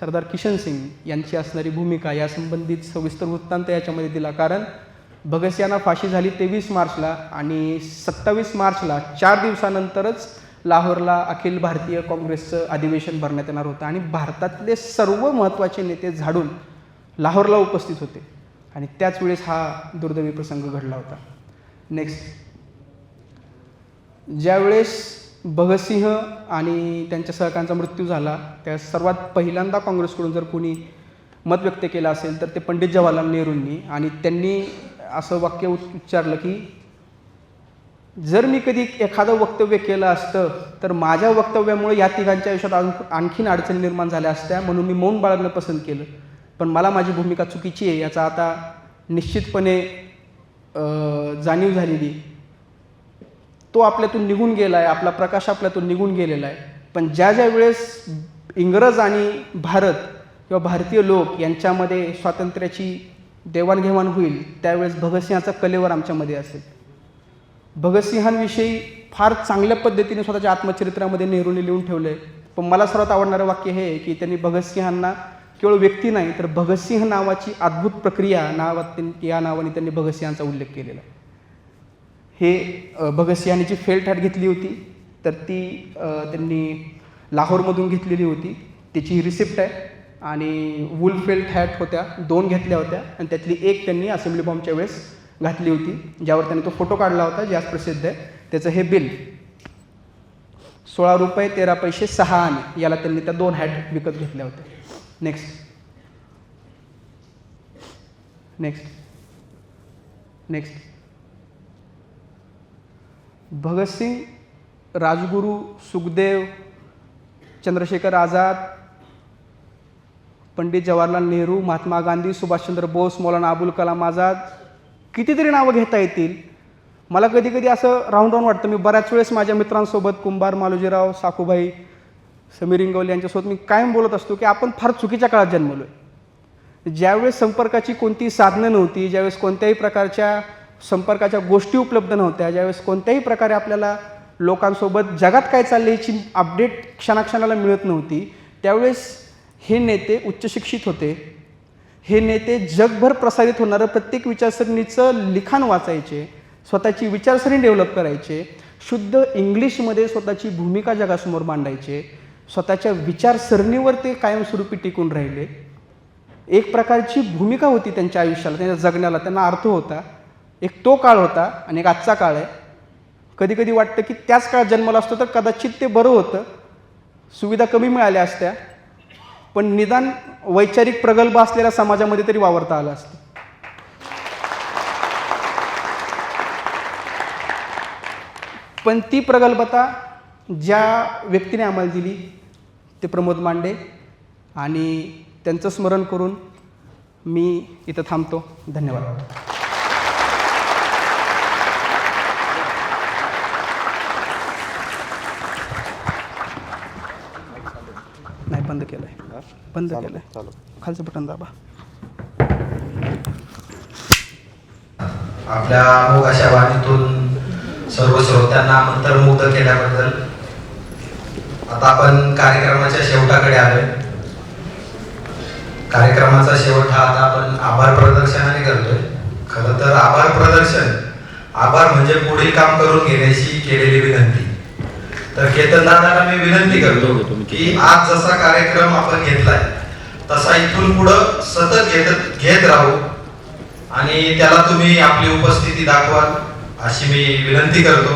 सरदार किशन सिंग यांची असणारी भूमिका यासंबंधित सविस्तर वृत्तांत याच्यामध्ये दिला. कारण भगतसिंहांना फाशी झाली 23 मार्चला आणि 27 मार्चला 4 दिवसानंतरच लाहोरला अखिल भारतीय काँग्रेसचं अधिवेशन भरण्यात येणार होतं आणि भारतातले सर्व महत्त्वाचे नेते झाडून लाहोरला उपस्थित होते आणि त्याच वेळेस हा दुर्दैवी प्रसंग घडला होता. नेक्स्ट, ज्यावेळेस भगतसिंह आणि त्यांच्या सहकाऱ्यांचा मृत्यू झाला त्या सर्वात पहिल्यांदा काँग्रेसकडून जर कोणी मत व्यक्त केलं असेल तर ते पंडित जवाहरलाल नेहरूंनी. आणि त्यांनी असं वाक्य उच्चारलं की जर मी कधी एखादं वक्तव्य केलं असतं तर माझ्या वक्तव्यामुळे या तिघांच्या आयुष्यात आणखीन अडचणी निर्माण झाल्या असत्या, म्हणून मी मौन बाळगणं पसंत केलं. पण मला माझी भूमिका चुकीची आहे याचा आता निश्चितपणे जाणीव झालेली. तो आपल्यातून निघून गेला आहे, आपला प्रकाश आपल्यातून निघून गेलेला आहे. पण ज्या वेळेस इंग्रज आणि भारत किंवा भारतीय लोक यांच्यामध्ये स्वातंत्र्याची देवाणघेवाण होईल त्यावेळेस भगतसिंहाचा कलेवर आमच्यामध्ये असेल. भगतसिंहांविषयी फार चांगल्या पद्धतीने स्वतःच्या आत्मचरित्रामध्ये नेहरूंनी लिहून ठेवलं आहे. पण मला सर्वात आवडणारं वाक्य हे आहे की त्यांनी भगतसिंहांना केवळ व्यक्ती नाही तर भगतसिंह नावाची अद्भुत प्रक्रिया या नावाने त्यांनी भगतसिंहांचा उल्लेख केलेला आहे. हे भगतसिंहांनी जी फेल्ट हॅट घेतली होती तर ती त्यांनी लाहोरमधून घेतलेली होती. त्याची ही रिसिप्ट आहे. आणि वूल फेल्ट हॅट होत्या 2 घेतल्या होत्या आणि त्यातली एक त्यांनी असेंब्ली बॉम्बच्या वेळेस घातली होती, ज्यावर त्यांनी तो फोटो काढला होता जे आज प्रसिद्ध आहे. त्याचं हे बिल ₹16.13 याला त्यांनी त्या 2 हॅट विकत घेतल्या होत्या. नेक्स्ट भगतसिंग, राजगुरू, सुखदेव, चंद्रशेखर आझाद, पंडित जवाहरलाल नेहरू, महात्मा गांधी, सुभाषचंद्र बोस, मौलाना अबुल कलाम आझाद, कितीतरी नावं घेता येतील. मला कधी कधी असं राहून वाटतं. मी बऱ्याच वेळेस माझ्या मित्रांसोबत कुंभार, मालोजीराव, साखूभाई, समीर इंगवले यांच्यासोबत मी कायम बोलत असतो की आपण फार चुकीच्या काळात जन्मलो आहे. ज्यावेळेस संपर्काची कोणतीही साधनं नव्हती, ज्यावेळेस कोणत्याही प्रकारच्या संपर्काच्या गोष्टी उपलब्ध नव्हत्या, ज्यावेळेस कोणत्याही प्रकारे आपल्याला लोकांसोबत जगात काय चाललं याची अपडेट क्षणाक्षणाला मिळत नव्हती, त्यावेळेस हे नेते उच्च शिक्षित होते. हे नेते जगभर प्रसारित होणारं प्रत्येक विचारसरणीचं लिखाण वाचायचे, स्वतःची विचारसरणी डेव्हलप करायचे, शुद्ध इंग्लिशमध्ये स्वतःची भूमिका जगासमोर मांडायचे, स्वतःच्या विचारसरणीवर ते कायमस्वरूपी टिकून राहिले. एक प्रकारची भूमिका होती त्यांच्या आयुष्याला, त्यांच्या जगण्याला, त्यांना अर्थ होता. एक तो काळ होता आणि एक आजचा काळ आहे. कधी कधी वाटतं की त्याच काळात जन्मला असतो तर कदाचित ते बरं होतं, सुविधा कमी मिळाल्या असत्या, पण निदान वैचारिक प्रगल्भ असलेल्या समाजामध्ये तरी वावरता आलं असतं. पण ती प्रगल्भता ज्या व्यक्तीने आम्हाला दिली ते प्रमोद मांडे, आणि त्यांचं स्मरण करून मी इथं थांबतो. धन्यवाद. नाही, बंद केलं आहे. बंद केलं आहे. खालचं बटन दाबा. आपल्या अमोघ अशा वाणीतून सर्व श्रोत्यांना मंत्रमुग्ध केल्याबद्दल आता आपण कार्यक्रमाच्या शेवटाकडे आलोय. कार्यक्रमाचा शेवट हा आता आपण आभार प्रदर्शनाने करतोय. खरं तर आभार म्हणजे पुढील काम करून घेण्याची केलेली विनंती. तर केतन दादाला मी विनंती करतो की आज जसा कार्यक्रम आपण घेतलाय तसा इथून पुढं सतत घेत राहू आणि त्याला तुम्ही आपली उपस्थिती दाखवाल अशी मी विनंती करतो.